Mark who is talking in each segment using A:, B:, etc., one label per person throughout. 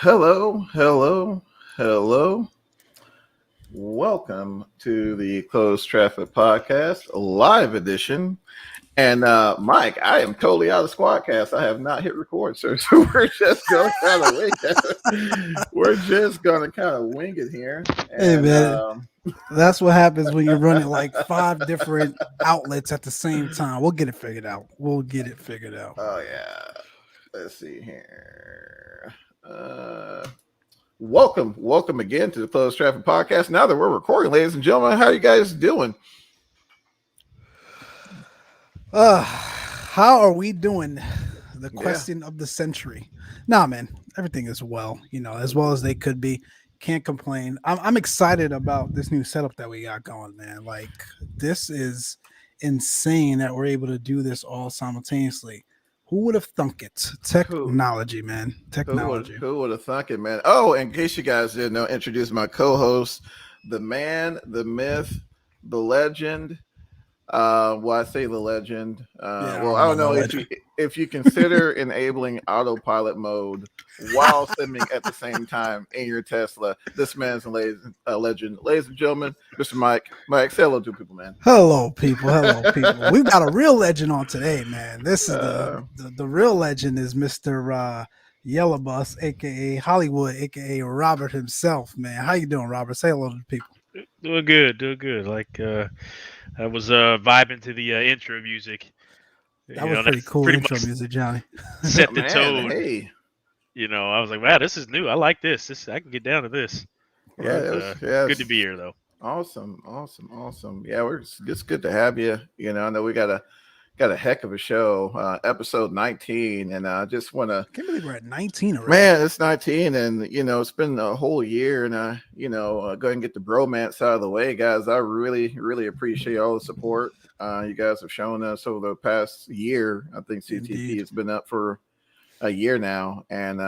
A: Hello, hello, hello. Welcome to the Closed Traffic Podcast, live edition. And Mike, I am totally out of Squadcast. I have not hit record, sir. So we're just gonna kind of wing it. We're just gonna kind of wing it here.
B: Hey
A: And
B: man, that's what happens when you're running like 5 different outlets at the same time. We'll get it figured out.
A: oh yeah, let's see here. Welcome again to the Closed Traffic Podcast. Now that we're recording, ladies and gentlemen, how are you guys doing?
B: How are we doing? The question of the century. Nah, man, everything is well. As well as they could be. Can't complain. I'm excited about this new setup that we got going, man. Like, this is insane that we're able to do this all simultaneously. Who would have thunk it? Technology, man. Technology.
A: Who would have thunk it, man? Oh, in case you guys didn't know, introduce my co-host, the man, the myth, the legend. I say the legend. I don't know if you consider enabling autopilot mode while simming at the same time in your Tesla. This man's a legend, ladies and gentlemen. Mr. Mike. Mike, say hello to people, man.
B: Hello, people. We've got a real legend on today, man. This is the real legend is Mr. Yellow Bus, aka Hollywood, aka Robert himself, man. How you doing, Robert? Say hello to the people.
C: Doing good. Like I was vibing to the intro music.
B: That was pretty cool intro music, Johnny.
C: Set the tone.
A: Hey.
C: I was like, wow, this is new. I like this. I can get down to this. Good to be here, though.
A: Awesome. Yeah, it's good to have you. I know we got a heck of a show, episode 19, and I just want to.
B: Can't believe we're at 19 already.
A: Man, it's 19, and it's been a whole year, and go ahead and get the bromance out of the way, guys. I really appreciate all the support you guys have shown us over the past year. I think CTP has been up for a year now, and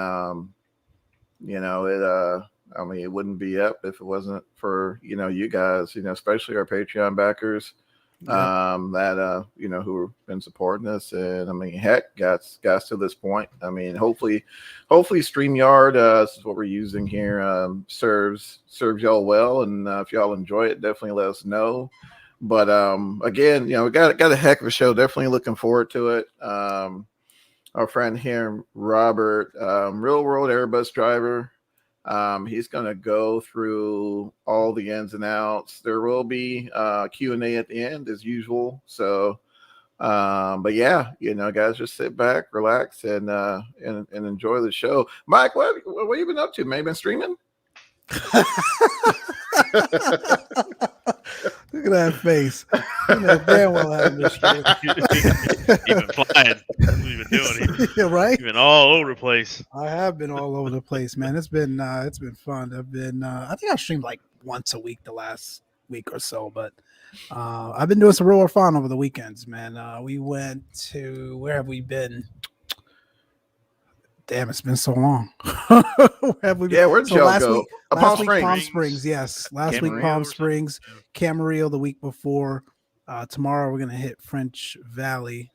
A: it wouldn't be up if it wasn't for you guys, especially our Patreon backers. Who have been supporting us, and heck, got to this point. Hopefully StreamYard, this is what we're using here, serves y'all well, and if y'all enjoy it, definitely let us know. But again, we got a heck of a show. Definitely looking forward to it. Our friend here, Robert, real world Airbus driver. He's going to go through all the ins and outs. There will be Q&A at the end as usual. So, but yeah, guys, just sit back, relax, and enjoy the show. Mike, what have you been up to? Maybe been streaming?
B: Look at that face. Damn well I haven't been streaming.
C: Even flying. That's what you've been doing.
B: Yeah, right?
C: You've been all over the place.
B: I have been all over the place, man. It's been fun. I think I've streamed like once a week the last week or so, but I've been doing some real fun over the weekends, man. We went to, where have we been? Damn, it's been so long.
A: Where'd y'all go?
B: Last week, Palm Springs, yes. Last week, Palm Springs, Camarillo the week before. Tomorrow, we're going to hit French Valley.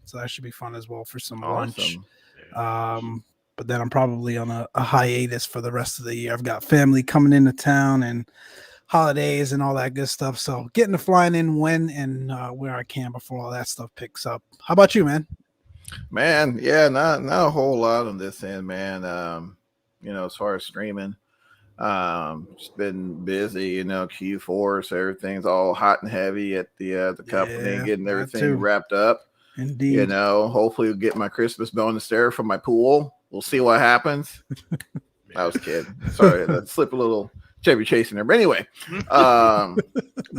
B: So that should be fun as well for some lunch. But then I'm probably on a hiatus for the rest of the year. I've got family coming into town and holidays and all that good stuff. So getting to flying in when and where I can before all that stuff picks up. How about you, man?
A: Man, yeah, not a whole lot on this end, man. As far as streaming, just been busy, Q4, so everything's all hot and heavy at the company, getting everything wrapped up.
B: Indeed.
A: Hopefully we'll get my Christmas bonus there from my pool. We'll see what happens. I was kidding. Sorry, that slipped a little Chevy Chase in there. But anyway,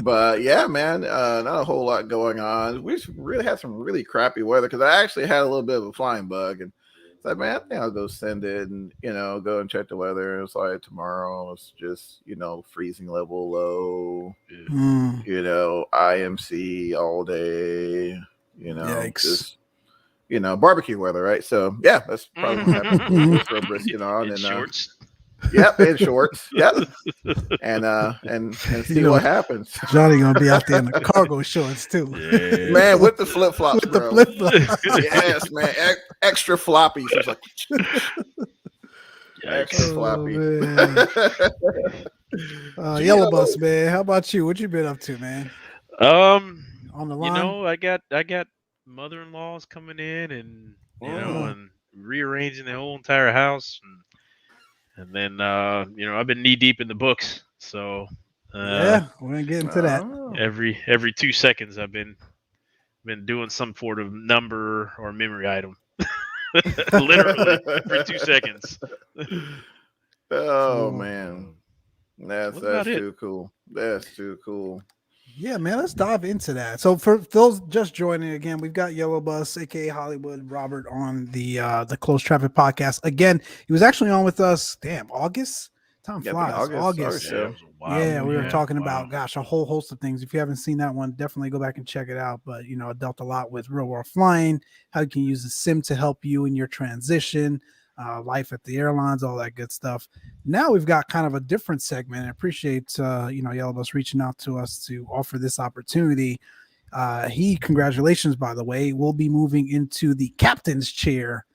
A: but yeah, man, not a whole lot going on. We just really had some really crappy weather because I actually had a little bit of a flying bug, and it's like, man, I think I'll go send it and go and check the weather. It was like tomorrow it's just freezing level low, IMC all day,
B: Yikes.
A: just barbecue weather, right? So yeah, that's probably what happens. Throw brisket on and
C: shorts.
A: Yep, in shorts. Yep, and see what happens.
B: Johnny gonna be out there in the cargo shorts too.
C: Yeah.
A: Man, with the flip flops,
B: With the flip-flops.
A: Yes, man, extra floppy. So it's like, Extra floppy.
B: Yellow Bus, man. How about you? What you been up to, man? On the line?
C: I got mother-in-laws coming in, and and rearranging the whole entire house, and then I've been knee deep in the books, so
B: yeah, we're gonna get into that.
C: Every 2 seconds I've been doing some sort of number or memory item. Literally every 2 seconds.
A: Oh man, that's too cool. That's too cool.
B: Yeah, man, let's dive into that. So for those just joining again, we've got Yellow Bus, aka Hollywood Robert, on the Closed Traffic podcast. Again, he was actually on with us. Damn, August. Time flies. August. Yeah, we were talking about a whole host of things. If you haven't seen that one, definitely go back and check it out. But I dealt a lot with real world flying, how you can use the sim to help you in your transition, life at the airlines, all that good stuff. Now we've got kind of a different segment. I appreciate Yellow Bus reaching out to us to offer this opportunity. Congratulations, by the way, will be moving into the captain's chair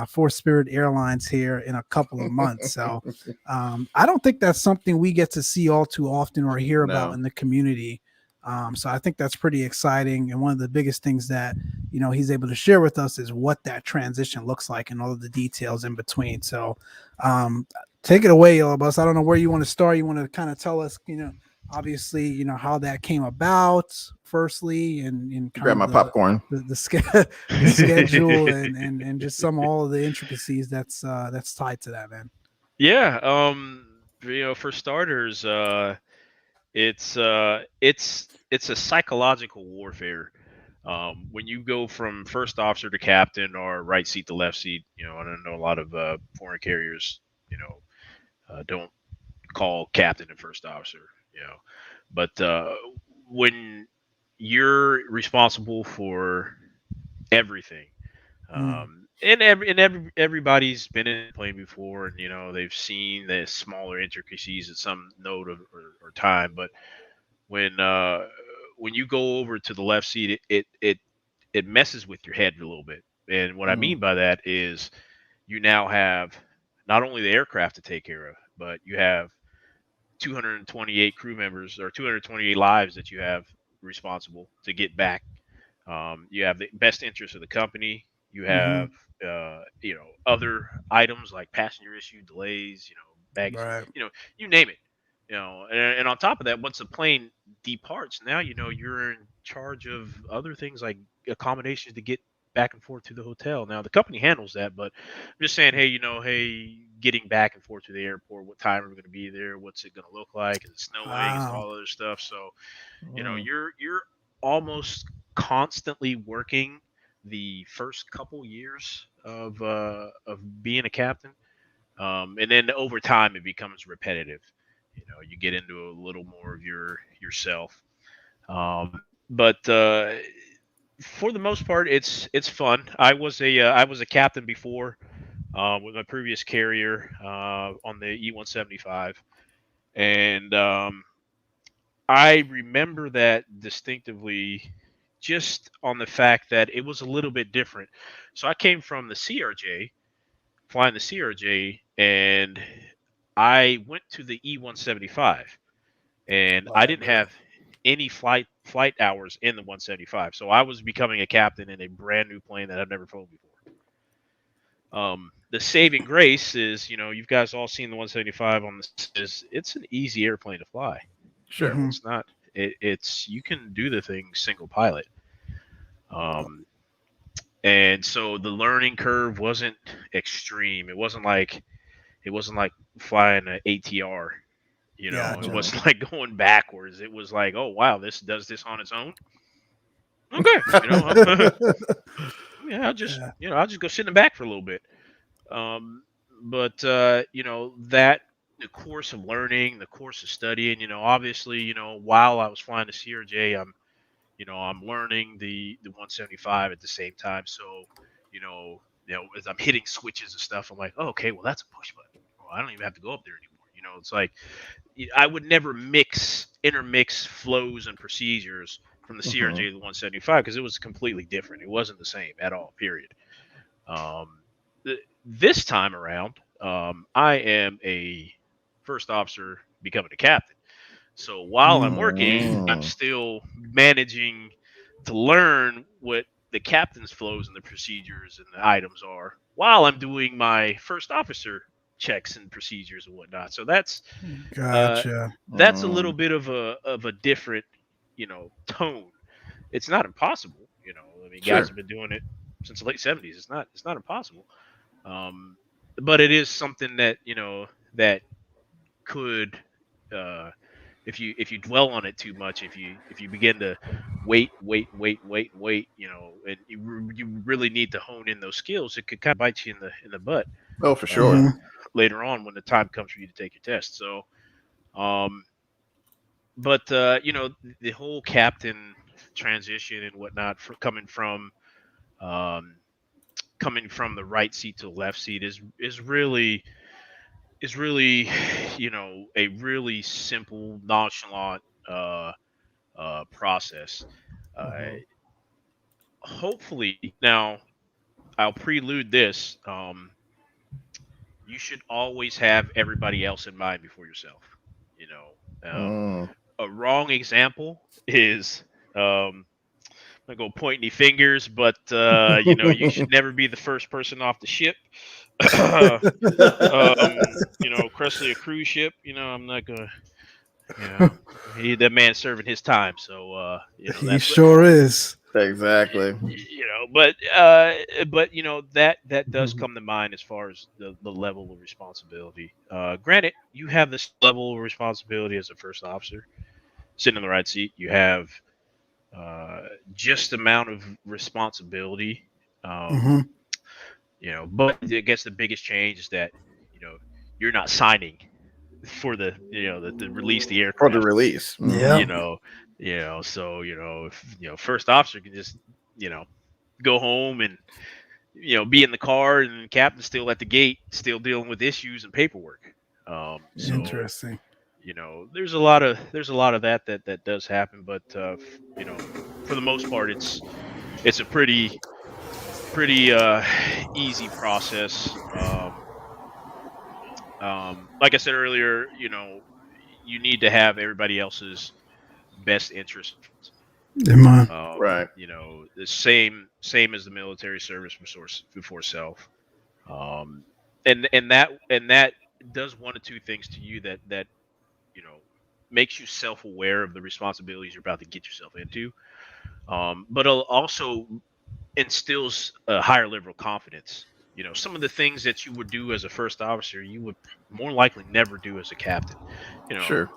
B: for Spirit Airlines here in a couple of months. So I don't think that's something we get to see all too often or hear about in the community. So I think that's pretty exciting. And one of the biggest things that, he's able to share with us is what that transition looks like and all of the details in between. So take it away, Yellow Bus. I don't know where you want to start. You want to kind of tell us, obviously, how that came about firstly and
A: grab my popcorn,
B: the schedule and just all of the intricacies that's tied to that, man.
C: Yeah. For starters, it's a psychological warfare. When you go from first officer to captain or right seat to left seat, I don't know a lot of foreign carriers, don't call captain and first officer, but when you're responsible for everything, and everybody's been in a plane before, and they've seen the smaller intricacies at some note or time, but when you go over to the left seat, it messes with your head a little bit. And what I mean by that is you now have not only the aircraft to take care of, but you have 228 crew members or 228 lives that you have responsible to get back. You have the best interest of the company. You have other items like passenger issue delays, baggage,
B: right.
C: You name it. And on top of that, once the plane departs, now you're in charge of other things like accommodations to get back and forth to the hotel. Now the company handles that, but I'm just saying, hey, getting back and forth to the airport, what time are we going to be there? What's it going to look like? Is it snowing? Is all other stuff? So, you're almost constantly working the first couple years of being a captain, and then over time it becomes repetitive. You get into a little more of yourself. But for the most part, it's fun. I was a captain before with my previous carrier on the E-175, and I remember that distinctively, just on the fact that it was a little bit different. So I came from the CRJ, flying the CRJ, and I went to the E-175, and I didn't have any flight hours in the 175. So I was becoming a captain in a brand new plane that I've never flown before. The saving grace is, you guys all seen the 175 on this. It's an easy airplane to fly.
A: Sure,
C: it's not. It's you can do the thing single pilot. And so the learning curve wasn't extreme. It wasn't like flying an ATR. It wasn't like going backwards. It was like, oh wow, this does this on its own. Okay, I'll just go sit in the back for a little bit. But that the course of learning, the course of studying, obviously, while I was flying the CRJ, I'm learning the 175 at the same time. So, as I'm hitting switches and stuff, I'm like, oh, okay, well that's a push button. Well, I don't even have to go up there anymore. It's like I would never intermix flows and procedures from the CRJ to the 175 because it was completely different. It wasn't the same at all. Period. This time around, I am a first officer becoming a captain. So while I'm working, I'm still managing to learn what the captain's flows and the procedures and the items are while I'm doing my first officer checks and procedures and whatnot. So that's
B: Gotcha.
C: that's a little bit of a different, tone. It's not impossible, I mean, guys have been doing it since the late '70s. It's not impossible. Um, but it is something that that could, uh, if you dwell on it too much, if you begin to wait, and you really need to hone in those skills, it could kind of bite you in the butt.
A: Oh, for sure.
C: Later on, when the time comes for you to take your test. So, um, but the whole captain transition and whatnot, um, coming from the right seat to the left seat is really a really simple, nonchalant process. Uh, Hopefully, now I'll prelude this. You should always have everybody else in mind before yourself. You know, a wrong example is I'm not gonna point any fingers, but you should never be the first person off the ship. Especially a cruise ship. I'm not gonna. That man's serving his time, so
B: he sure is.
A: Exactly.
C: But that does come to mind as far as the level of responsibility. Granted, you have this level of responsibility as a first officer, sitting in the right seat. You have just amount of responsibility. But I guess the biggest change is that you're not signing for the release the aircraft.
A: For the release.
B: Yeah.
C: So if first officer can just go home and be in the car, and the captain's still at the gate, still dealing with issues and paperwork. So,
B: interesting.
C: There's a lot of that does happen, but for the most part, it's a pretty easy process. Like I said earlier, you need to have everybody else's best interest
B: in mind.
A: Right.
C: The same as the military service before self. And that does one of two things to you that makes you self-aware of the responsibilities you're about to get yourself into. But it'll also instills a higher level of confidence. Some of the things that you would do as a first officer, you would more likely never do as a captain.
A: Sure.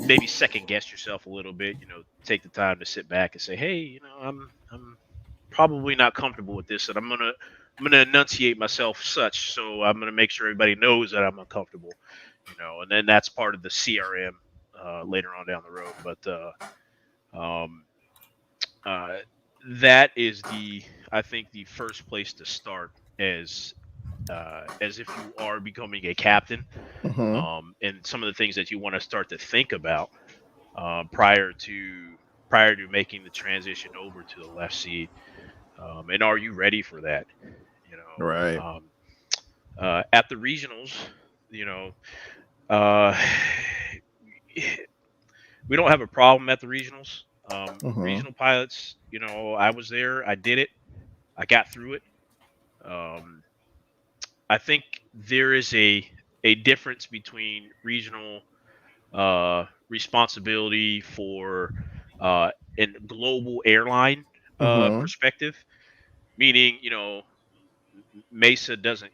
C: Maybe second guess yourself a little bit. Take the time to sit back and say, "Hey, I'm probably not comfortable with this, and I'm gonna enunciate myself such, so I'm gonna make sure everybody knows that I'm uncomfortable." And then that's part of the CRM later on down the road. But that is I think the first place to start as if you are becoming a captain, and some of the things that you want to start to think about prior to making the transition over to the left seat. And are you ready for that?
A: Right.
C: At the regionals, uh, we don't have a problem at the regionals. Regional pilots, I was there, I did it, I got through it. I think there is a difference between regional responsibility for and global airline perspective, meaning Mesa doesn't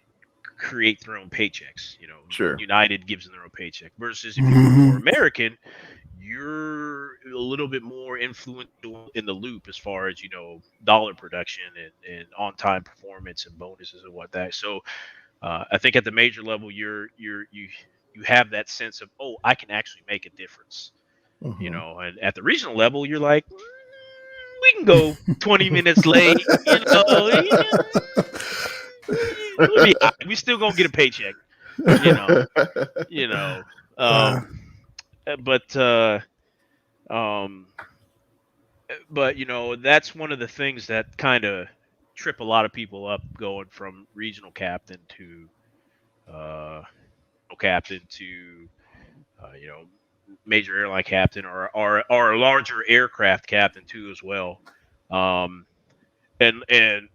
C: create their own paychecks.
A: Sure.
C: United gives them their own paycheck. Versus if you work for American, you're a little bit more influential in the loop as far as dollar production and on-time performance and bonuses and whatnot. So I think at the major level, you have that sense of, oh, I can actually make a difference. And at the regional level, you're like, we can go 20 minutes late. We still gonna get a paycheck. But that's one of the things that kind of trip a lot of people up going from regional captain to captain to major airline captain or a larger aircraft captain too as well. And I'm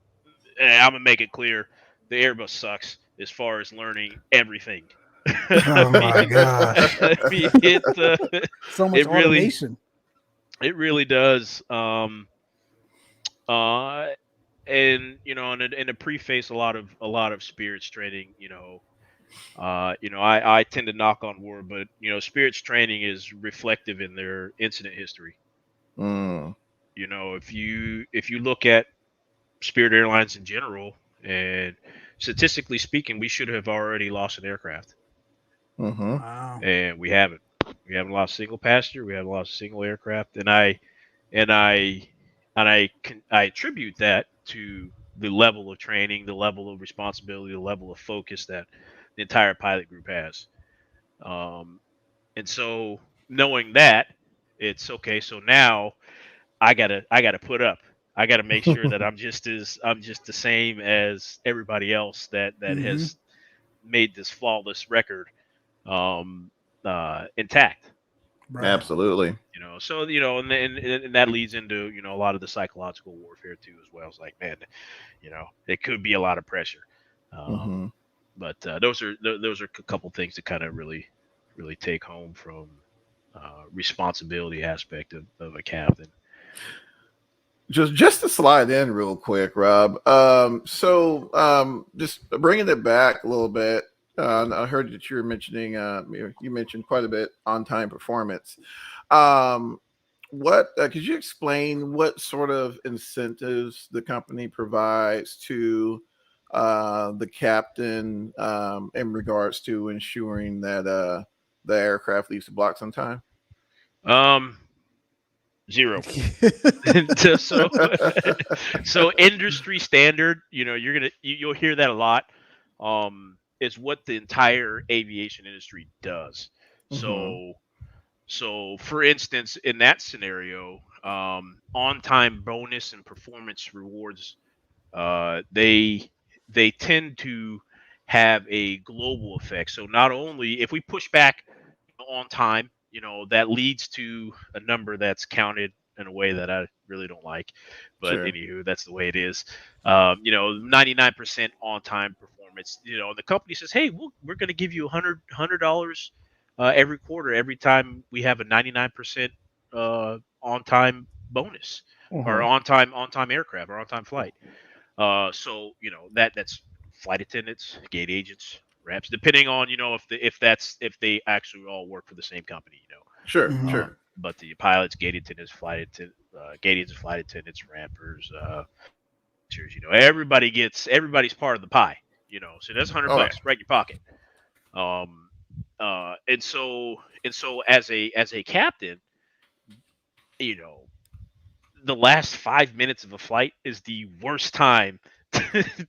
C: gonna make it clear, the Airbus sucks as far as learning everything.
B: Oh my gosh! So much
C: it really
B: automation.
C: it really does. Uh, and and to preface a lot of spirits training, I tend to knock on wood, but spirits training is reflective in their incident history.
A: Mm.
C: If you look at Spirit Airlines in general, and statistically speaking, we should have already lost an aircraft,
A: Mm-hmm.
B: Wow.
C: and we haven't. We haven't lost a single passenger. We haven't lost a single aircraft, and I attribute that to the level of training, the level of responsibility, the level of focus that the entire pilot group has. Um, and so knowing that, it's okay. So now I gotta put up. I gotta make sure that I'm just the same as everybody else that
B: Mm-hmm.
C: has made this flawless record intact.
B: Right.
A: Absolutely.
C: So and that leads into a lot of the psychological warfare too as well. It's like, man, it could be a lot of pressure.
A: Mm-hmm.
C: But those are a couple things to kind of really take home from responsibility aspect of a captain.
A: Just to slide in real quick, Rob. Just bringing it back a little bit. I heard that you were mentioning. You mentioned quite a bit on time performance. What could you explain? What sort of incentives the company provides to the captain in regards to ensuring that the aircraft leaves the blocks on time?
C: Zero. so so industry standard, you'll hear that a lot. It's what the entire aviation industry does.
A: Mm-hmm.
C: So for instance, in that scenario, on time bonus and performance rewards, they tend to have a global effect. So not only if we push back on time, that leads to a number that's counted in a way that I really don't like. But
A: Sure.
C: anywho, that's the way it is. 99% on time performance. The company says, hey, we're going to give you $100 every quarter every time we have a 99% on time bonus or
A: Mm-hmm.
C: on time aircraft or on time flight. So that's flight attendants, gate agents, reps, depending on if they actually all work for the same company.
A: Sure.
B: Mhm.
A: Sure.
C: But the pilots, gate agents, flight attendants, rampers, everybody's part of the pie. So that's hundred
A: Oh yeah.
C: bucks right in your pocket. Um, and so as a captain, you know, the last 5 minutes of a flight is the worst time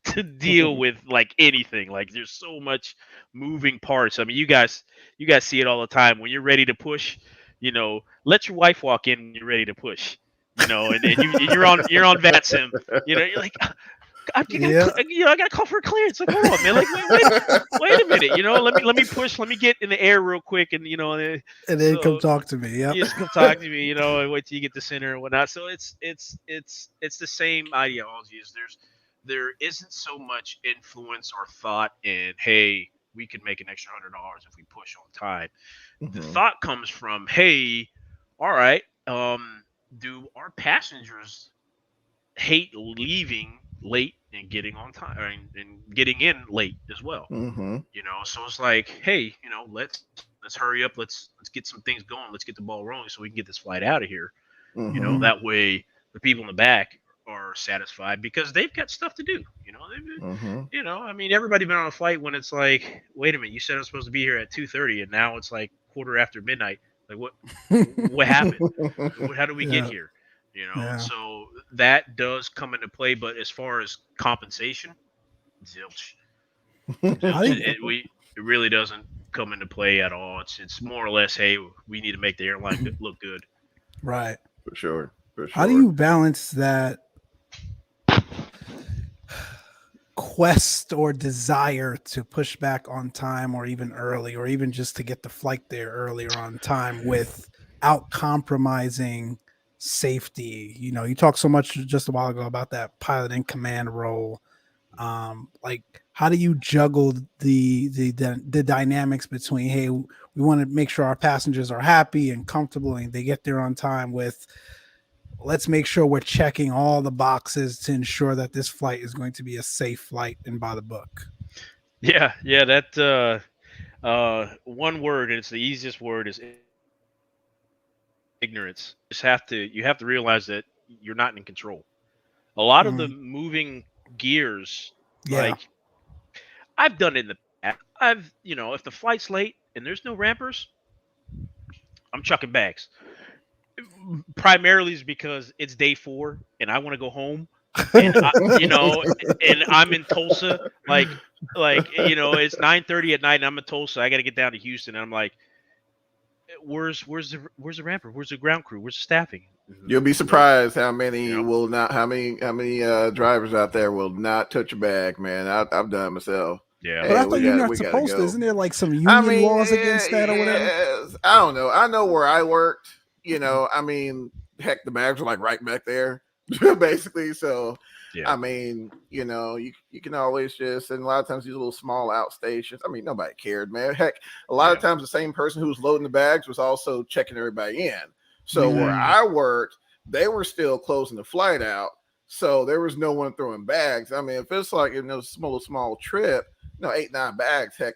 C: to deal with like anything. Like there's so much moving parts. I mean, you guys see it all the time. When you're ready to push, let your wife walk in when you're ready to push. And you're on VATSIM. You're like,
B: Yeah.
C: I gotta call for a clearance. Like, hold on, man. Like, wait a minute. Let me push. Let me get in the air real quick, and
B: And then come
C: so
B: talk to me. Yep.
C: you just come talk to me, and wait till you get the center and whatnot. So it's the same ideology. There isn't so much influence or thought in, hey, we could make an extra $100 if we push on time. The
A: Mm-hmm.
C: thought comes from, hey, all right, do our passengers hate leaving late and getting on time and getting in late as well?
A: Mm-hmm.
C: So it's like, hey, let's hurry up, let's get some things going, let's get the ball rolling so we can get this flight out of here.
A: Mm-hmm.
B: Mhm.
C: That way the people in the back are satisfied because they've got stuff to do.
A: Mm-hmm.
C: I mean, everybody been on a flight when it's like, wait a minute, you said I was supposed to be here at 2:30 and now it's like quarter after midnight. Like what happened? How did we get
B: Yeah.
C: here?
B: Yeah.
C: So that does come into play, but as far as compensation, zilch.
B: How do you,
C: It really doesn't come into play at all. It's more or less, hey, we need to make the airline look good.
B: right?
A: For sure. For
B: How do
A: sure.
B: you balance that quest or desire to push back on time or even early, or even just to get the flight there earlier on time without compromising safety? You know, you talked so much just a while ago about that pilot in command role. Like, how do you juggle the dynamics between, hey, we want to make sure our passengers are happy and comfortable and they get there on time, with let's make sure we're checking all the boxes to ensure that this flight is going to be a safe flight and by the book?
C: Yeah, that one word, and it's the easiest word, is ignorance. You have to realize that you're not in control. A lot of the moving gears,
B: Yeah.
C: like I've done it in the past. If the flight's late and there's no rampers, I'm chucking bags. Primarily is because it's day 4 and I want to go home, and and I'm in Tulsa. Like it's 9:30 at night and I'm in Tulsa. I got to get down to Houston, and I'm like, where's the ramper? Where's the ground crew? Where's the staffing?
A: You'll be surprised how many drivers out there will not touch a bag, man. I've done it myself.
C: Yeah,
B: but I thought you're not supposed to. Isn't there like some union laws against that or whatever?
A: I don't know. I know where I worked. I mean, heck, the bags are like right back there, basically. So,
C: yeah.
A: I mean, you can always just, and a lot of times these little small outstations, I mean, nobody cared, man. Heck, a lot of times the same person who was loading the bags was also checking everybody in. So where I worked, they were still closing the flight out. So there was no one throwing bags. I mean, if it's like, small trip, 8-9 bags, heck,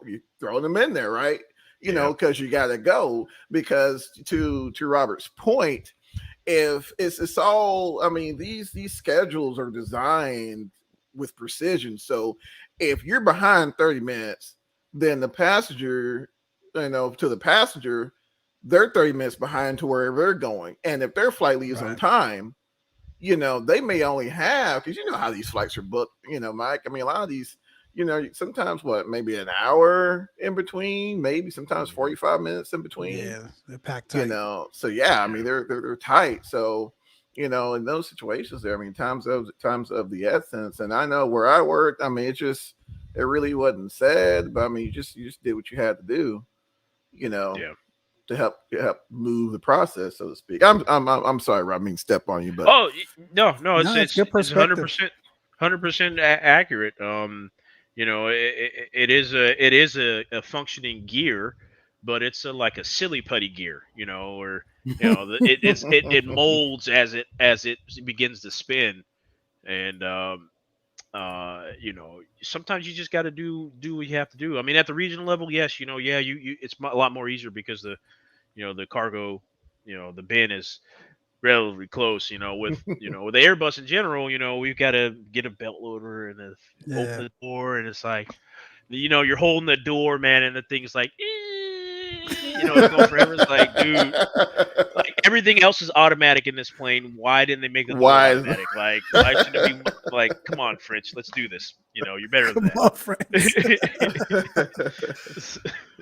A: you throwing them in there, right? Because you got to go. Because to Robert's point, if it's all, I mean, these schedules are designed with precision. So if you're behind 30 minutes, then the passenger, to the passenger, they're 30 minutes behind to wherever they're going. And if their flight leaves on time, they may only have, because you know how these flights are booked, Mike. I mean, a lot of these, sometimes maybe an hour in between, maybe sometimes 45 minutes in between.
B: Yeah, they're packed tight.
A: So yeah, I mean, they're tight. So, in those situations there, I mean, times of the essence. And I know where I worked, I mean, it really wasn't said, but I mean, you just did what you had to do, to help move the process, so to speak. I'm sorry, Rob, I mean, step on you, but
C: no, it's
B: good perspective.
C: 100% accurate. It is a functioning gear, but it's like a silly putty gear, or it molds as it begins to spin, and sometimes you just got to do what you have to do. I mean, at the regional level, yes, it's a lot more easier because the cargo, the bin is relatively close, with with the Airbus in general, we've got to get a belt loader and open the door, and it's like, you're holding the door, man, and the thing's like, it's going forever. It's like, dude, like everything else is automatic in this plane. Why didn't they make the door automatic? Like, why shouldn't it be like, come on, French, let's do this. You're better than that.
B: Come on, French.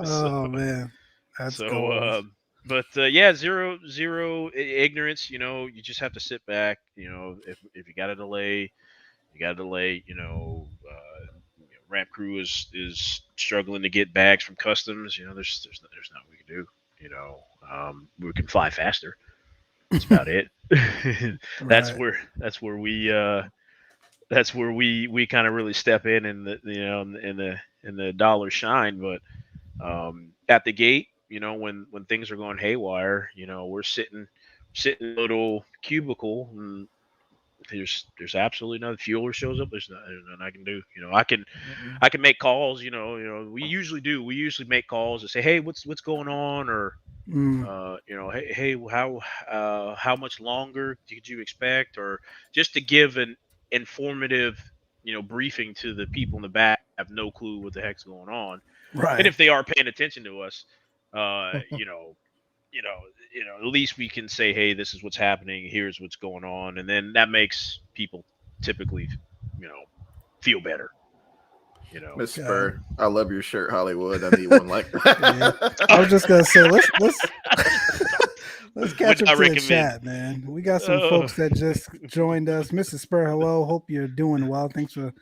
B: Oh man, that's
C: so. But zero ignorance. You just have to sit back. If you got a delay, you got a delay. Ramp crew is struggling to get bags from customs. There's nothing we can do. We can fly faster. That's about it. That's where we kind of really step in, and the dollars shine. But at the gate, when things are going haywire, we're sitting in a little cubicle, and there's absolutely nothing. Fueler shows up, there's nothing I can do. I can make calls. We usually make calls and say, hey, what's going on, or hey, how much longer did you expect, or just to give an informative briefing to the people in the back have no clue what the heck's going on.
B: Right.
C: And if they are paying attention to us, at least we can say, hey, this is what's happening, here's what's going on, and then that makes people typically feel better.
A: Miss Spur, I love your shirt, Hollywood. I need one like that.
B: I was just gonna say, let's Let's catch
C: Would
B: up
C: not
B: to the
C: recommend.
B: chat, man. We got some
C: Oh.
B: folks that just joined us. Mrs. Spur, hello. Hope you're doing well. Thanks for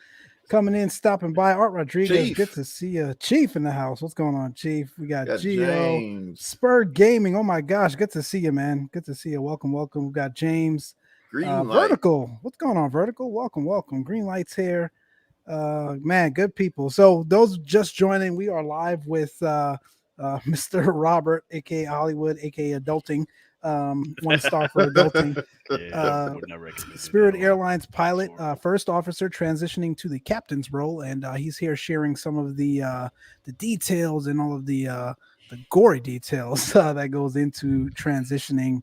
B: coming in, stopping by. Art Rodriguez, good
A: Chief.
B: to see you. Chief in the house. What's going on, Chief? We got
A: Got
B: Geo.
A: James.
B: Spur Gaming. Oh my gosh, good to see you, man. Good to see you. Welcome, welcome. We got James.
A: Green light.
B: Vertical. What's going on, Vertical? Welcome, welcome. Green lights here. Man, good people. So those just joining, we are live with Mr. Robert, aka Hollywood, aka Adulting. 1 star for adulting.
C: Yeah, would not recommend it
B: Spirit
C: at all.
B: Airlines pilot, first officer transitioning to the captain's role, and he's here sharing some of the details and all of the gory details that goes into transitioning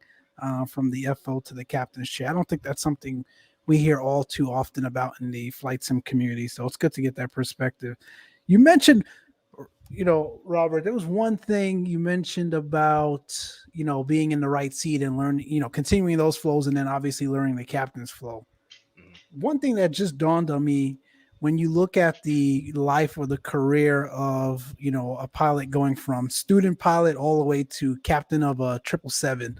B: from the FO to the captain's chair. I don't think that's something we hear all too often about in the flight sim community, so it's good to get that perspective. You mentioned, Robert, there was one thing you mentioned about, being in the right seat and learning, continuing those flows, and then obviously learning the captain's flow. One thing that just dawned on me, when you look at the life or the career of, a pilot going from student pilot all the way to captain of a 777,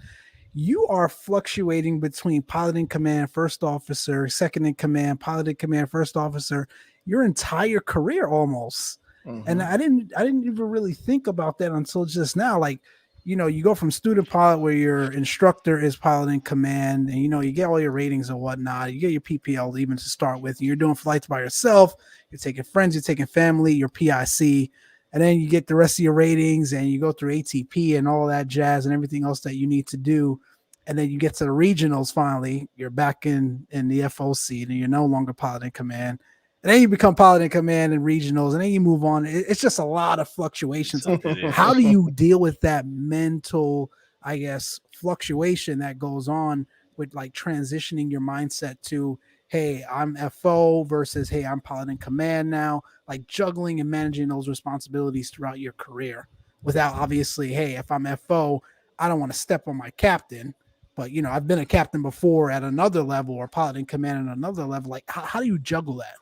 B: you are fluctuating between pilot in command, first officer, second in command, pilot in command, first officer, your entire career almost. And I didn't even really think about that until just now. Like, you go from student pilot where your instructor is pilot in command, and you get all your ratings and whatnot. You get your PPL even to start with. And you're doing flights by yourself. You're taking friends. You're taking family. Your PIC, and then you get the rest of your ratings, and you go through ATP and all that jazz and everything else that you need to do. And then you get to the regionals. Finally, you're back in the FOC, and you're no longer pilot in command. And then you become pilot in command in regionals, and then you move on. It's just a lot of fluctuations. How do you deal with that mental, I guess, fluctuation that goes on with like transitioning your mindset to, hey, I'm FO versus, hey, I'm pilot in command now, like juggling and managing those responsibilities throughout your career without obviously, hey, if I'm FO, I don't want to step on my captain. But, I've been a captain before at another level or pilot in command at another level. Like, how do you juggle that?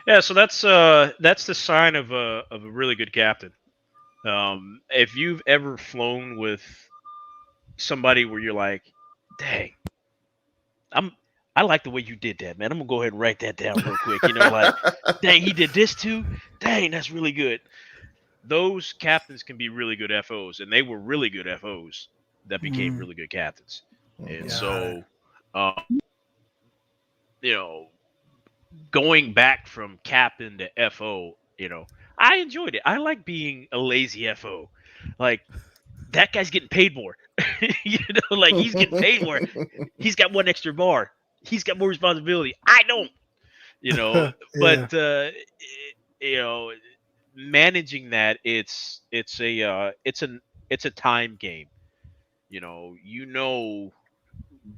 C: Yeah, so that's the sign of a really good captain. If you've ever flown with somebody where you're like, dang, I like the way you did that, man. I'm gonna go ahead and write that down real quick. Like, dang, he did this too. Dang, that's really good. Those captains can be really good FOs, and they were really good FOs that became really good captains. And so, going back from captain to FO, I enjoyed it. I like being a lazy FO. Like, that guy's getting paid more. Like, he's getting paid more. He's got one extra bar. He's got more responsibility. I don't. But managing that, it's a time game.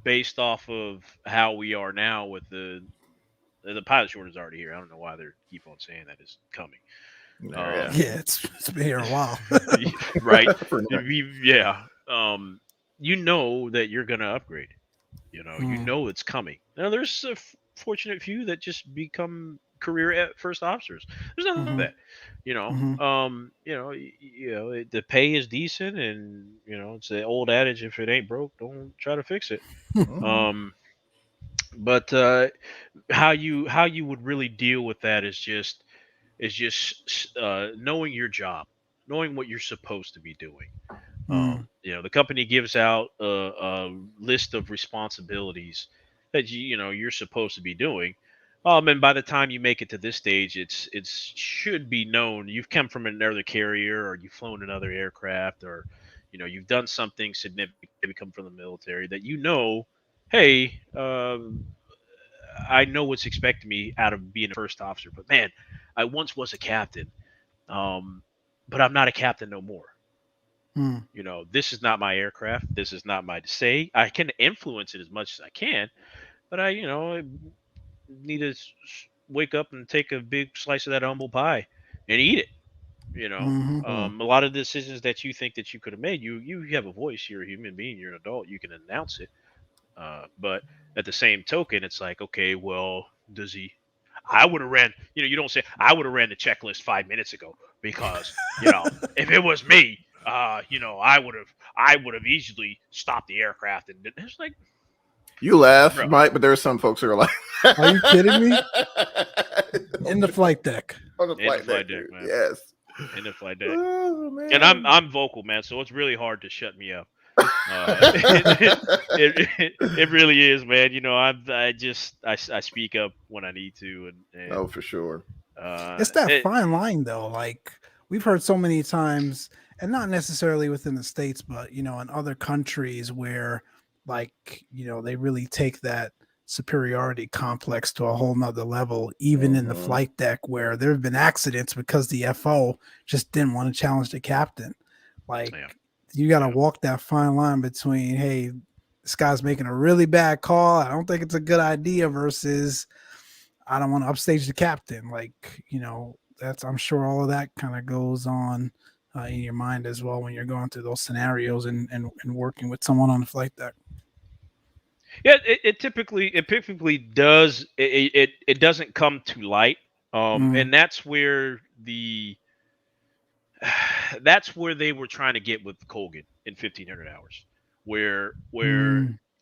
C: Based off of how we are now with the pilot shortage is already here. I don't know why they keep on saying that is coming.
B: It's been here a while.
C: Right. Yeah. That you're going to upgrade. It's coming. Now, there's a fortunate few that just become career first officers. There's nothing wrong with that. The pay is decent, and it's the old adage: if it ain't broke, don't try to fix it. But how you would really deal with that is just knowing your job, knowing what you're supposed to be doing. The company gives out a list of responsibilities that you're supposed to be doing. And by the time you make it to this stage, it should be known you've come from another carrier, or you've flown another aircraft, or you've done something significant, maybe come from the military, that hey, I know what's expected me out of being a first officer. But man, I once was a captain, but I'm not a captain no more. This is not my aircraft. This is not my say. I can influence it as much as I can, but I need to wake up and take a big slice of that humble pie and eat it. A lot of decisions that you think that you could have made, you have a voice. You're a human being. You're an adult. You can announce it. But at the same token, it's like, okay, well, does he? I would have ran. You don't say I would have ran the checklist 5 minutes ago, because if it was me, I would have easily stopped the aircraft, and it's like,
A: you laugh,
C: bro,
A: Mike, but there's some folks who are like,
B: Are you kidding me? In the flight deck.
A: On the
C: in the
A: flight
C: flight
A: deck,
C: deck, man,
A: yes.
C: in the flight deck.
A: Oh
C: And
A: man.
C: I'm vocal, man, so it's really hard to shut me up. It really is, man. I speak up when I need to, and
A: Oh, for sure.
B: It's that
C: it,
B: fine line though. Like we've heard so many times, and not necessarily within the States, but in other countries where they really take that superiority complex to a whole nother level, even in the flight deck where there have been accidents because the FO just didn't want to challenge the captain. Like you got to walk that fine line between, hey, this guy's making a really bad call, I don't think it's a good idea, versus I don't want to upstage the captain. I'm sure all of that kind of goes on in your mind as well when you're going through those scenarios and working with someone on the flight deck.
C: yeah, it typically does. It doesn't come to light, and that's where they were trying to get with Colgan in 1500 hours, where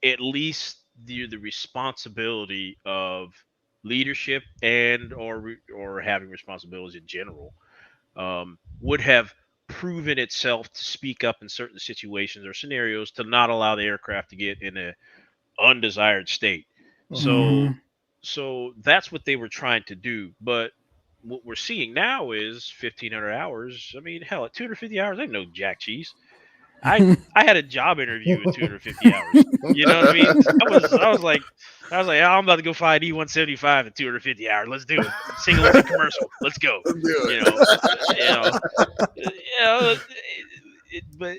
C: at least the responsibility of leadership and or having responsibilities in general would have proven itself to speak up in certain situations or scenarios to not allow the aircraft to get in a undesired state. So that's what they were trying to do. But what we're seeing now is 1500 hours. I mean, hell, at 250 hours, ain't no jack cheese. I had a job interview at 250 hours. You know what I mean? I was like, oh, I'm about to go fly an E175 at 250 hours. Let's do it. Single engine commercial. Let's go.
A: Let's do it.
C: But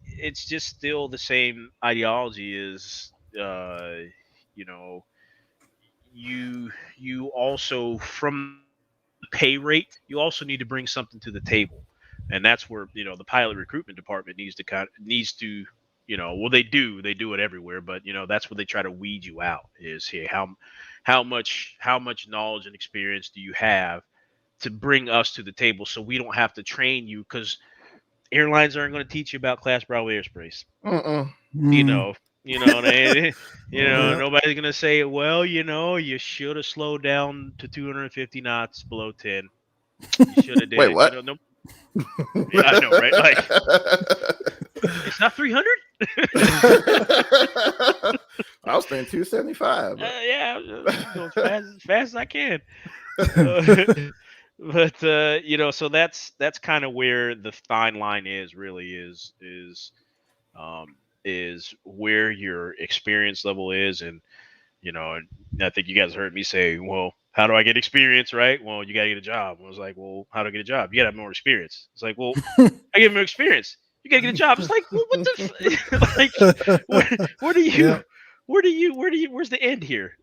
C: it's just still the same ideology is, you know, you also, from the pay rate, you also need to bring something to the table, and that's where the pilot recruitment department needs to well, they do it everywhere, but that's where they try to weed you out is, hey, how much knowledge and experience do you have to bring us to the table so we don't have to train you, because airlines aren't going to teach you about Class Bravo airspace. You know what I mean? Nobody's gonna say, well, you should have slowed down to 250 knots below 10. You should have did
A: Wait,
C: it.
A: what?
C: Nope. Yeah, I know, right? Like, it's not 300.
A: I was thinking 275.
C: Yeah, go as fast as I can. But so that's kind of where the fine line really is where your experience level is. And and I think you guys heard me say, well, how do I get experience, right? Well, you gotta get a job. I was like, well, how do I get a job? You gotta have more experience. It's like, well, I get more experience, you gotta get a job. It's like, well, what the where's the end here?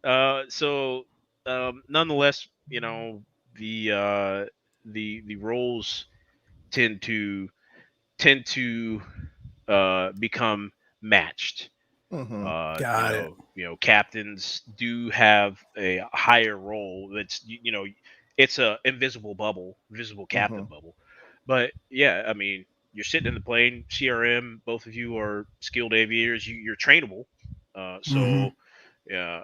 C: Nonetheless, the roles tend to become matched.
B: Got it.
C: Captains do have a higher role. It's a visible captain bubble. But yeah, I mean, you're sitting in the plane, CRM. Both of you are skilled aviators. You're trainable. So yeah,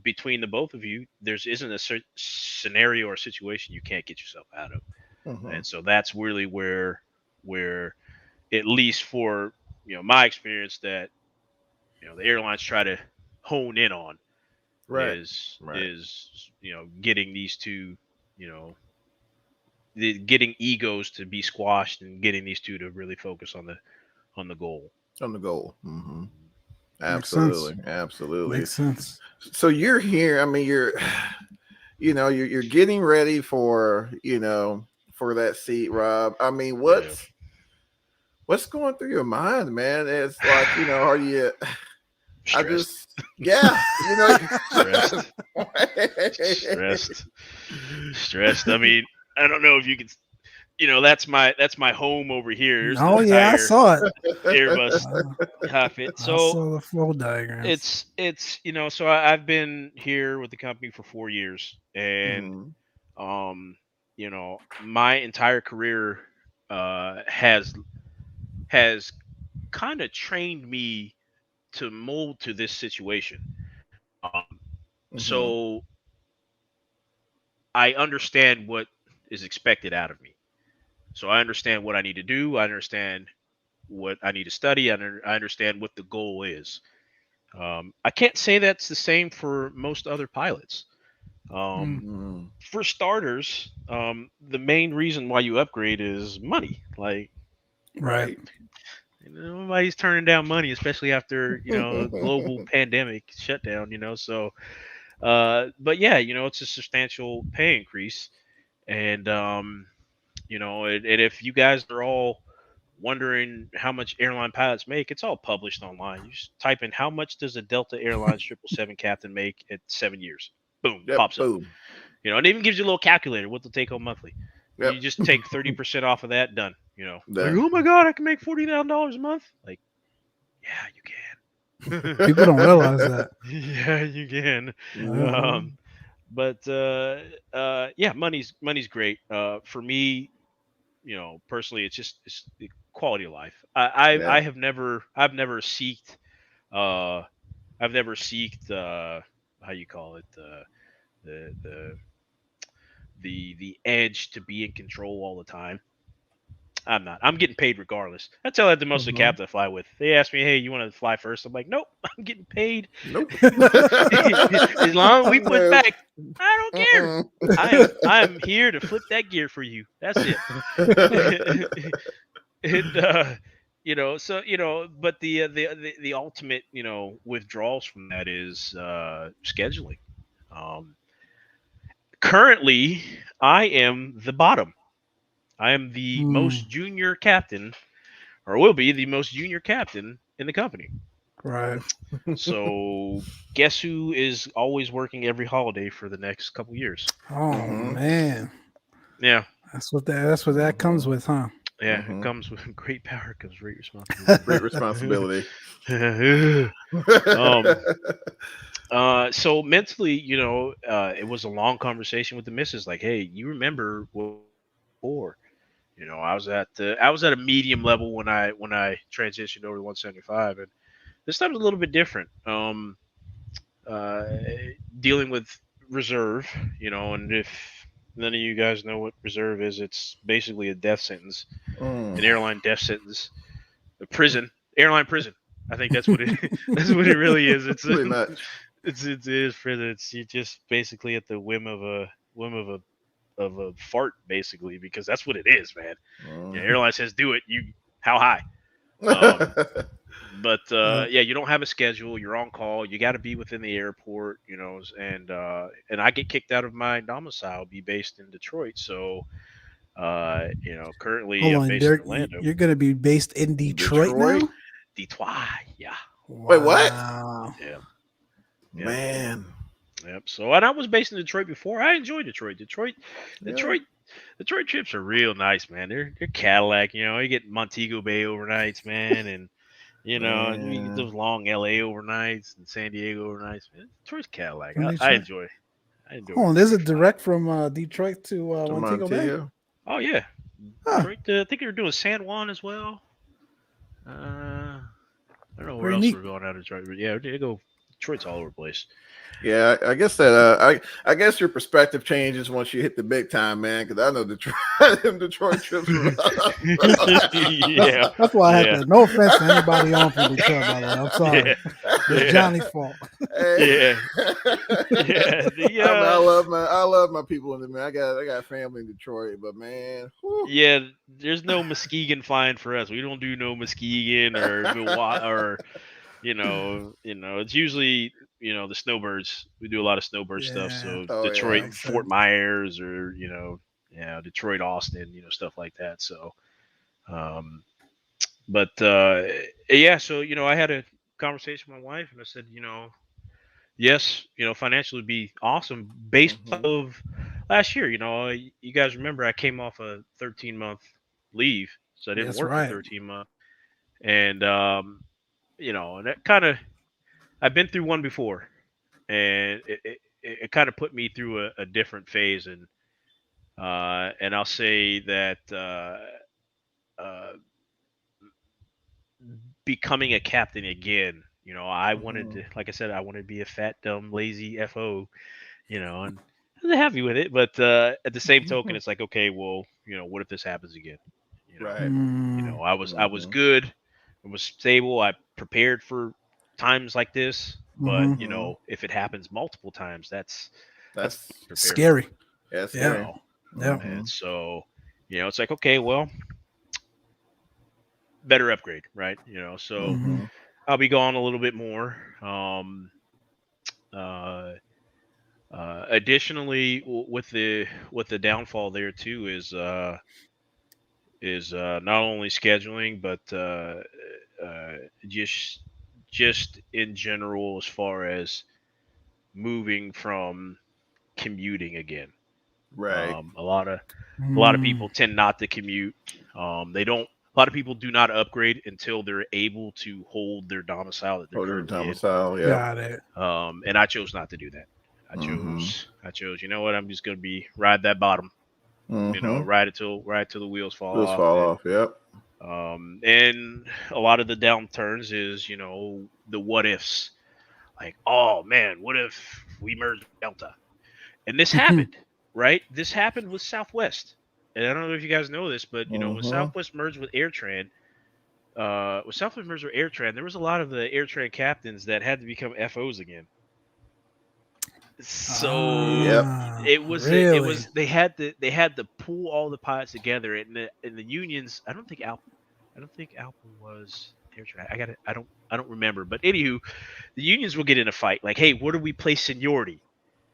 C: between the both of you, isn't a scenario or situation you can't get yourself out of. And so that's really where at least for my experience, that the airlines try to hone in on is getting these two, getting egos to be squashed and getting these two to really focus on the goal.
A: On the goal. Absolutely.
B: Makes sense.
A: So you're here. I mean, you're you're getting ready for for that seat, Rob. I mean, what's going through your mind, man? It's like, are you
C: Stressed. Stressed. I mean, I don't know if you can, that's my home over here. There's
B: I saw it.
C: Airbus cockpit. So
B: I saw the flow diagrams.
C: It's so I've been here with the company for 4 years, and my entire career has has kind of trained me to mold to this situation. Um,
A: Mm-hmm.
C: so I understand what is expected out of me. So I understand what I need to do. I understand what I need to study. I understand what the goal is. I can't say that's the same for most other pilots.
B: Mm,
A: Mm.
C: For starters, the main reason why you upgrade is money. Like,
B: right.
A: Right.
C: nobody's turning down money, especially after global pandemic shutdown. So but yeah, it's a substantial pay increase, and and if you guys are all wondering how much airline pilots make, it's all published online. You just type in how much does a Delta Airlines 777 captain make at 7 years. Boom,
A: Yep.
C: pops up.
A: Boom.
C: It even gives you a little calculator what they'll take home monthly.
A: Yep.
C: You just take 30% off of that, done. Like,
A: Done.
C: oh my god, I can make $40,000 a month. Like, yeah, you can.
B: People don't realize that.
C: Yeah, you can.
B: Yeah.
A: Hmm.
C: Um, but yeah, money's great. For me, personally, it's the quality of life. I
A: Yeah.
C: have never seeked uh I've never seeked how you call it the the the edge to be in control all the time. I'm not. I'm getting paid regardless. I tell that to most of the
A: Hmm.
C: captains I fly with. They ask me, "Hey, you want to fly first?" I'm like, "Nope, I'm getting paid.
A: Nope.
C: As long as we put
A: Nope.
C: back, I don't care.
A: Mm-mm.
C: I am here to flip that gear for you. That's it." And so but the ultimate withdrawals from that is scheduling. Um, Currently, I am the bottom. I am the
B: Mm,
C: most junior captain, or will be the most junior captain in the company.
B: right.
C: So guess who is always working every holiday for the next couple years?
B: Oh
A: Hmm.
B: man,
C: Yeah,
B: that's what that comes
A: Hmm.
B: with, huh?
C: yeah. It
A: Hmm.
C: comes with great power comes great responsibility.
A: Great responsibility.
C: um. So mentally, it was a long conversation with the missus. Like, hey, you remember what before? I was at a medium level when I transitioned over to 175, and this time's a little bit different. Uh, Dealing with reserve, and if none of you guys know what reserve is, it's basically a death sentence,
A: Mm.
C: an airline death sentence, a prison, airline prison. I think that's what it that's what it really is. It's
A: Pretty much.
C: it is prison. It's you just basically at the whim of a fart, basically, because that's what it is, man.
A: Mm.
C: Airline says do it. How high? Um, but
B: Yep.
C: yeah, you don't have a schedule. You're on call. You got to be within the airport, and I get kicked out of my domicile, be based in Detroit. So currently
B: Hold
C: I'm
B: on,
C: based in
B: Derek.
C: Orlando.
B: You're going to be based in Detroit
A: Detroit.
B: now?
C: Detroit, yeah,
A: Wait, what?
B: Wow.
C: yeah, yeah.
A: Man.
C: Yep. So, and I was based in Detroit before. I enjoy Detroit.
A: Yeah.
C: Detroit, Detroit trips are real nice, man. They're Cadillac. You get Montego Bay overnights, man, and you get
A: Man.
C: those long LA overnights and San Diego overnights. Man, Detroit's Cadillac.
B: From
C: I
B: Detroit.
C: enjoy. I enjoy
B: Hold on, there's a
C: Detroit flying.
B: direct from Detroit to
A: To
B: Montego Bay.
A: Montego.
C: Oh yeah,
B: Huh.
C: Detroit. I think they're doing San Juan as well. I don't know where
B: Very
C: else
B: neat.
C: we're going out of Detroit, but yeah, they go. Detroit's all over the place.
A: Yeah, I guess that I guess your perspective changes once you hit the big time, man. Because I know Detroit, them Detroit trips were rough.
C: Yeah,
B: That's why I had
C: yeah,
B: to. No offense to anybody on from Detroit, by the way. I'm sorry.
C: yeah,
B: It's
C: yeah,
B: Johnny's fault.
A: Hey.
C: yeah, yeah. The
A: I mean, I love my people in the man. I got family in Detroit, but man, whew.
C: Yeah, there's no Muskegon flying for us. We don't do no Muskegon or Milwaukee or it's usually the snowbirds. We do a lot of snowbird stuff.
B: Yeah,
C: So
A: Oh
B: that
C: Detroit,
A: yeah.
B: makes
C: Fort
B: sense.
C: Myers, or Detroit, Austin, stuff like that. So, um, but yeah, so I had a conversation with my wife, and I said, yes, financially would be awesome based off
A: Hmm.
C: of last year. You guys remember I came off a 13-month leave, so I didn't
B: That's
C: work for
B: right.
C: 13 months, and and that kind of I've been through one before, and it kind of put me through a different phase, and I'll say that uh, becoming a captain again, I wanted to, like I said, I wanted to be a fat, dumb, lazy FO, and I was happy with it. But at the same token, it's like, okay, well, what if this happens again?
A: Right.
C: I was good, I was stable, I prepared for times like this. But if it happens multiple times, that's
B: scary.
C: For.
A: Yeah, scary.
B: Yeah.
C: And so, it's like, okay, well, better upgrade, right? So I'll be gone a little bit more. Additionally, with the downfall there too is not only scheduling, but uh, just just in general, as far as moving from commuting again.
A: Right.
C: A lot of people tend not to commute. They don't. A lot of people do not upgrade until they're able to hold their domicile that they're currently
A: domicile,
B: yeah. Got it.
C: in. And I chose not to do that. I chose. You know what? I'm just gonna ride that bottom. Ride it till the wheels fall off.
A: Yep.
C: And a lot of the downturns is the what ifs. Like, oh man, what if we merge Delta? And this happened, right? This happened with Southwest. And I don't know if you guys know this, but when Southwest merged with AirTran, there was a lot of the AirTran captains that had to become FOs again. So it was they had to pull all the pilots together, and the unions. I don't think Alpha was AirTran. I don't remember, but anywho, the unions will get in a fight. Like, hey, where do we place seniority,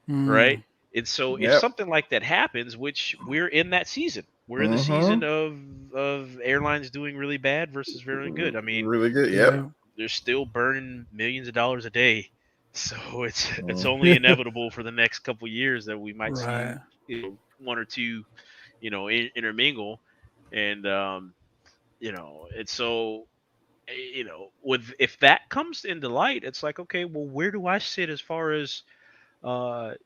C: right? And so if something like that happens, which we're in that season, we're in the season of airlines doing really bad versus very good. I mean,
A: really good. Yep.
C: They're still burning millions of dollars a day. So it's only inevitable for the next couple of years that we might see one or two, intermingle, and and so with if that comes into light, it's like, okay, well, where do I sit as far as at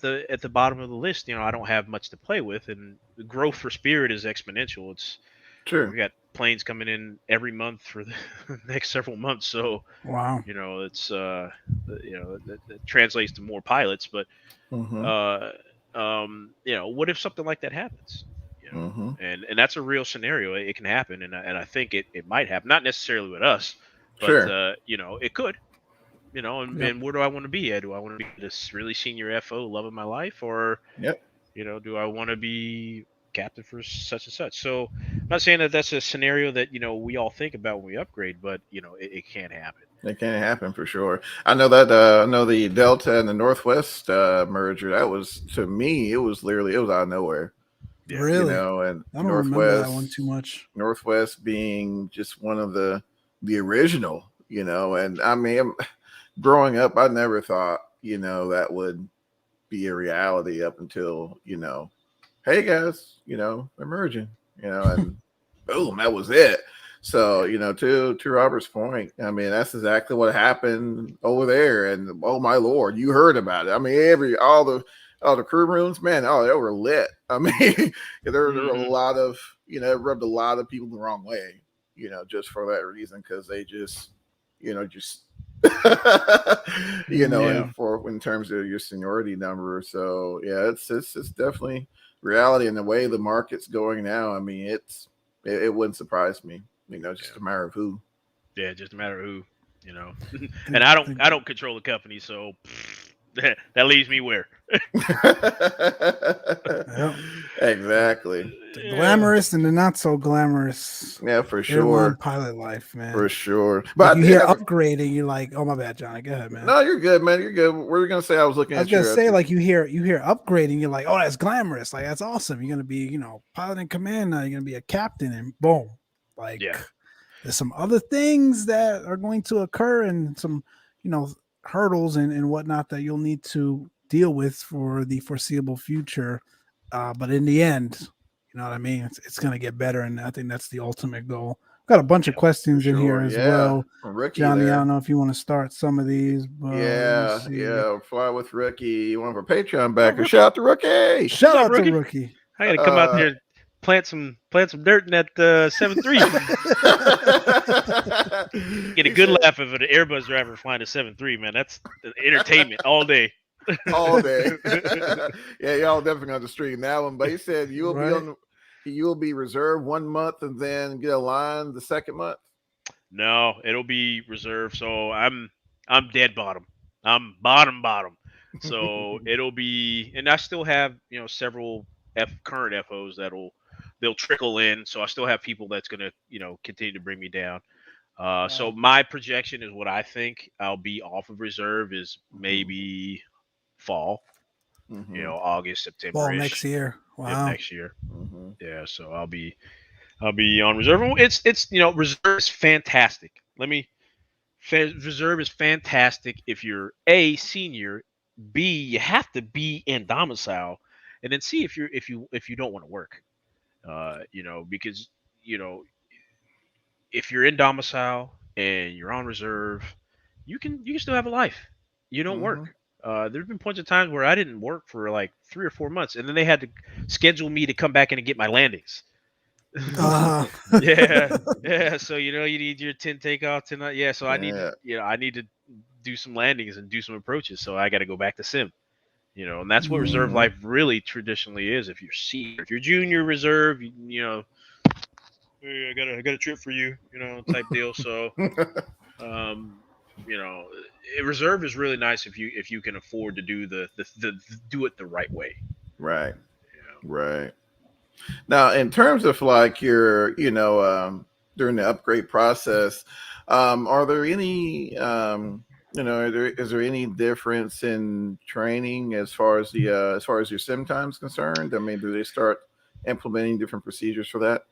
C: the bottom of the list? I don't have much to play with, and the growth for Spirit is exponential. It's
A: true.
C: We got planes coming in every month for the next several months. So
B: wow,
C: it's that translates to more pilots. But what if something like that happens? And that's a real scenario. It can happen, and I think it might happen. Not necessarily with us, but it could. And where do I want to be at? Do I want to be this really senior FO, love of my life, or do I want to be captain for such and such? So I'm not saying that that's a scenario that we all think about when we upgrade, but it can happen.
A: It can happen for sure. I know that the Delta and the Northwest merger. That was, to me, it was out of nowhere.
B: Yeah. Really?
A: And
B: I don't remember that one too much.
A: Northwest being just one of the original, and I mean, growing up, I never thought, that would be a reality up until, hey guys, they're merging, and boom, that was it. So, to Robert's point, I mean, that's exactly what happened over there. And oh my Lord, you heard about it. I mean, all the crew rooms, man, they were lit. I mean, there were a lot of, it rubbed a lot of people the wrong way, just for that reason, because they just, in terms of your seniority number. So yeah, it's definitely reality, and the way the market's going now. I mean, it wouldn't surprise me. Just a matter of who.
C: Yeah, just a matter of who. And I don't control the company, so that leaves me where.
A: Exactly.
B: The glamorous and the not so glamorous.
A: Yeah, for sure.
B: Pilot life, man.
A: For sure. But
B: you hear upgrading, you're like, oh my bad, Johnny. Go ahead, man.
A: No, you're good, man. You're good. What were you gonna say? I was looking at.
B: I was gonna say, like, you hear upgrading, you're like, oh, that's glamorous. Like, that's awesome. You're gonna be, pilot in command now. You're gonna be a captain, and boom. Like, there's some other things that are going to occur, and some, hurdles and whatnot that you'll need to deal with for the foreseeable future. But in the end, you know what I mean? It's going to get better. And I think that's the ultimate goal. Got a bunch of questions in here as well. Johnny, I don't know if you want to start some of these. But
A: Fly with Rookie, one of our Patreon backers. Shout out to Rookie.
B: Shout out to Rookie.
C: I got to come out there. plant some dirt in that 7-3. Get a good laugh of an Airbus driver flying a 7-3, man. That's entertainment all day.
A: All day. Yeah, y'all definitely on the street that one. But he said you'll be reserved 1 month and then get a line the second month.
C: No, it'll be reserved. So I'm dead bottom. I'm bottom. So it'll be, and I still have several current FOs they'll trickle in. So I still have people that's gonna continue to bring me down. So my projection is what I think I'll be off of reserve is maybe fall. August, September.
B: Fall next year. Wow.
C: Next year. Yeah. So I'll be on reserve. It's reserve is fantastic. Reserve is fantastic if you're A, senior, B, you have to be in domicile, and then C, if you don't want to work. Because if you're in domicile and you're on reserve, you can still have a life. You don't work. There's been points of times where I didn't work for like 3 or 4 months, and then they had to schedule me to come back in and get my landings. Yeah. So you need your 10 takeoff tonight. Yeah. So I need to do some landings and do some approaches. So I got to go back to sim. And that's what reserve life really traditionally is. If you're senior, if you're junior reserve, hey, I got a trip for you, type deal. So, reserve is really nice if you can afford to do do it the right way.
A: Right. Right. Now, in terms of like your, during the upgrade process, are there any, is there any difference in training as far as your sim time is concerned? I mean, do they start implementing different procedures for that?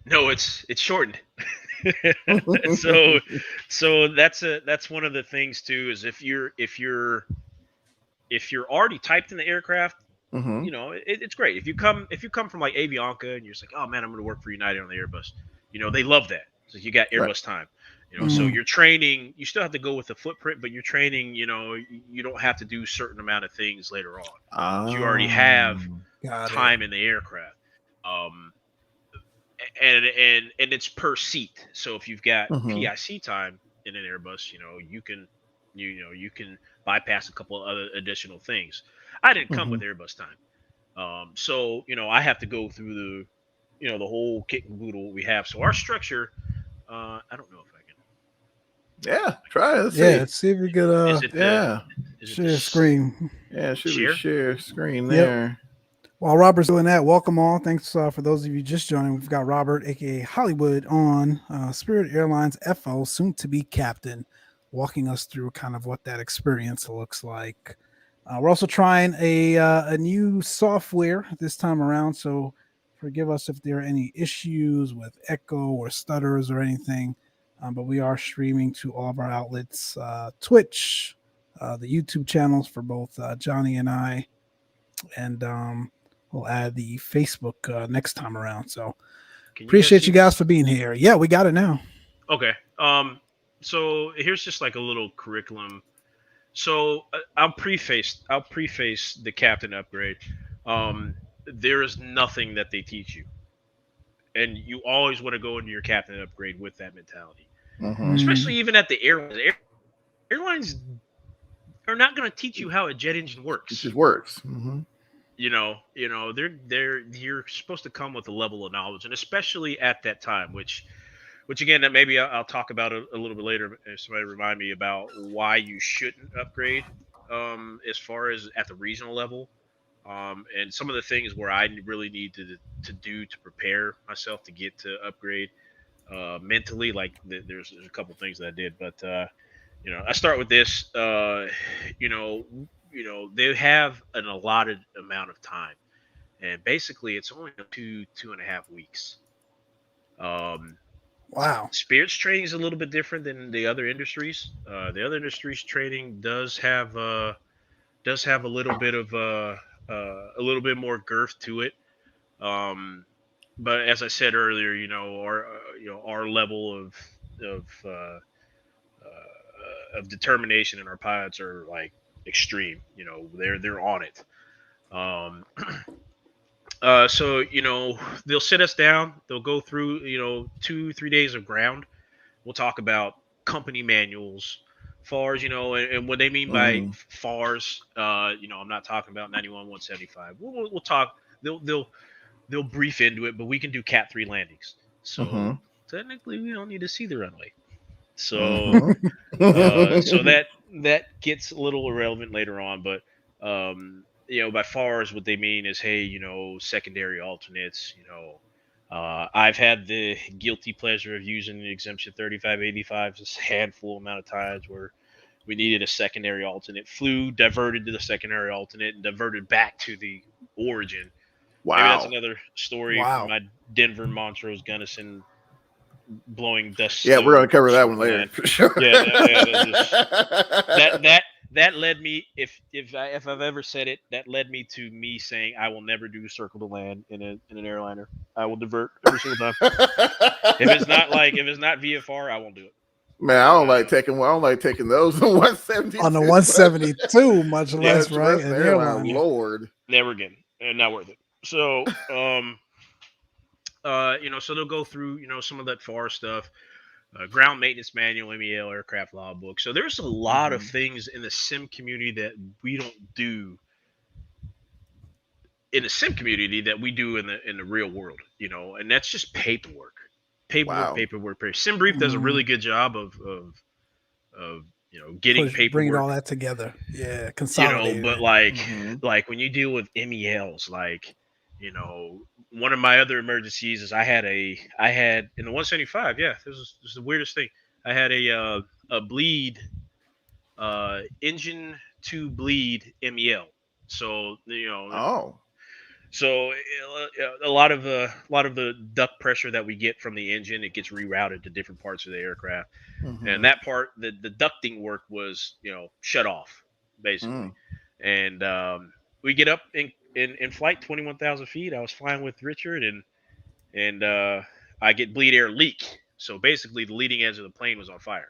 C: No, it's shortened. so that's one of the things too, is if you're already typed in the aircraft, it's great. If you come from like Avianca and you're just like, oh man, I'm going to work for United on the Airbus, they love that. So you got Airbus time, so your training, you still have to go with the footprint, but your training, you don't have to do a certain amount of things later on. You already have time in the aircraft. And it's per seat. So if you've got PIC time in an Airbus, you can bypass a couple of other additional things. I didn't come with Airbus time. So I have to go through the whole kit and boodle we have. So our structure, I don't know if I can.
A: Yeah, try it.
B: Let's see if we could
A: share
B: screen.
A: Yeah, should we share screen there?
B: While Robert's doing that, welcome all. Thanks for those of you just joining. We've got Robert, aka Hollywood, on Spirit Airlines FO, soon to be captain, walking us through kind of what that experience looks like. We're also trying a new software this time around, so forgive us if there are any issues with echo or stutters or anything. But we are streaming to all of our outlets, Twitch, the YouTube channels for both Johnny and I, and we'll add the Facebook next time around. So appreciate you guys for being here. Yeah, we got it now.
C: Okay. So here's just like a little curriculum. So I'll preface the captain upgrade. There is nothing that they teach you, and you always want to go into your captain upgrade with that mentality. Especially even at the airlines. Airlines are not going to teach you how a jet engine works.
A: It just works.
C: You're supposed to come with a level of knowledge, and especially at that time, which again, that maybe I'll talk about a little bit later. If somebody remind me about why you shouldn't upgrade, as far as at the regional level, and some of the things where I really need to do to prepare myself to get to upgrade mentally. Like there's a couple things that I did, but I start with this. They have an allotted amount of time, and basically it's only 2.5 weeks.
B: Wow.
C: Spirit's training is a little bit different than the other industries. The other industries training does have a little bit of a little bit more girth to it. But as I said earlier, our level of determination in our pilots are like extreme. They're on it. So they'll sit us down. They'll go through 2-3 days of ground. We'll talk about company manuals, FARs, and what they mean by FARs. I'm not talking about 91-175. We'll talk. They'll brief into it, but we can do Cat 3 landings. So technically, we don't need to see the runway. So so that gets a little irrelevant later on, but by FARs, what they mean is, hey, secondary alternates. I've had the guilty pleasure of using the exemption 3585 a handful amount of times where we needed a secondary alternate, flew, diverted to the secondary alternate, and diverted back to the origin.
A: Wow.
C: Maybe that's another story from my Denver, Montrose, Gunnison blowing dust.
A: Yeah, we're going to cover that one later for sure.
C: Yeah, that led me. If I've ever said it, that led me to me saying I will never do circle to land in an airliner. I will divert every single time. if it's not VFR, I won't do it.
A: Man, I don't like taking those on 172.
B: On the 172, much less, right? An airline.
A: Lord,
C: never again. Not worth it. So, so they'll go through, some of that FAR stuff, ground maintenance manual, MEL, aircraft logbook. So there's a lot of things in the sim community that we don't do in the sim community that we do in the real world, and that's just paperwork. SimBrief does a really good job of getting paperwork,
B: bringing all that together. Yeah, consolidating.
C: But like when you deal with MELs, one of my other emergencies is I had in the 175. Yeah, this is the weirdest thing. I had a bleed, engine to bleed MEL. So So a lot of the duct pressure that we get from the engine, it gets rerouted to different parts of the aircraft, and that part, the ducting work was shut off basically, and we get up in flight 21,000 feet. I was flying with Richard, and I get bleed air leak. So basically, the leading edge of the plane was on fire.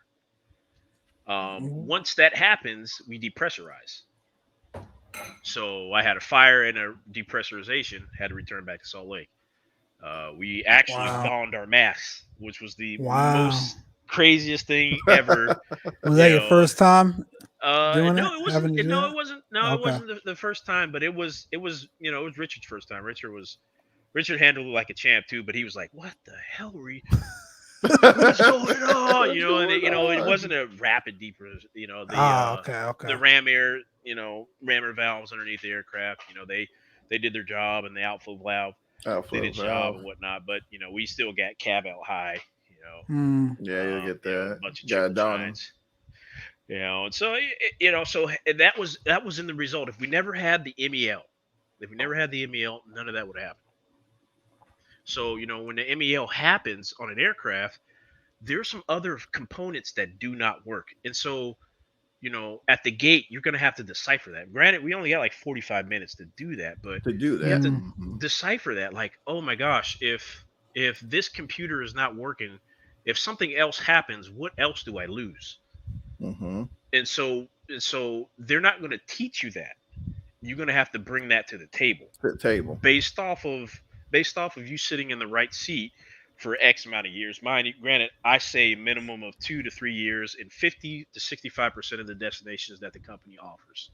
C: Once that happens, we depressurize. So I had a fire and a depressurization, had to return back to Salt Lake. We actually donned our masks, which was the most craziest thing ever.
B: Was that your first time?
C: No, it wasn't. It wasn't the first time, but it was Richard's first time. Richard handled it like a champ too, but he was like, "What the hell were you? What's going on?" It wasn't a rapid the ram air, rammer valves underneath the aircraft. They did their job, and the outflow valve did its job and whatnot. But we still got cab out high.
A: Yeah, you get that.
C: A bunch of triple giants. And so that was in the result. If we never had the MEL, none of that would happen. So when the MEL happens on an aircraft, there's some other components that do not work, and so at the gate you're going to have to decipher that. Granted, we only got like 45 minutes to do that, but you have to decipher that. Like, oh my gosh, if this computer is not working, if something else happens, what else do I lose? And so they're not going to teach you that. You're going to have to bring that to the table. Based off of you sitting in the right seat for X amount of years. Granted, I say minimum of 2 to 3 years in 50 to 65% of the destinations that the company offers.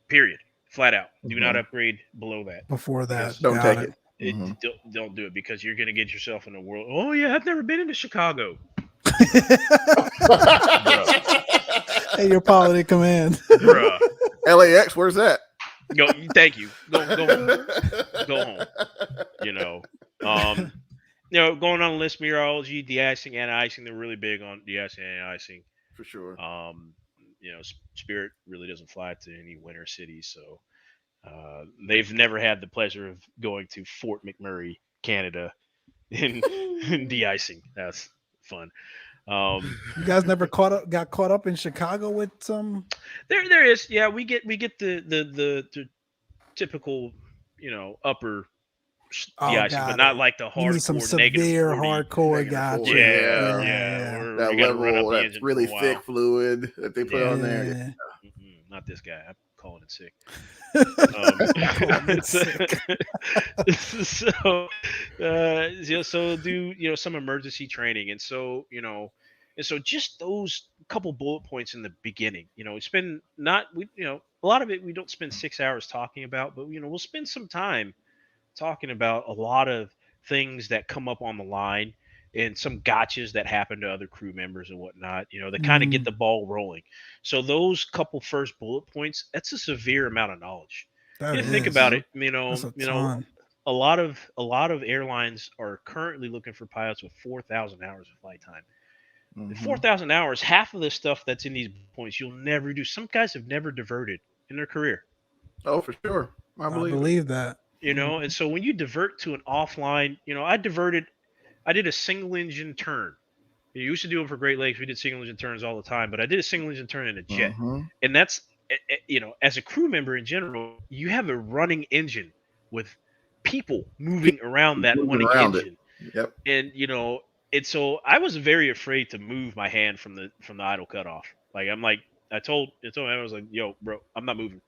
C: Period. Flat out. Do not upgrade below that.
B: Before that,
A: don't take it.
C: Don't do it, because you're going to get yourself in a world. Oh yeah, I've never been into Chicago.
B: Hey, your pilot in command.
C: Bruh.
A: LAX, where's that?
C: Go. Thank you. Go home. Going on list meteorology, de-icing, anti-icing. They're really big on de-icing and anti-icing.
A: For sure.
C: Spirit really doesn't fly to any winter cities, so they've never had the pleasure of going to Fort McMurray, Canada, in de-icing. That's fun.
B: You guys never got caught up in Chicago with some?
C: There is, yeah. We get the typical, upper de-icing, but not like the hardcore.
B: Some severe hardcore. Gotcha.
C: Yeah.
A: That level, that really thick fluid that they put on there.
C: Not this guy. calling it sick.
B: Calling it
C: So,
B: sick.
C: so do some emergency training, and so just those couple bullet points in the beginning. It's been not we a lot of it we don't spend 6 hours talking about, but we'll spend some time talking about a lot of things that come up on the line and some gotchas that happen to other crew members and whatnot, that kind of get
B: Mm,
C: the ball rolling. So those couple first bullet points, that's a severe amount of knowledge.
B: that
C: Think about
B: is.
C: it.
B: That's a ton.
C: A lot of airlines are currently looking for pilots with 4,000 hours of flight time. The
A: Hmm.
C: 4,000 hours, half of the stuff that's in these points you'll never do. Some guys have never diverted in their career.
A: Oh, for sure. I
B: I
A: believe it.
B: believe that.
C: And so when you divert to an offline, I did a single engine turn. You used to do them for Great Lakes. We did single engine turns all the time, but I did a single engine turn in a jet.
A: Hmm.
C: And that's, as a crew member in general, you have a running engine with people moving around that
A: Moving
C: running
A: around it.
C: engine.
A: Yep.
C: And so I was very afraid to move my hand from the idle cutoff. Like I told him, I was like, yo, bro, I'm not moving.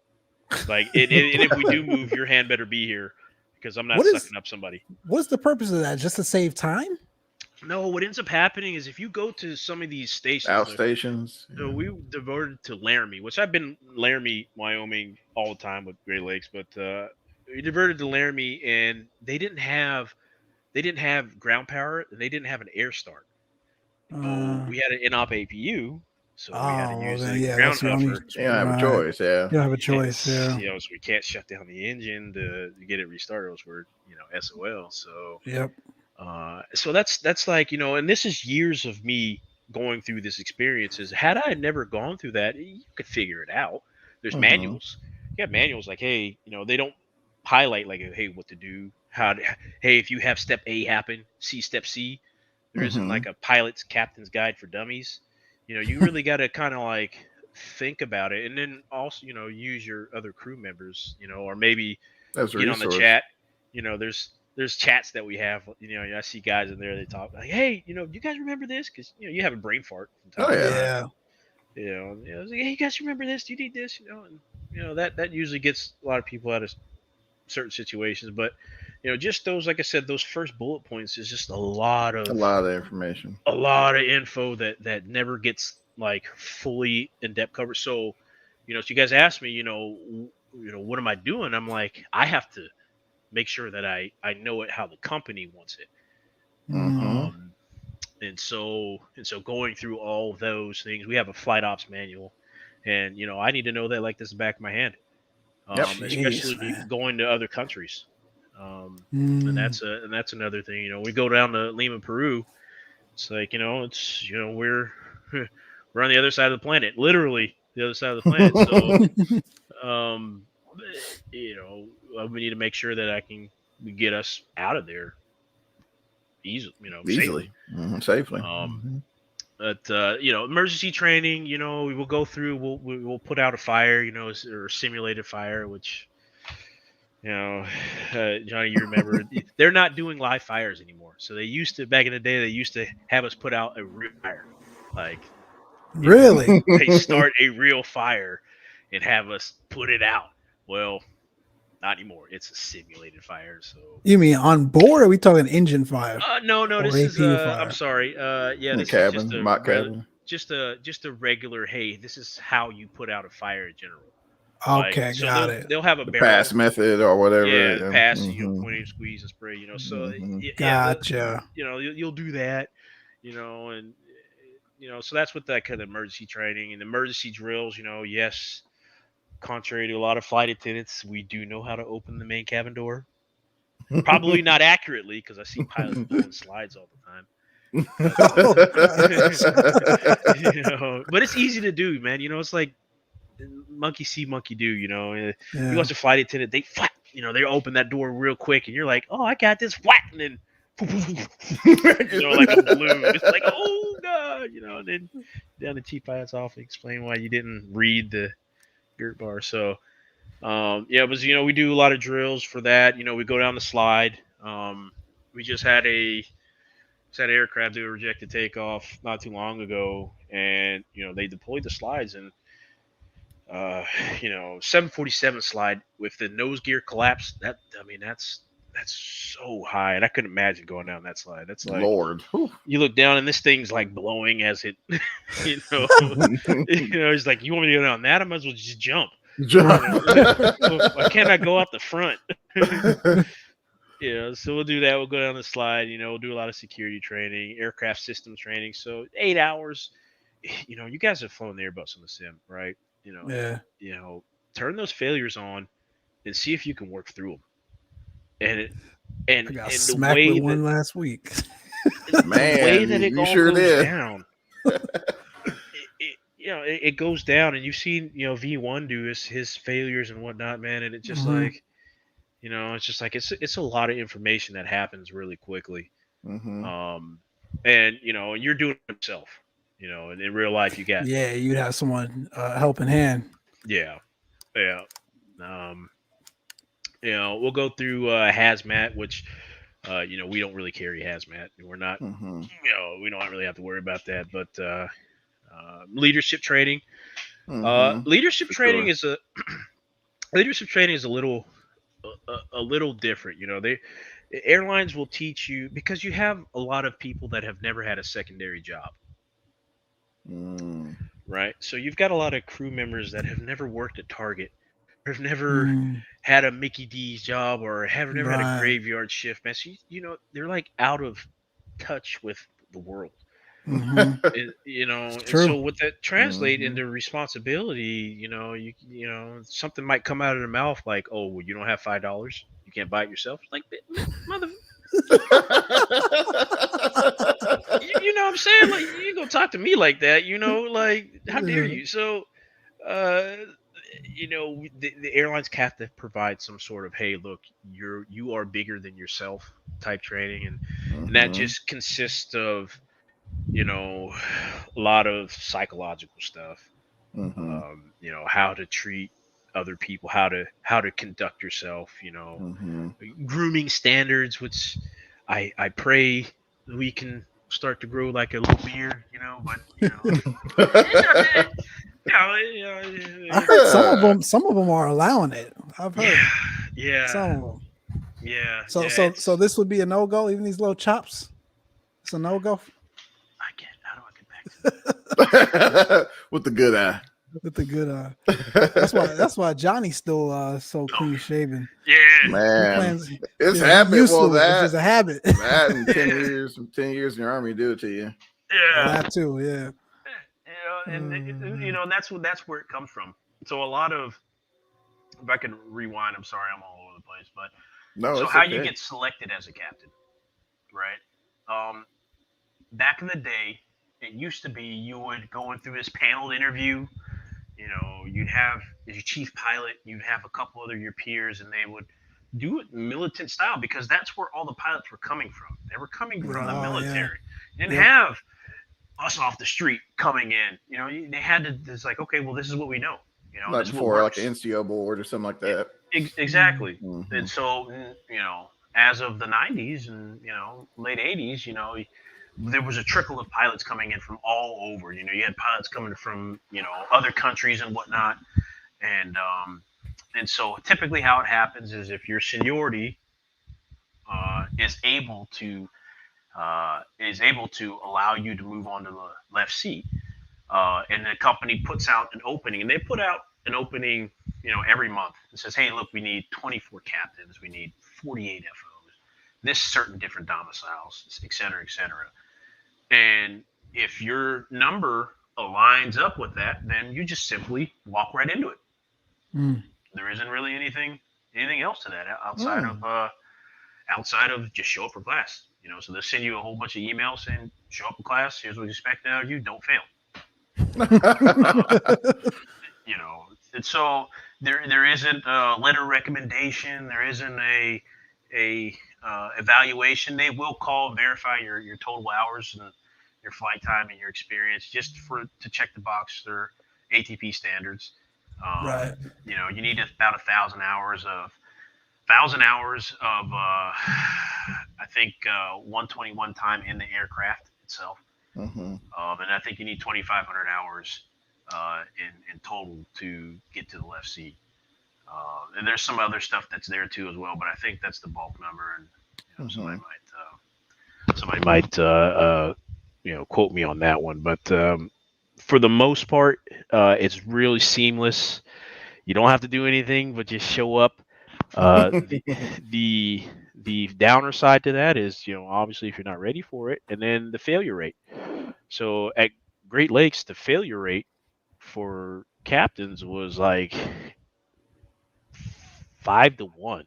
C: Like, and if we do move, your hand better be here because I'm not
B: What is
C: sucking up somebody.
B: what's the purpose of that? Just to save time?
C: No, what ends up happening is if you go to some of these stations,
A: Outstations.
C: so we diverted to Laramie, which I've been Laramie, Wyoming all the time with Great Lakes, but we diverted to Laramie, and they didn't have ground power, and they didn't have an air start. So
B: Uh,
C: we had an in-op APU, so we had to
B: oh, well
C: use
B: then,
C: a
B: yeah,
C: ground
B: that's the only
C: huffer.
A: You don't have a
B: right.
A: choice. Yeah.
B: You don't have a
C: And
B: choice. Yeah.
C: so we can't shut down the engine to get it restarted, else we're SOL. So
B: Yep.
C: so that's like, and this is years of me going through this experience. Is had I never gone through that, you could figure it out. There's
A: Hmm.
C: manuals. You have manuals like, hey, they don't highlight like, hey, what to do, hey, if you have step A happen, see step C. There isn't
A: Hmm.
C: like a pilot's captain's guide for dummies. You really got to kind of like think about it, and then also, use your other crew members, or maybe
A: That's a
C: get on the
A: resource.
C: chat. There's chats that we have. I see guys in there. They talk like, "Hey, you guys remember this?" Because you have a brain fart from
A: Oh
C: time to
A: yeah.
C: time.
B: Yeah.
C: It's like, "Hey, you guys remember this? Do you need this?" And that usually gets a lot of people out of certain situations. But just those, like I said, those first bullet points is just a lot
A: A
C: of
A: lot of information.
C: info that never gets like fully in depth covered. So you guys ask me, what am I doing? I'm like, I have to make sure that I know it how the company wants it.
A: Hmm.
B: Mm.
C: Um, and so going through all those things, we have a flight ops manual, and I need to know that like this is the back of my hand.
A: Yep.
B: Jeez,
C: Especially
B: man.
C: going to other countries. And
B: Mm.
C: that's another thing. We go down to Lima, Peru. It's like it's we're on the other side of the planet, literally the other side of the planet. So um, we need to make sure that we get us out of there easily, safely.
A: Easily. Safely.
C: Um,
A: Hmm.
C: but emergency training, we will go through. We'll put out a fire, or simulated fire, which Johnny, you remember they're not doing live fires anymore. So they used to back in the day. They used to have us put out a real fire, like
B: Really?
C: they start a real fire and have us put it out. Well, not anymore. It's a simulated fire. So
B: You mean on board? Or are we talking engine fire
C: no,
B: or
C: this is
B: APU
C: I'm
B: fire?
C: sorry. Yeah,
A: In the
C: this is just
A: cabin, mock cabin.
C: just a regular. Hey, this is how you put out a fire in general. Like
B: Okay,
C: so
B: got it.
C: they'll have a
A: The pass
C: barrel.
A: method or whatever.
C: Yeah,
A: Yeah.
C: pass.
A: Hmm.
C: Point and squeeze and spray. So
A: Hmm.
C: yeah,
B: Gotcha.
C: you'll do that. And so that's what that kind of emergency training and emergency drills. Yes, contrary to a lot of flight attendants, we do know how to open the main cabin door. Probably not accurately because I see pilots pulling slides all the time. But
B: Oh gosh.
C: but it's easy to do, man. It's like monkey see, monkey do. You
B: Yeah.
C: watch a flight attendant, they flat. They open that door real quick, and you're like, "Oh, I got this!" Flat, and then like a balloon. It's like, "Oh god!" And then down the T pilot's off and explain why you didn't read the girt bar. So yeah, but we do a lot of drills for that. We go down the slide. We just had an aircraft do a rejected takeoff not too long ago, and they deployed the slides, and you know, 747 slide with the nose gear collapse. That I mean, that's so high, and I couldn't imagine going down that slide. That's like
A: Lord. Whew.
C: you look down and this thing's like blowing as it, you know, it's like you want me to go down that? I might as well just jump. Why can't I go out the front? Yeah, so we'll do that. We'll go down the slide. You know, we'll do a lot of security training, aircraft systems training. So 8 hours. You know, you guys have flown the Airbus on the sim, right? You know,
B: Yeah.
C: you know, turn those failures on and see if you can work through them. And it,
B: I got
C: and
B: smacked with one last week.
C: the way that it
A: you
C: all
A: sure
C: goes
A: did.
C: down, you know, it goes down, and you've seen, you know, V1 do his failures and whatnot, man, and it's just like, you know, it's just like it's a lot of information that happens really quickly. And you know, you're doing it yourself, you know, and in real life you got
B: you'd have someone helping hand.
C: yeah. You know, we'll go through hazmat, which you know, we don't really carry hazmat. We're not, you know, we don't really have to worry about that. But leadership training, leadership
A: For
C: training
A: sure.
C: is a leadership training is a little different. You know, airlines will teach you because you have a lot of people that have never had a secondary job. Right. So you've got a lot of crew members that have never worked at Target, have never had a Mickey D's job, or have never had a
B: Right.
C: graveyard shift, man. So you know, they're like out of touch with the world. You know,
B: It's
C: and
B: true.
C: so what that translate into responsibility, you know, you know, something might come out of their mouth like, "Oh, well, you don't have $5, you can't buy it yourself." Like, mother, you know what I'm saying? Like, you gonna talk to me like that? You know, like, how dare you? So, uh, you know, the airlines have to provide some sort of, hey, look, you are bigger than yourself type training, and that just consists of, you know, a lot of psychological stuff. You know, how to treat other people, how to conduct yourself. You know, grooming standards, which I pray we can start to grow like a little beard. You know, but you know.
B: I heard some of them are allowing it. I've heard some of them.
C: Yeah.
B: So this would be a no go. Even these little chops, it's a no go.
C: How do I get back?
A: With the good eye.
B: With the good that's why Johnny's still so clean shaven.
C: Yeah,
A: man, it's habit. Well,
B: it's just a habit.
A: That and 10 years in the army do it to you.
C: Yeah,
B: that too. Yeah.
C: You know, and you know, that's where it comes from. So a lot of, if I can rewind, I'm sorry, I'm all over the place, but
A: no.
C: So
A: it's
C: how
A: okay.
C: you get selected as a captain, right? Back in the day, it used to be you would go in through this panel interview. You know, you'd have as your chief pilot, you'd have a couple other your peers, and they would do it militant style because that's where all the pilots were coming from. They were coming from the military. You didn't have us off the street coming in. You know, they had to. It's like, okay, well, this is what we know. You know,
A: not
C: this
A: before
C: like
A: the NCO board or something like that.
C: Exactly. And so, you know, as of the 90s and, you know, late 80s, you know, there was a trickle of pilots coming in from all over. You know, you had pilots coming from, you know, other countries and whatnot. And so typically how it happens is if your seniority is able to allow you to move on to the left seat, and the company puts out an opening, and they put out an opening, you know, every month. It says, hey, look, we need 24 captains, we need 48 FOs, this certain different domiciles, et cetera, et cetera. And if your number aligns up with that, then you just simply walk right into it. There isn't really anything else to that outside of just show up for class. You know, so they'll send you a whole bunch of emails saying, show up for class, here's what we expect out of you, don't fail. You know, and so there isn't a letter recommendation, there isn't a evaluation. They will call and verify your total hours and your flight time and your experience just to check the box their ATP standards.
B: Right.
C: You know, you need about 1,000 hours of I think 121 time in the aircraft itself. And I think you need 2,500 hours in total to get to the left seat. And there's some other stuff that's there too as well, but I think that's the bulk number. And somebody might quote me on that one. But for the most part, it's really seamless. You don't have to do anything but just show up. The the downer side to that is, obviously if you're not ready for it, and then the failure rate. So at Great Lakes, the failure rate for captains was like 5-1.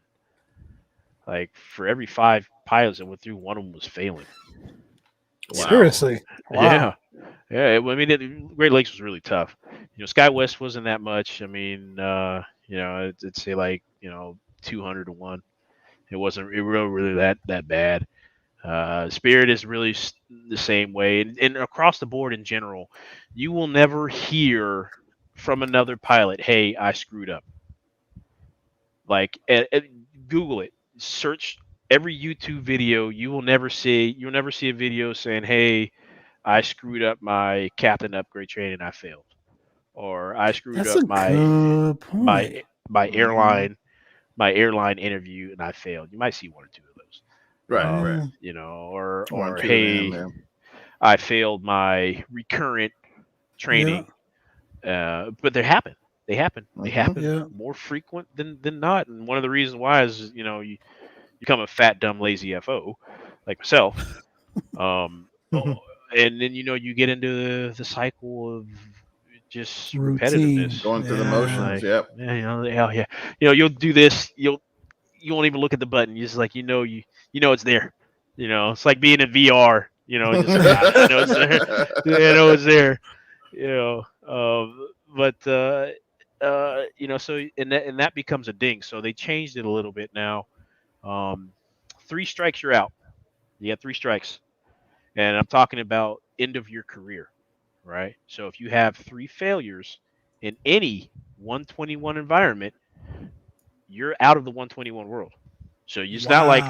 C: Like for every 5 pilots that went through, one of them was failing.
A: Wow.
B: Seriously, wow.
C: Yeah. I mean, Great Lakes was really tough. SkyWest wasn't that much. I mean, it'd say like 200-1. It wasn't really that bad. Spirit is really the same way, and across the board in general, you will never hear from another pilot, "Hey, I screwed up." Like, Google it, search every YouTube video. You'll never see a video saying, "Hey, I screwed up my captain upgrade training, I failed," or "I screwed
B: That's
C: up
B: a good point.
C: my airline interview and I failed." You might see 1 or 2 of those.
A: Right.
C: Or hey, I failed my recurrent training. But they happen. They happen more frequent than not. And one of the reasons why is, you become a fat, dumb, lazy FO like myself. And then, you get into the cycle of just
B: routine,
C: repetitiveness.
A: Going through the motions. Yep.
C: Yeah. You'll do this. You won't even look at the button. You're just like, it's there. It's like being in VR. Just like, I know it's there. I know it's there. So and that becomes a ding. So they changed it a little bit now. 3 strikes, you're out. You got 3 strikes, and I'm talking about end of your career, right? So if you have 3 failures in any 121 environment, you're out of the 121 world. So it's not like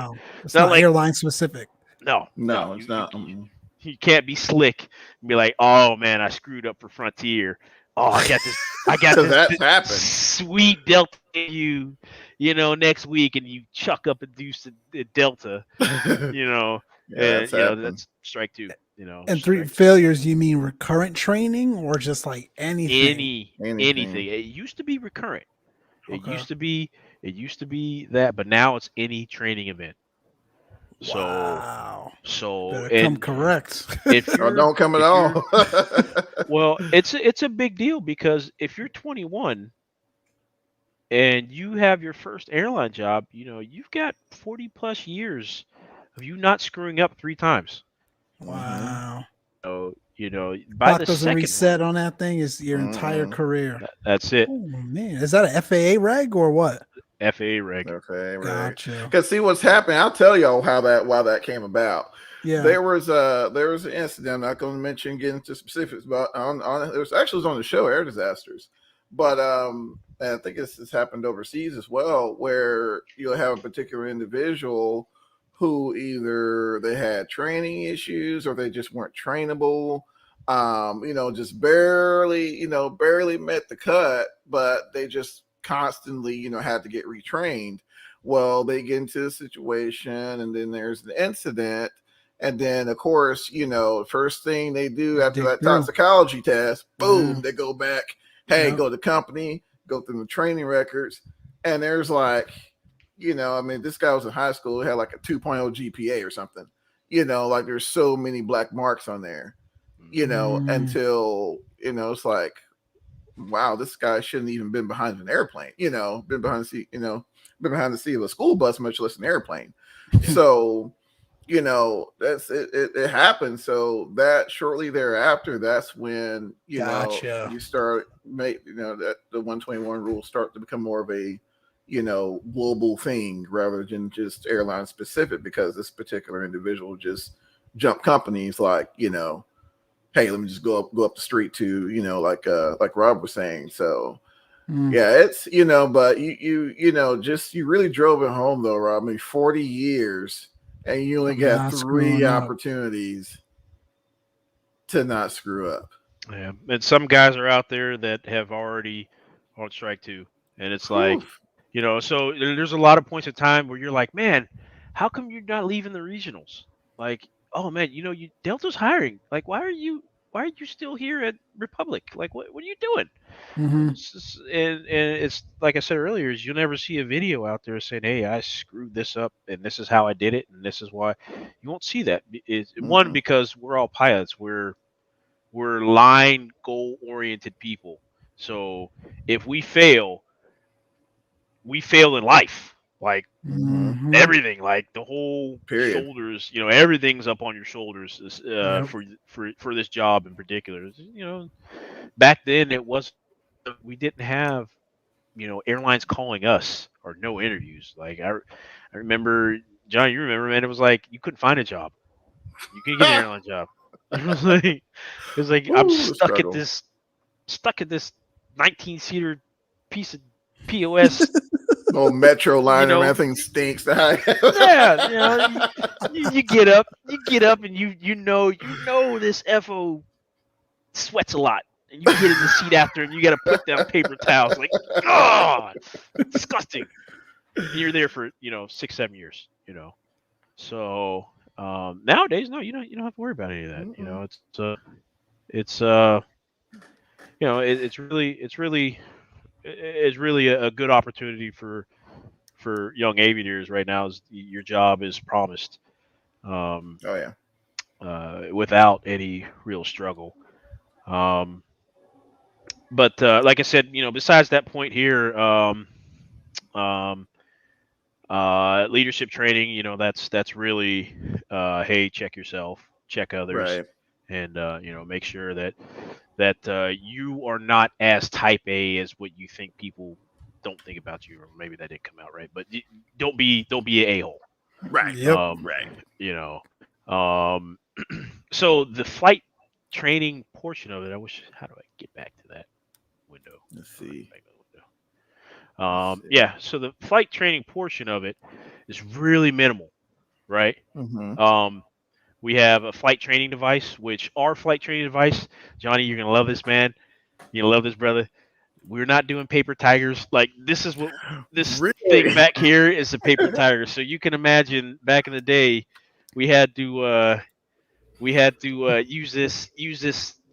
B: it's not like airline specific.
C: No,
A: it's not.
C: You can't be slick and be like, "Oh man, I screwed up for Frontier. Oh, I got this.
A: That's happened.
C: Sweet Delta you next week," and you chuck up a deuce at Delta. That's strike 2.
B: And 3 failures, you mean recurrent training or just like anything?
C: Anything. It used to be recurrent. It used to be that, but now it's any training event.
B: Wow.
C: So
B: come correct.
C: If
A: or don't come at all.
C: Well, it's a big deal, because if you're 21 and you have your first airline job, you've got 40 plus years of you not screwing up 3 times.
B: Wow.
C: So, by
B: clock
C: the
B: doesn't
C: second
B: reset on that thing. Is your entire career.
C: That's it.
B: Oh man, is that an FAA reg or what?
C: FAA reg.
B: Gotcha.
A: Because see what's happening. I'll tell y'all why that came about.
B: Yeah.
A: There was an incident. I'm not going to mention, get into specifics, but it was on the show Air Disasters, but and I think this has happened overseas as well, where you'll have a particular individual who either they had training issues or they just weren't trainable. Just barely met the cut, but they just constantly, had to get retrained. Well, they get into a situation, and then there's an incident, and then of course, first thing they do after that toxicology test, boom, they go back. Hey, go to the company, go through the training records, and there's like, this guy was in high school, had like a 2.0 GPA or something. Like there's so many black marks on there. Until it's like, wow, this guy shouldn't even been behind an airplane, been behind the seat of a school bus, much less an airplane. So, that's it happened. So that shortly thereafter, that's when, you start that the 121 rules start to become more of a, global thing rather than just airline specific, because this particular individual just jumped companies like, hey, let me just go up the street to, like Rob was saying. So yeah, it's, but you really drove it home though, Rob. I mean, 40 years and you only got 3 opportunities to not screw up.
C: Yeah, and some guys are out there that have already on strike too, and it's like,
A: Whew.
C: so there's a lot of points of time where you're like, man, how come you're not leaving the regionals? Like, oh man, you Delta's hiring. Like, why are you still here at Republic? Like, what are you doing?
B: Hmm.
C: And it's like I said earlier, is you'll never see a video out there saying, hey, I screwed this up, and this is how I did it, and this is why. You won't see that. It's, one,
A: Mm-mm.
C: because we're all pilots. We're line goal oriented people. So if we fail in life. Like
A: Mm-hmm.
B: Hmm.
C: everything, like the whole
A: Period.
C: shoulders, everything's up on your shoulders
B: Yep.
C: for this job in particular. Back then it was we didn't have airlines calling us or no interviews. Like I remember, John, you remember, man, it was like you couldn't find a job. You couldn't get an airline job. It was like I'm
A: Ooh, struggle.
C: stuck at this 19-seater piece of POS.
A: Old Metro
C: You
A: liner, man,
C: know,
A: that thing stinks.
C: yeah, you get up, and you know this FO sweats a lot, and you get in the seat after, and you got to put down paper towels. Like, God, disgusting. And you're there for 6-7 years. So nowadays, no, you don't have to worry about any of that.
A: Mm-mm.
C: It's it's really a good opportunity for young aviators right now. Is your job is promised, um,
A: Oh yeah.
C: without any real struggle. Um, but like I said, besides that point here, um, leadership training, that's really, hey, check yourself, check others,
A: Right.
C: and make sure that you are not as type A as what you think people don't think about you, or maybe that didn't come out right. But don't be an a-hole.
A: Right.
B: Yep.
C: Um,
A: Right.
C: you know, um, so the flight training portion of it, how do I get back to that window?
A: Let's
C: How do I get
A: see.
C: back to the window?
A: Let's see.
C: Yeah, so the flight training portion of it is really minimal, right?
A: Mm-hmm.
C: Um, we have a flight training device, which our flight training device, Johnny, you're gonna love this, man. You're gonna love this, brother. We're not doing paper tigers. Like, this is what this thing
A: Really?
C: back here is, a paper tiger. So you can imagine back in the day, we had to use this.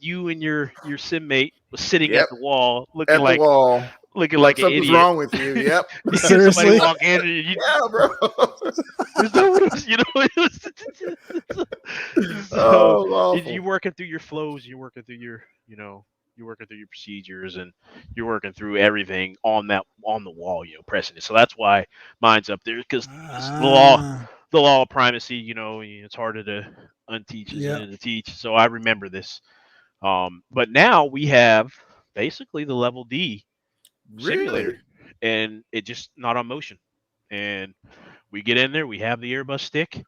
C: You and your sim mate was sitting at
A: Yep.
C: the wall, looking
A: At the
C: like
A: wall.
C: looking
A: Like
C: like an
A: something's
C: idiot.
A: wrong with you. Yep.
C: You get somebody
B: Seriously.
C: walk in, and you
A: Yeah, bro.
C: is that what it was? So
A: Oh, it's awful.
C: you're working through your flows, you're working through your procedures, and you're working through everything on the wall, pressing it. So that's why mine's up there, because the law,
B: Ah.
C: the law of primacy. It's harder to unteach than
B: Yep.
C: to teach. So I remember this. But now we have basically the level D simulator,
A: Really?
C: and it just not on motion. And we get in there, we have the Airbus stick.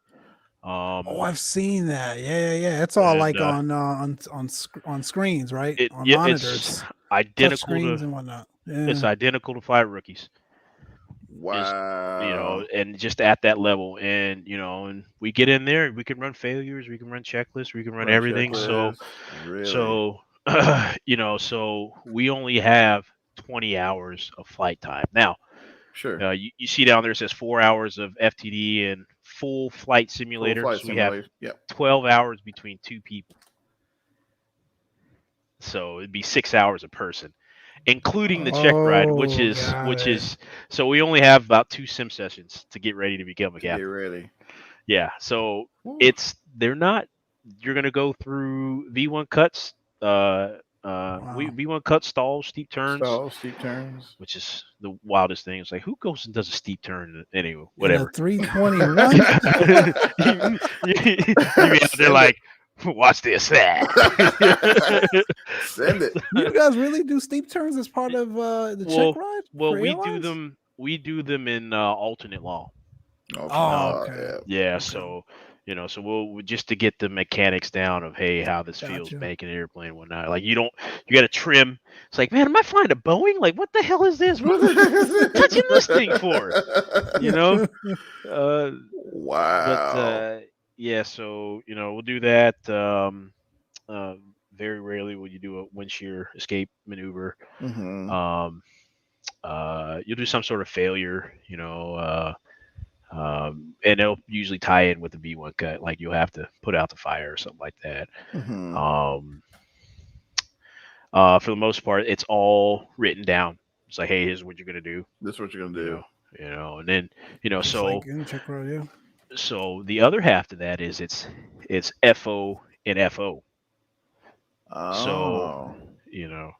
B: Oh,
C: Um,
B: I've seen that. Yeah, yeah, yeah. It's all
C: and
B: like on screens, right?
C: it
B: On
C: yeah, it's
B: monitors, touch
C: identical
B: screens
C: to
B: and whatnot.
C: it's
B: Yeah.
C: identical to Fire Rookies. Just
A: Wow.
C: and just at that level, and we get in there, we can run failures, we can run checklists, we can run
A: Run
C: everything. So
A: checklist. Really?
C: so so we only have 20 hours of flight time now.
A: Sure.
C: You see down there, it says 4 hours of FTD and full flight
A: Full
C: simulator.
A: flight
C: So we have
A: simulation. Yep.
C: 12 hours between two people. So it'd be 6 hours a person, including the check ride, which
B: Oh,
C: is
B: got
C: which
B: it.
C: is so we only have about 2 sim sessions to get ready to become a
A: To get
C: captain.
A: ready.
C: Yeah. So
A: Woo.
C: they're not, you're gonna go through V1 cuts,
B: Wow.
C: V1 cuts, stalls, steep turns,
A: So steep turns.
C: which is the wildest thing. It's like, who goes and does a steep turn anyway?
B: In a
C: Whatever.
B: 321.
C: You be out there
A: Send it.
C: like, watch this.
A: Send it.
B: You guys really do steep turns as part of the check
C: well,
B: ride
C: well,
B: for
C: we do
B: airlines?
C: them. We do them in alternate law.
B: Oh,
C: Um,
B: okay.
C: yeah,
B: Okay.
C: so so we'll just to get the mechanics down of, hey, how this feels
B: Gotcha.
C: making an airplane and whatnot. Like, you got to trim. It's like, man, am I flying a Boeing? Like, what the hell is this? What am I touching this thing for? You know. Uh, but
A: Wow.
C: yeah, so we'll do that. very rarely will you do a wind shear escape maneuver.
A: Mm-hmm.
C: You'll do some sort of failure, and it'll usually tie in with the V1 cut. Like you'll have to put out the fire or something like that.
A: Mm-hmm.
C: Um, for the most part, it's all written down. It's like, hey, here's what you're gonna do.
A: This is what you're gonna
C: You
A: do.
C: know, and then
B: Just like in check road, yeah.
C: so the other half to that is it's FO and FO. So
A: Oh.
C: you know,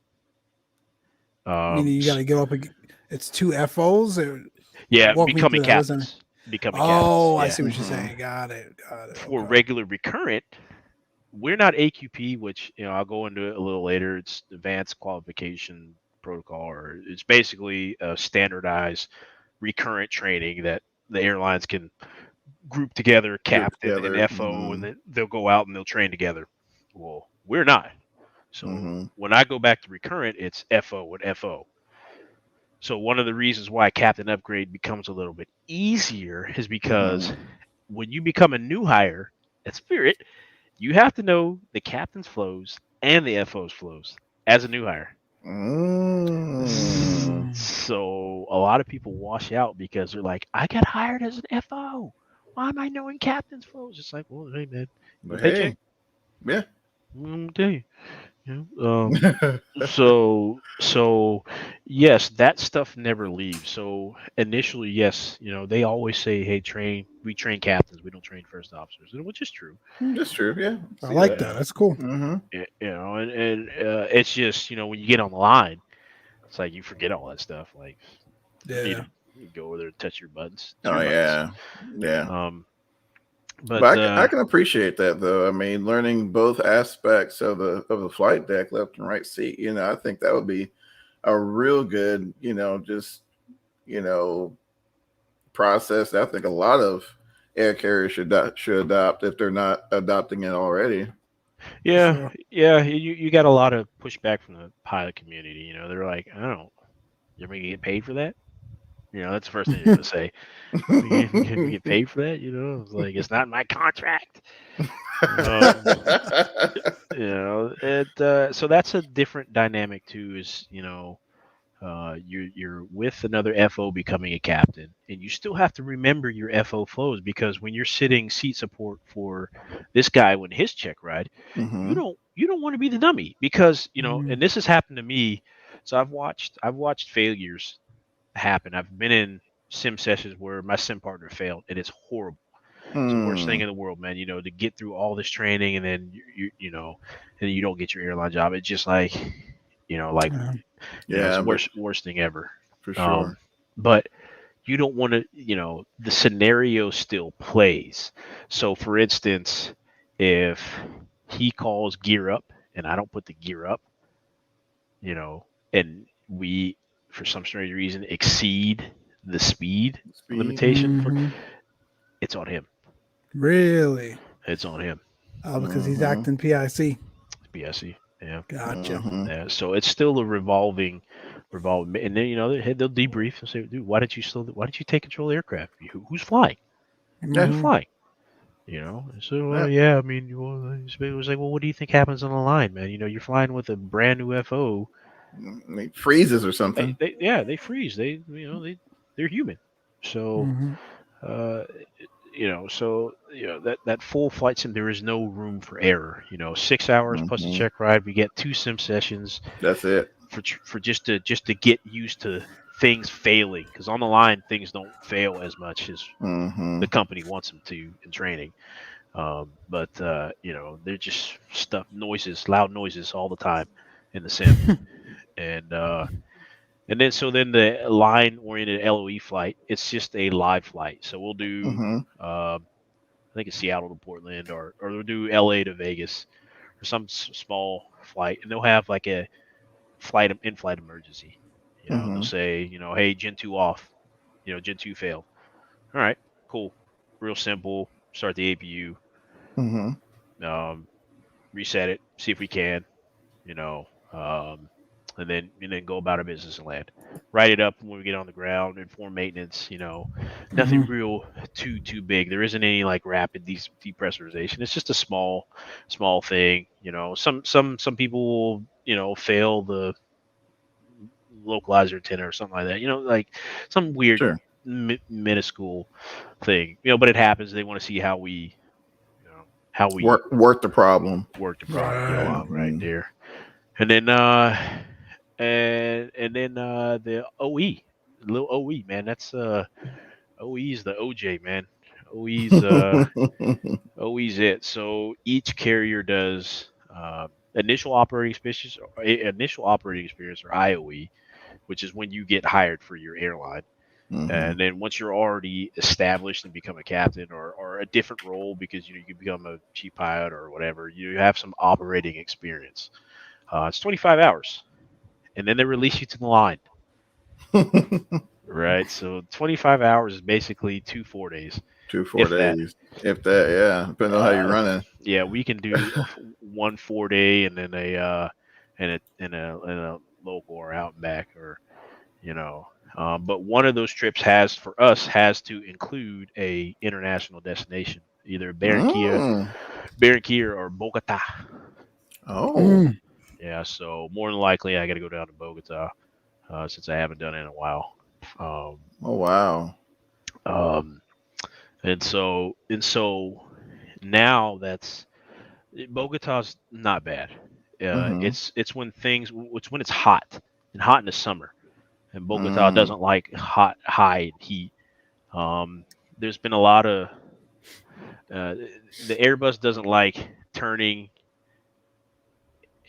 B: Meaning you got to go up. It's two FOs. Or
C: yeah,
B: walk me through that. Listen.
C: becoming captains.
B: Oh, I
C: Yeah.
B: see what you're
A: Mm-hmm.
B: saying. Got it.
C: For
B: Okay.
C: regular recurrent, we're not AQP, which I'll go into it a little later. It's advanced qualification protocol, or it's basically a standardized recurrent training that the airlines can group together,
A: Group
C: captain and
A: together.
C: FO, and
A: Mm-hmm.
C: then they'll go out and they'll train together. Well, we're not. So
A: Mm-hmm.
C: when I go back to recurrent, it's FO and FO. So one of the reasons why captain upgrade becomes a little bit easier is because
A: Mm-hmm.
C: when you become a new hire at Spirit, you have to know the captain's flows and the FO's flows as a new hire.
A: Mm.
C: So a lot of people wash out because they're like, I got hired as an FO. Why am I knowing captain's flows? It's like, well, hey man, no
A: But
C: paycheck.
A: hey, yeah.
C: I'm gonna tell you. So yes, that stuff never leaves. So initially, yes, they always say, hey, we train captains, we don't train first officers, which is true.
A: That's true. Yeah.
B: I
A: See
B: like
A: that.
B: that. That's cool.
A: Mm-hmm.
C: And it's just when you get on the line, it's like you forget all that stuff. Like
B: Yeah.
C: you go over there and touch your buttons. It's
A: Oh
C: your buttons.
A: yeah. Yeah.
C: But
A: I can appreciate that though. I mean, learning both aspects of the flight deck, left and right seat. I think that would be a real good, just you know process that I think a lot of air carriers should adopt if they're not adopting it already.
C: yeah,
B: Sure.
C: yeah, you got a lot of pushback from the pilot community. They're like, I don't. You're gonna get paid for that? That's the first thing you're gonna say. We get paid for that? It's like it's not in my contract. Um, so that's a different dynamic too. Is you're with another FO becoming a captain, and you still have to remember your FO flows because when you're sitting seat support for this guy when his check ride,
A: Mm-hmm.
C: you don't want to be the dummy because
B: Mhm.
C: and this has happened to me. So I've watched failures happen. I've been in sim sessions where my sim partner failed, and it's horrible. It's the worst thing
A: Mm.
C: in the world, man. To get through all this training and then and you don't get your airline job. It's just like, like
B: Yeah.
C: it's
A: Yeah,
C: the
A: but
C: worst thing ever.
A: for
C: Um,
A: sure.
C: but you don't want to, the scenario still plays. So, for instance, if he calls gear up and I don't put the gear up, and we, for some strange reason, exceed the speed
A: Speed.
C: limitation,
B: Mhm.
C: it's on him.
B: Really?
C: It's on him.
B: Because he's
A: Mm-hmm.
B: acting PIC.
C: It's BSE. Yeah.
B: Gotcha.
A: Mm-hmm.
C: Yeah. So it's still a revolving, and then they'll debrief and say, "Dude, why didn't you take control of the aircraft? Who's flying?
A: Yeah.
C: Who's
B: Mhm.
C: flying?" So
A: Yeah.
C: yeah, I mean, it was like, well, what do you think happens on the line, man? You're flying with a brand new FO.
A: It freezes or something.
C: They freeze. They're human. So
B: Mhm.
C: uh, that full flight sim, there is no room for error. 6 hours plus a
A: Mm-hmm.
C: check ride. We get 2 sim sessions
A: That's it.
C: for just to get used to things failing because on the line things don't fail as much as
A: Mm-hmm.
C: the company wants them to in training. But they're just loud noises all the time in the sim, and then the line oriented LOE flight, it's just a live flight. So we'll do
A: Mm-hmm.
C: I think it's Seattle to Portland, or they'll do LA to Vegas, or some small flight, and they'll have like a in-flight emergency. They'll
A: Mm-hmm.
C: say, hey, Gen 2 off. Gen 2 failed. All right, cool, real simple. Start the APU,
A: Mm-hmm.
C: reset it, see if we can. You know, um, and then go about our business and land. Write it up when we get on the ground, inform maintenance. Nothing real too big. There isn't any like rapid depressurization. It's just a small thing. Some people will fail the localizer antenna or something like that. Like some weird
A: Sure.
C: minuscule thing. But it happens. They want to see how we
A: work the problem.
C: Work the problem. Get along right
A: Mhm.
C: there. And then the OE, little OE, man. That's OE's the OJ, man. OE's it. So each carrier does initial operating experience or IOE, which is when you get hired for your airline. And then once you're already established and become a captain or a different role because you become a chief pilot or whatever, you have some operating experience. It's 25 hours, and then they release you to the line. Right, so 25 hours is basically 2 4 days.
A: 2 4 days, if that, yeah, depending on how you're running.
C: Yeah, we can do 1 4 day and then a local or out and back, or but one of those trips has to include a international destination, either Barranquilla or Bogota.
A: Oh,
C: yeah. So more than likely, I got to go down to Bogota since I haven't done it in a while.
A: Oh wow.
C: And so now Bogota's not bad. It's when it's hot in the summer, and Bogota doesn't like high heat. There's been a lot of the Airbus doesn't like turning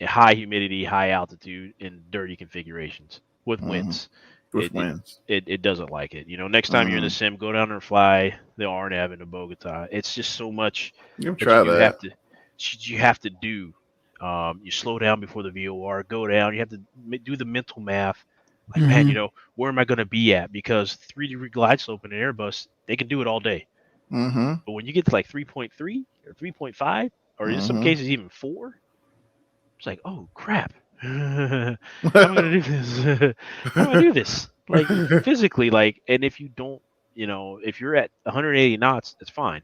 C: high humidity, high altitude, in dirty configurations with winds. It doesn't like it. Next time you're in the sim, go down and fly the RNAV into Bogota. It's just so much
A: you
C: have to do. You slow down before the VOR, go down. You have to do the mental math. Like, man, where am I going to be at? Because 3-degree glide slope in an Airbus, they can do it all day. But when you get to like 3.3 or 3.5, or in some cases even 4, it's like, oh crap. How am I going to do this? How do I do this? Like physically, and if you don't, if you're at 180 knots, it's fine.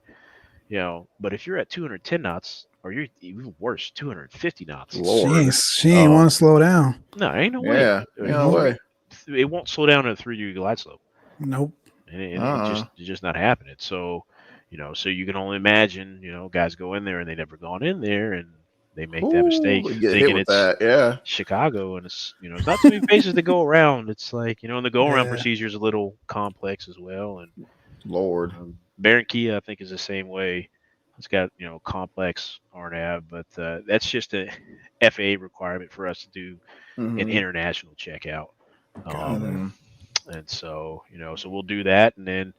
C: But if you're at 210 knots, or you're even worse, 250 knots.
A: Lord.
B: She ain't want to slow down.
C: No, ain't no
A: way. Yeah, no way.
C: It won't slow down at a 3-degree glide slope.
B: Nope.
C: And it's just not happening. So, so you can only imagine, guys go in there and they never gone in there and they make that mistake thinking it's Chicago, and it's it's not too many places to go around. It's like and the go around procedure is a little complex as well. And
A: Lord,
C: Barranquilla, I think, is the same way. It's got complex RNAV, but that's just a FAA requirement for us to do an international checkout. And so so we'll do that, and then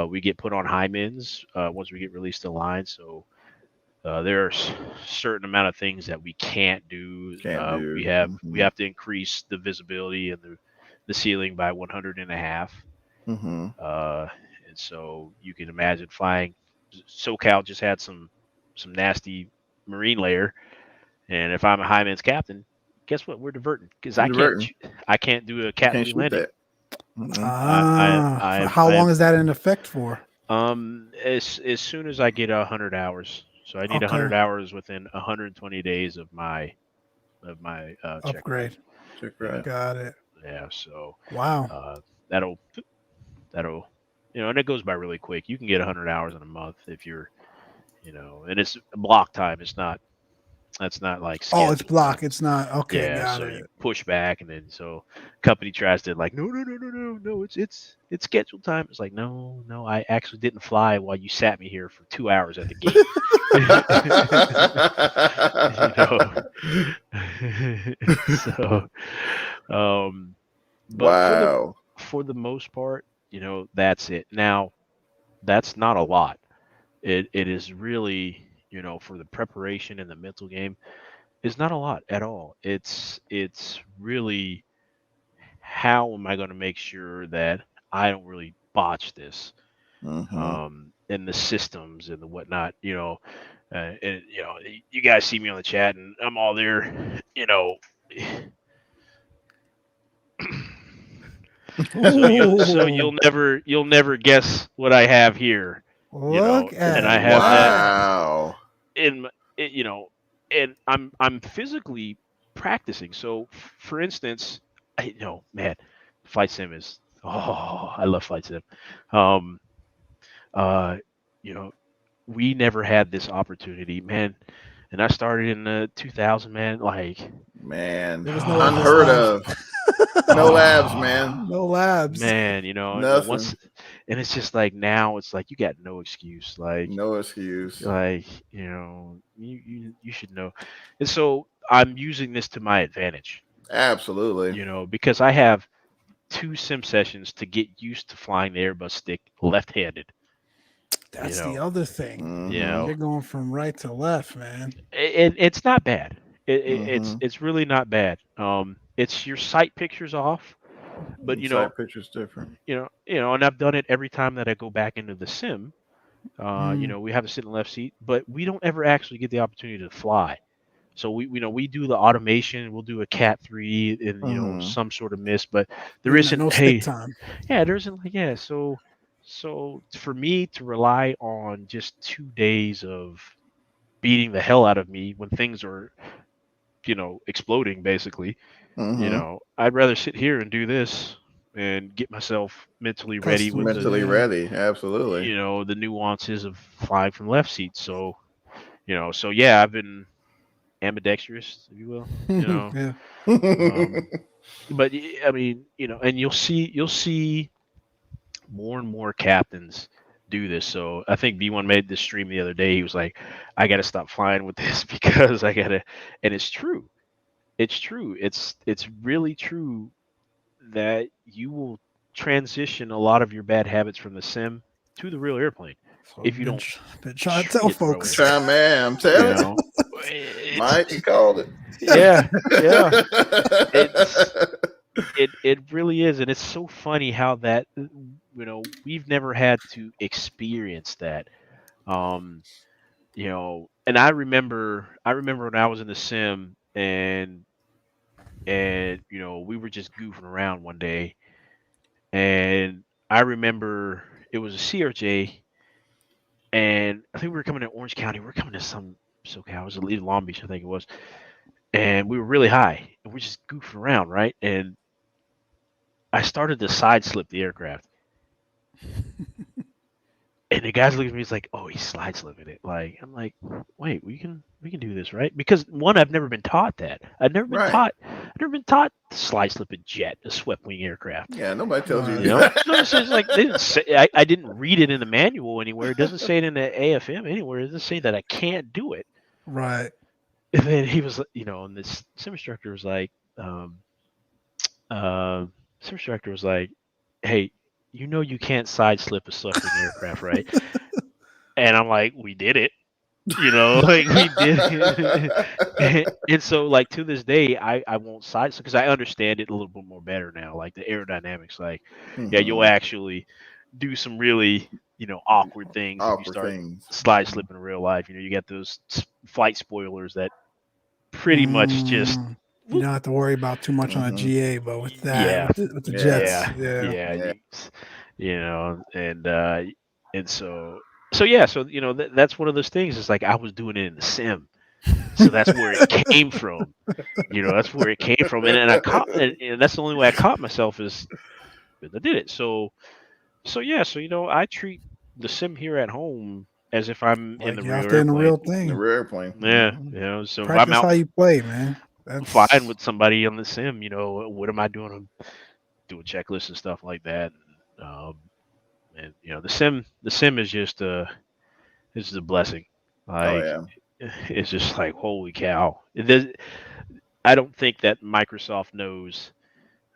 C: we get put on high mins once we get released to line. So there's a certain amount of things that we can't do. We have to increase the visibility and the ceiling by 100.5. And so you can imagine flying. SoCal just had some nasty marine layer, and if I'm a high mins captain, guess what? We're diverting because I can't do a Cat 3 landing.
B: How long is that in effect for?
C: As soon as I get 100 hours. So I need 100 hours within 120 days of my
B: upgrade. Got it.
C: Yeah. So
B: wow.
C: That'll and it goes by really quick. You can get 100 hours in a month if you're and it's block time. That's not like
B: it's block. Time. It's not okay.
C: Yeah,
B: got
C: so
B: it.
C: You push back, and then so company tries to like no, it's scheduled time. It's like no, I actually didn't fly while you sat me here for 2 hours at the gate. But
A: wow.
C: For the most part, that's it. Now, that's not a lot. It is really for the preparation and the mental game. It's not a lot at all. It's really how am I going to make sure that I don't really botch this, and the systems and the whatnot, and you guys see me on the chat and I'm all there, So you'll never guess what I have here.
B: Look
C: And
B: at
C: I have that
A: Wow.
C: in and I'm physically practicing. So for instance, man, flight sim is I love flight sim. Um, uh, you know, we never had this opportunity, man. And I started in 2000, man. Like,
A: Man,
B: there was no office
A: unheard
B: lab.
A: of. No labs, man.
B: No labs.
C: man,
A: Nothing.
C: and it's just like now it's like you got no excuse.
A: No excuse.
C: You should know. And so I'm using this to my advantage,
A: Absolutely.
C: because I have 2 sim sessions to get used to flying the Airbus stick left-handed.
B: That's the other thing.
A: Mm-hmm.
B: You're going from right to left, man.
C: And it's not bad.
A: Mm-hmm.
C: It's really not bad. It's your sight pictures off, but
A: Site picture's different.
C: and I've done it every time that I go back into the sim.
B: Mm.
C: We have to sit in the left seat, but we don't ever actually get the opportunity to fly. So we do the automation. We'll do a Cat 3 and
A: Mm-hmm.
C: some sort of miss, but there
B: There's no
C: isn't.
B: stick
C: Hey,
B: time.
C: yeah, there isn't like yeah. So for me to rely on just 2 days of beating the hell out of me when things are exploding basically,
A: Mm-hmm.
C: I'd rather sit here and do this and get myself mentally ready with
B: Customers,
C: the
A: Mentally
B: yeah.
A: ready. Absolutely.
C: the nuances of flying from left seat. So so yeah, I've been ambidextrous, if you will.
B: Yeah.
C: Um, but I mean, and you'll see more and more captains do this. So I think B1 made this stream the other day. He was like, "I got to stop flying with this because I gotta," and it's true. It's true. It's really true that you will transition a lot of your bad habits from the sim to the real airplane
B: So
C: if you don't
B: been trying to tell
C: treat it the right way.
B: folks.
A: Man, I'm
C: You
A: telling
C: know,
A: you.
C: it's
A: Mike, he called it.
C: yeah, yeah. It's it really is, and it's so funny how that we've never had to experience that. Um, and I remember when I was in the sim and we were just goofing around one day, and I remember it was a CRJ, and I think we were coming to Orange County. We were coming to some SoCal. It was leaving Long Beach, I think it was, and we were really high, and we're just goofing around, right? And I started to side slip the aircraft. And the guys look at me, he's like, "Oh, he's slide slipping it." Like I'm like, "Wait, we can do this, right?" Because one, I've never been taught that.
A: Right.
C: I've never been taught to slide slip a jet, a swept wing aircraft.
A: Yeah, nobody tells you to
B: Right.
A: do that.
C: No, it's like they didn't say. I didn't read it in the manual anywhere. It doesn't say it in the AFM anywhere. It doesn't say that I can't do it.
B: Right.
C: And then he was, and this sim instructor was like, uh, sim instructor was like, "Hey, you can't side slip a swept wing aircraft, right?" And I'm like, we did it, like we did it. And so like to this day, I won't side because I understand it a little bit more better now, like the aerodynamics. Like, yeah, you'll
A: Mhm.
C: actually do some really, awkward things if you
A: Awkward
C: start
A: things.
C: slide
A: Mhm.
C: slipping in real life. You got those flight spoilers that pretty much just
B: You
C: whoop,
B: don't have to worry about too much on a
A: Mhm.
B: GA, but with that,
C: yeah,
B: with the
A: Yeah.
B: jets,
C: yeah,
B: yeah.
C: yeah,
A: Yeah.
C: and so yeah, so that's one of those things. It's like I was doing it in the sim, so that's where it came from. That's where it came from, and I caught, and that's the only way I caught myself is I did it. So yeah, so I treat the sim here at home as if I'm in
B: Like
C: the
B: you're out
C: real
B: there in the
C: airplane.
B: real
A: The
B: thing.
A: rear airplane.
C: Yeah,
A: Mhm.
C: so if I'm
B: Practice
C: out
B: how you play, man.
C: flying
B: That's
C: with somebody on the sim, what am I doing? I'm doing checklists and stuff like that. And the sim is just this is a blessing.
A: Oh
C: Like
A: yeah.
C: it's just like holy cow. I don't think that Microsoft knows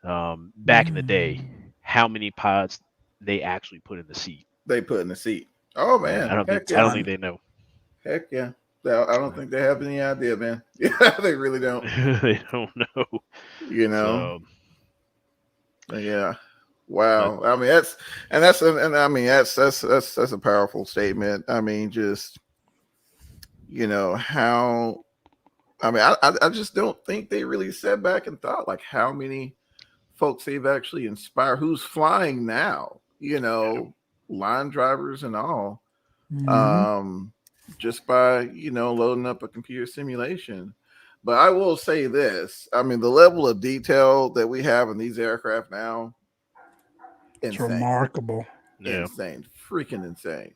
C: back in the day how many pilots they actually put in the seat.
A: They put in the seat. Oh
C: Yeah,
A: man.
C: I don't think
A: Heck
C: I
A: yeah.
C: don't think they know.
A: Heck yeah. I don't think they have any idea, man. Yeah, they really don't.
C: They don't know.
A: You know.
C: So,
A: Yeah.
C: but
A: Wow. I mean and I mean that's a powerful statement. I mean just how I mean I just don't think they really sat back and thought like how many folks they've actually inspired who's flying now, line drivers and all, just by, loading up a computer simulation. But I will say this. I mean, the level of detail that we have in these aircraft now,
B: it's
A: insane.
B: remarkable.
A: Insane. Freaking insane.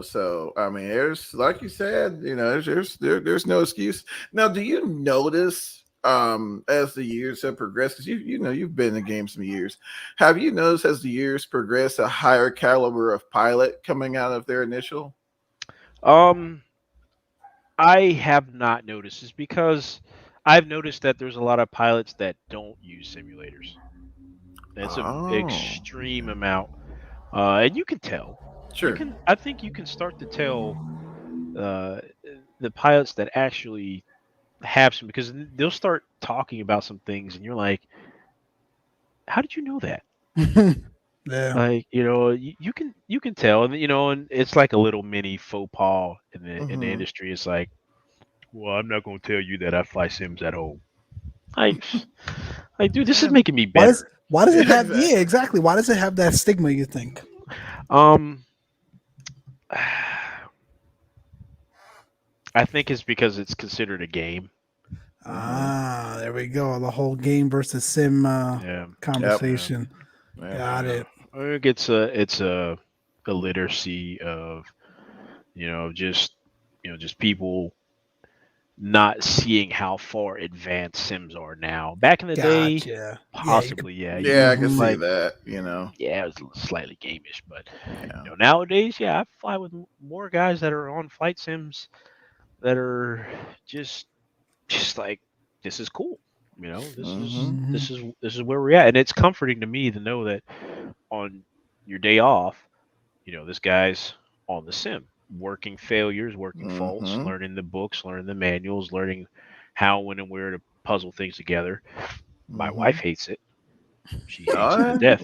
A: So I mean, there's, like you said, there's no excuse. Now, do you notice as the years have progressed, because you've been in the game some years, have you noticed as the years progress a higher caliber of pilot coming out of their initial?
C: I have not noticed. It's because I've noticed that there's a lot of pilots that don't use simulators. It's an extreme amount, and you can tell.
A: Sure.
C: I think you can start to tell the pilots that actually have some, because they'll start talking about some things, and you're like, "How did you know that?"
B: Yeah.
C: Like, you can tell, and and it's like a little mini faux pas in the industry. It's like, well, I'm not going to tell you that I fly sims at home. Like, dude, this is making me better.
B: Why does it have? Yeah, exactly. Why does it have that stigma, you think?
C: I think it's because it's considered a game.
B: There we go. The whole game versus sim conversation.
A: Yep.
B: Got it.
C: I think it's a literacy of just people not seeing how far advanced sims are now. Back in the day, possibly, yeah.
A: I can see that,
C: Yeah, it was slightly gameish, but nowadays, I fly with more guys that are on flight sims that are just like, this is cool. This is where we're at, and it's comforting to me to know that on your day off, this guy's on the sim, working failures, working faults, learning the books, learning the manuals, learning how, when, and where to puzzle things together. My wife hates it. She hates it to death.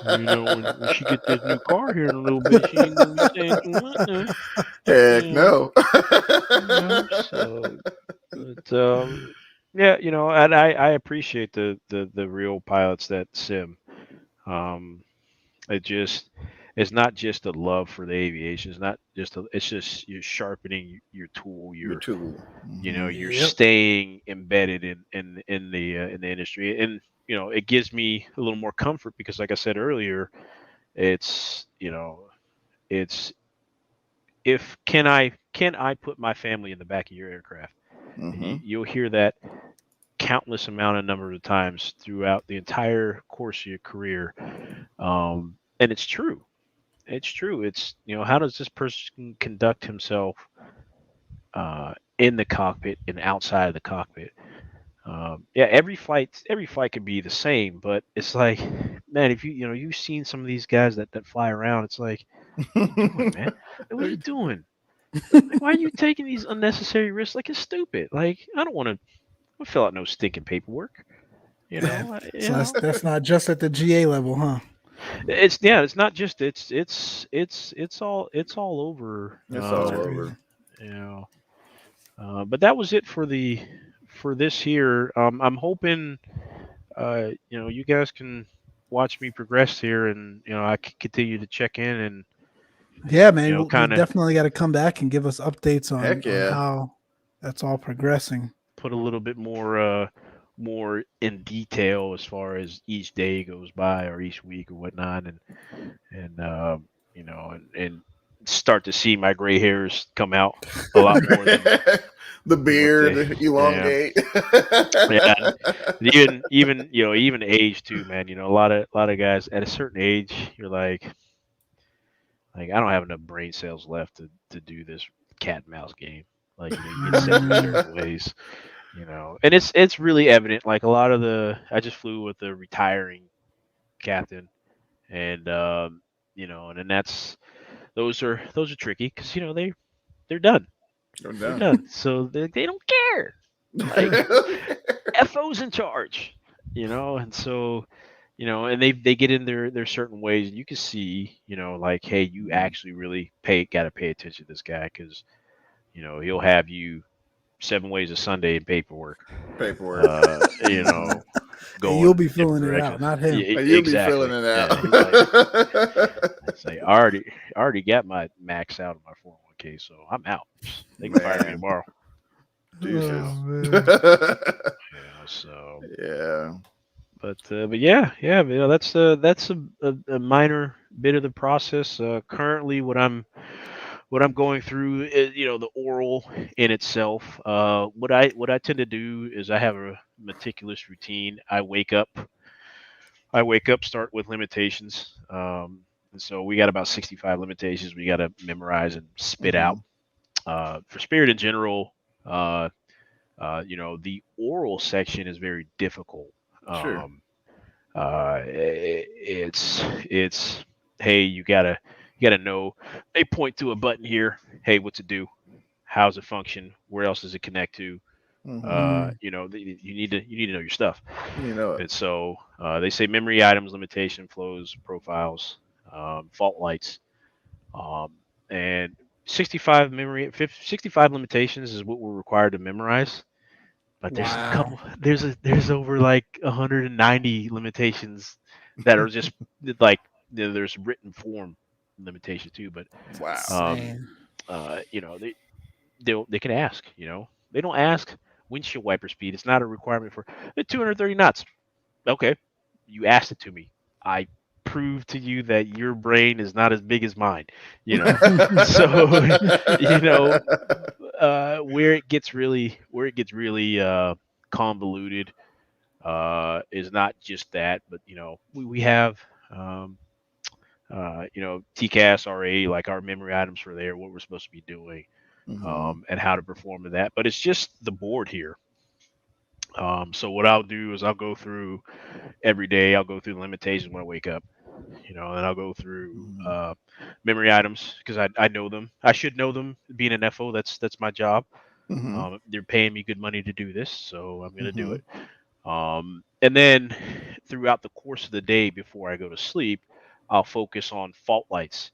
C: When she gets this new car here in a little bit, she ain't gonna be saying nothing.
A: Heck no.
C: So, but and I appreciate the real pilots that sim. It's not just a love for the aviation. It's not just it's just you're sharpening your tool.
A: Your tool.
C: You're staying embedded in the industry, and it gives me a little more comfort because, like I said earlier, it's if can I put my family in the back of your aircraft? You'll hear that countless number of times throughout the entire course of your career, and it's true. It's true. It's how does this person conduct himself in the cockpit and outside of the cockpit? Every flight could be the same, but it's like, man, if you've seen some of these guys that fly around, it's like, what are you doing, man? What are you doing? Like, why are you taking these unnecessary risks? Like, it's stupid. Like, I don't want to fill out no stinking paperwork.
B: So that's not just at the GA level, huh?
C: It's not just it's all over.
A: It's all over.
C: But that was it for this here. I'm hoping you guys can watch me progress here, and I can continue to check in and
B: man, you definitely got to come back and give us updates on how that's all progressing.
C: Put a little bit more in detail as far as each day goes by or each week or whatnot, and start to see my gray hairs come out a lot more than
A: the beard elongate.
C: Even age too, man. A lot of guys at a certain age, you're like I don't have enough brain cells left to do this cat and mouse game. Like you get set in certain ways. And it's really evident. Like a lot of I just flew with a retiring captain, and and then those are tricky because they're done. They're done. So they don't care. Like FO's in charge, and so and they get in their certain ways, and you can see, like, hey, you actually really got to pay attention to this guy because he'll have you 7 ways of Sunday in paperwork. going.
B: You'll be
C: in different
B: filling it out,
C: directions.
B: not him.
C: Yeah,
A: You'll
C: exactly.
A: be filling it out.
C: Yeah, he's like, it's like I already got my max out of my 401k, so I'm out. They can fire me
A: Man,
C: tomorrow.
A: deuces.
B: Oh, man.
C: So
A: Yeah.
C: but yeah, that's a minor bit of the process. Currently, what I'm going through is, the oral in itself. What I tend to do is I have a meticulous routine. I wake up, start with limitations. And so we got about 65 limitations we got to memorize and spit out.
A: Mhm.
C: For Spirit in general, the oral section is very difficult.
A: Sure.
C: It's hey, you gotta know. They point to a button here. Hey, what's it do? How's it function? Where else does it connect to?
A: Mhm.
C: You need to know your stuff.
A: You know it.
C: And so they say memory items, limitation flows, profiles, fault lights, um, and 65 limitations is what we're required to memorize. But there's a
B: Wow.
C: couple. There's over like 190 limitations that are just like there's written form limitations too. But
A: Wow.
C: um,
B: Insane.
C: they can ask. They don't ask windshield wiper speed. It's not a requirement for 230 knots. Okay, you asked it to me. I proved to you that your brain is not as big as mine. So you know where it gets really convoluted is not just that, but we have TCAS RA, like our memory items for there, what we're supposed to be doing,
A: Mhm.
C: and how to perform to that. But it's just the board here. So what I'll do is I'll go through every day. I'll go through the limitations when I wake up, and I'll go through
A: Mhm.
C: memory items because I know them. I should know them. Being an FO, that's my job.
A: Mhm.
C: They're paying me good money to do this, so I'm gonna do
A: Mhm.
C: it. And then throughout the course of the day before I go to sleep, I'll focus on fault lights.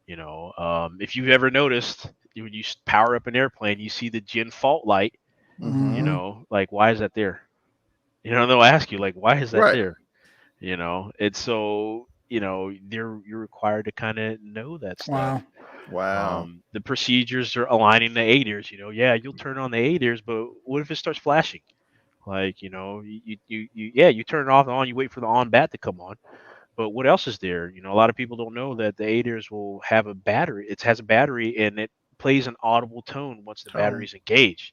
C: If you've ever noticed, when you power up an airplane, you see the Gen fault light.
A: Mhm.
C: Like why is that there? They'll ask you like, why is that
A: Right.
C: there? And so you're required to kind of know that stuff.
B: Wow.
A: Wow.
C: The procedures are aligning the ADIRs. Yeah, you'll turn on the ADIRs, but what if it starts flashing? Like, you turn it off and on, you wait for the on bat to come on. But what else is there? A lot of people don't know that the ADIRs will have a battery. It has a battery and it plays an audible tone once the
A: Tone.
C: battery's engaged.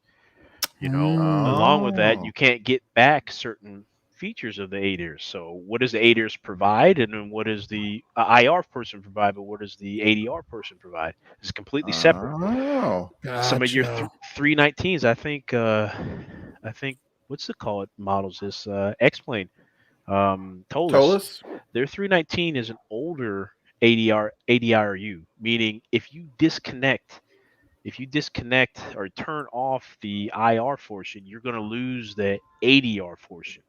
C: Along with that,
A: Oh.
C: you can't get back certain features of the ADIRs. So what does the ADIRs provide? And then what does the IR person provide? But what does the ADR person provide? It's completely separate.
A: Oh.
C: Some of your
B: Gotcha.
C: 319s, I think what's the call it models this X-Plane Tolus.
A: Tolus.
C: Their 319 is an older ADRU, meaning if you disconnect or turn off the IR portion, you're going to lose the ADR portion.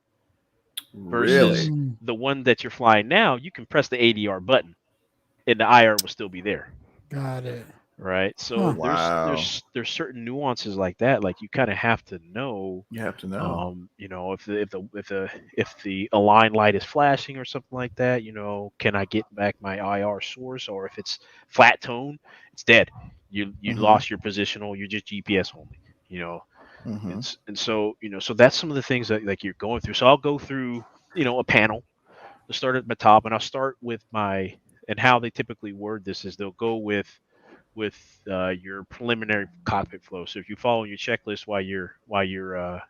C: Versus
A: Really?
C: the one that you're flying now, you can press the ADR button and the IR will still be there.
B: Got it.
C: Right. So
B: Huh.
C: there's
A: Wow.
C: there's there's certain nuances like that. Like you kind of have to know,
A: You have to know.
C: if the align light is flashing or something like that. Can I get back my IR source? Or if it's flat tone, it's dead. You
A: Mhm.
C: lost your positional. You're just GPS only. You know, and
A: Mhm.
C: s- and so so that's some of the things that like you're going through. So I'll go through a panel. I'll start at the top, and I'll start with my and how they typically word this is they'll go with your preliminary cockpit flow. So if you follow your checklist while you're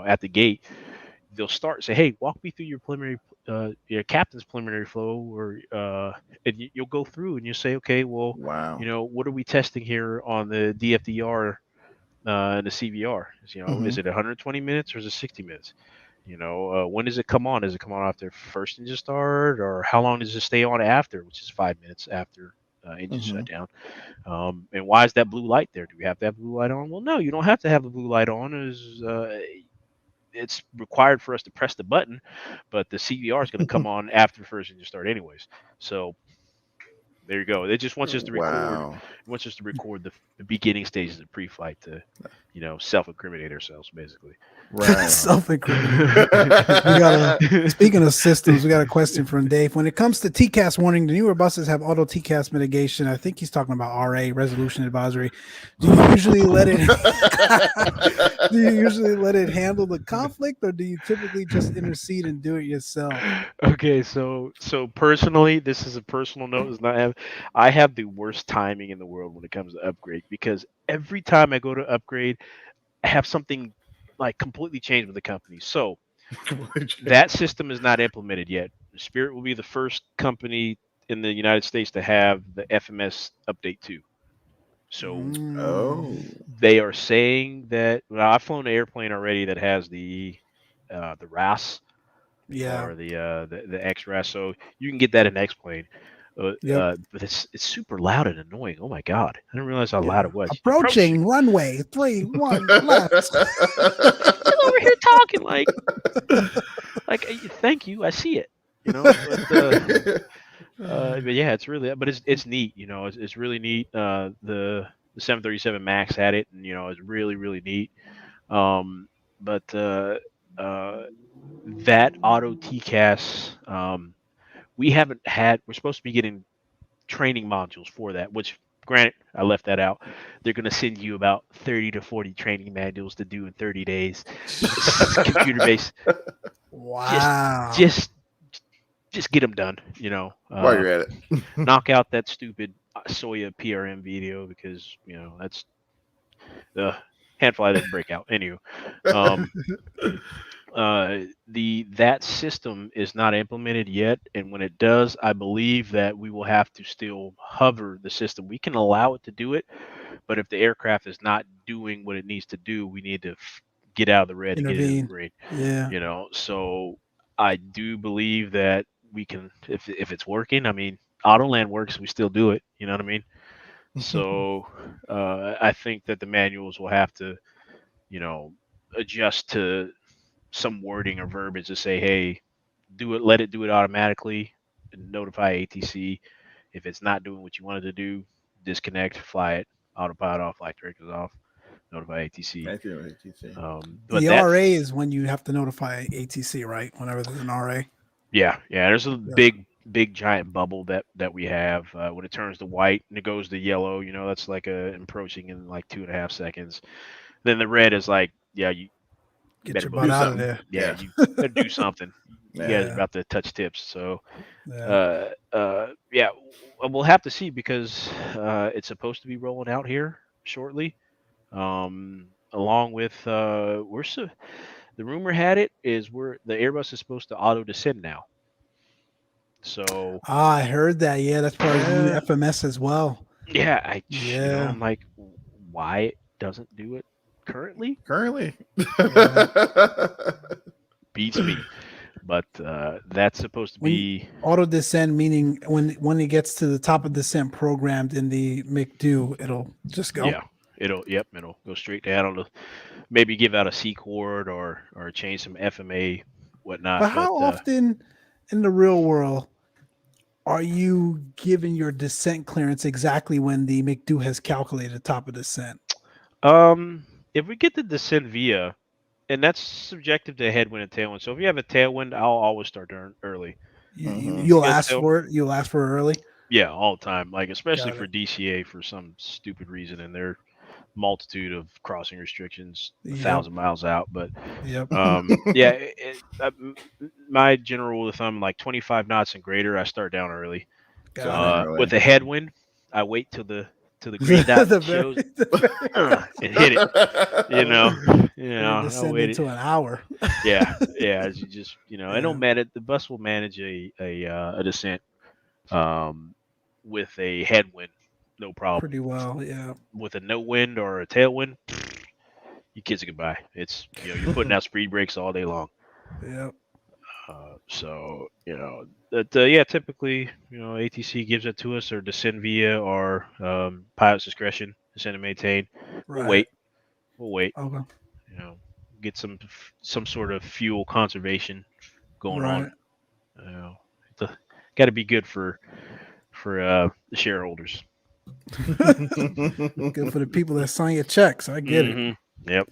C: at the gate, they'll start and say, "Hey, walk me through your captain's preliminary flow," or and you'll go through and you say, "Okay, well,
A: Wow.
C: what are we testing here on the DFDR and the CVR? Is
A: Mhm.
C: it 120 minutes or is it 60 minutes?" When does it come on? Does it come on after first engine start, or how long does it stay on after, which is 5 minutes after engine
A: Mhm.
C: shutdown? And why is that blue light there? Do we have to have blue light on? Well, no, you don't have to have the blue light on. It's required for us to press the button, but the CVR is going to come on after first engine start anyways. So there you go. It just wants us to record
A: Wow.
C: wants us to record the beginning stages of pre-flight to, self-incriminate ourselves, basically.
A: Right.
B: Self-incriminating. We got speaking of systems, we got a question from Dave. When it comes to TCAS warning, the newer buses have auto TCAS mitigation. I think he's talking about RA, resolution advisory. Do you usually let it handle the conflict, or do you typically just intercede and do it yourself?
C: Okay, so personally, this is a personal note. Is not I have the worst timing in the world when it comes to upgrade, because every time I go to upgrade, I have something like completely changed with the company. So that system is not implemented yet. Spirit will be the first company in the United States to have the FMS update 2. So they are saying that, well, I've flown an airplane already that has the RAS, or the XRAS, so you can get that in X plane. But it's super loud and annoying. Oh my god, I didn't realize how loud it was.
B: Approaching runway 31 left.
C: I'm over here talking like thank you, I see it. But yeah, it's really, but it's neat. It's really neat. The 737 Max had it, and it's really really neat. But that auto TCAS, we're supposed to be getting training modules for that, which, granted, I left that out. They're going to send you about 30 to 40 training manuals to do in 30 days. Computer based.
B: Wow.
C: Just get them done,
A: while you're at it.
C: Knock out that stupid Soya PRM video, because, that's the handfly didn't break out. Anyway, that system is not implemented yet, and when it does, I believe that we will have to still hover the system. We can allow it to do it, but if the aircraft is not doing what it needs to do, we need to get out of the red and get into the green.
B: Yeah.
C: So I do believe that we can, if it's working. I mean, Autoland works, we still do it. You know what I mean? So I think that the manuals will have to, adjust to some wording or verbiage to say, hey, let it do it automatically, notify ATC. If it's not doing what you wanted to do, disconnect, fly it, autopilot off, flight directors off, notify ATC.
B: But the RA is when you have to notify ATC, right? Whenever there's an RA.
C: Yeah. There's a big giant bubble that we have when it turns to white and it goes to yellow. That's like approaching in like 2.5 seconds. Then the red is like, yeah, you
B: get your butt out of there.
C: Yeah, you better do something. You guys are about to touch tips. So, we'll have to see, because it's supposed to be rolling out here shortly. Along with the rumor had it is the Airbus is supposed to auto descend now. So
B: I heard that. Yeah, that's part of the FMS as well.
C: Yeah, I'm like, why it doesn't do it currently? Beats me. But that's supposed to be
B: auto descend, meaning when it gets to the top of descent programmed in the McDo, it'll just go.
C: Yeah, it'll go straight down. It'll maybe give out a C chord or change some FMA, whatnot.
B: But how often in the real world are you giving your descent clearance exactly when the McDo has calculated the top of descent?
C: If we get the descent via, and that's subjective to headwind and tailwind. So if you have a tailwind, I'll always start early.
B: You'll ask for it. You'll ask for it early.
C: Yeah, all the time. Like, especially for DCA for some stupid reason, and their multitude of crossing restrictions 1,000 miles out. But my general rule of thumb, like 25 knots and greater, I start down early. With a headwind, I wait till the green dot shows and hit it.
B: Descend into an hour.
C: As you just it don't matter. The bus will manage a descent with a headwind, no problem.
B: Pretty well, yeah.
C: With a no wind or a tailwind, you kids are goodbye. It's you're putting out speed brakes all day long.
B: Yep.
C: So typically ATC gives it to us, or descend via, or pilot's discretion, descend and maintain.
B: Right.
C: We'll wait.
B: Okay.
C: Get some sort of fuel conservation going on. Got to be good for the shareholders.
B: Good for the people that sign your checks. I get it.
C: Yep.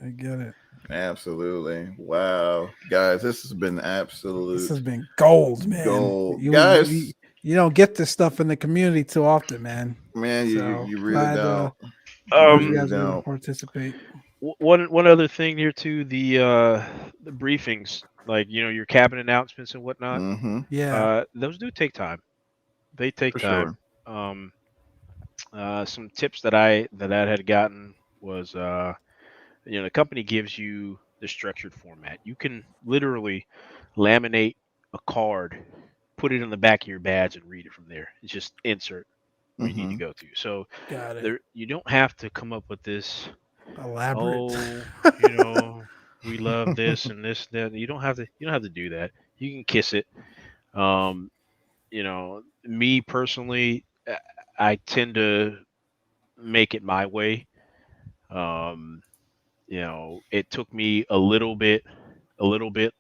B: I get it.
A: Absolutely. Wow. Guys, this has been
B: This
A: absolute
B: has been gold, man.
A: gold.
B: You,
A: Guys,
B: you don't get this stuff in the community too often, man.
A: man,
B: So
A: you really don't.
B: glad you
A: Really
B: guys were able to
A: don't.
B: participate.
C: One other thing here too, the briefings, like your cabin announcements and whatnot.
A: Mm-hmm.
B: Yeah.
C: Those do take time. They take
A: For
C: time.
A: sure.
C: Some tips that I had gotten was the company gives you the structured format. You can literally laminate a card, put it on the back of your badge, and read it from there. It's just insert where you need to
A: Mm-hmm.
C: go to. So
B: Got it.
C: there, you don't have to come up with this.
B: Elaborate.
C: We love this and this that. You don't have to. You don't have to do that. You can kiss it. Um, Me personally, I tend to make it my way. Um, it took me a little bit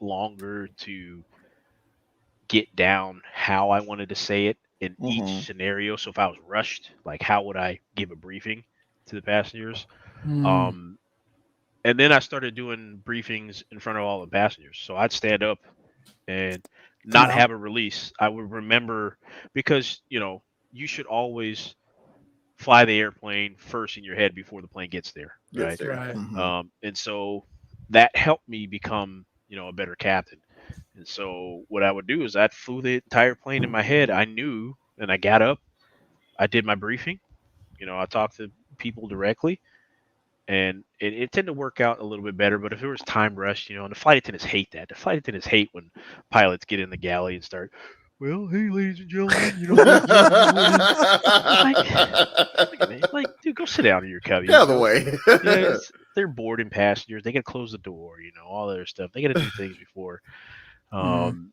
C: longer to get down how I wanted to say it in
A: Mm-hmm.
C: each scenario. So if I was rushed, like how would I give a briefing to the passengers?
B: Mm,
C: Um, and then I started doing briefings in front of all the passengers. So I'd stand up and
B: come
C: not
B: out.
C: have a release. I would remember because you should always fly the airplane first in your head before the plane gets there,
A: Gets
C: right?
A: there.
B: Right.
A: Mm-hmm.
C: And so that helped me become a better captain. And so what I would do is I'd flew the entire plane in my head. I knew, and I got up, I did my briefing. I talked to people directly, and it tended to work out a little bit better. But if there was time rush, and the flight attendants hate that. The flight attendants hate when pilots get in the galley and start, well, hey, ladies and gentlemen, welcome aboard. It's like, look at me, like, dude, go sit down in your cubby.
A: Get out of the way.
C: They're boarding passengers. They got to close the door. All that other stuff. They got to do things before.
B: Mm.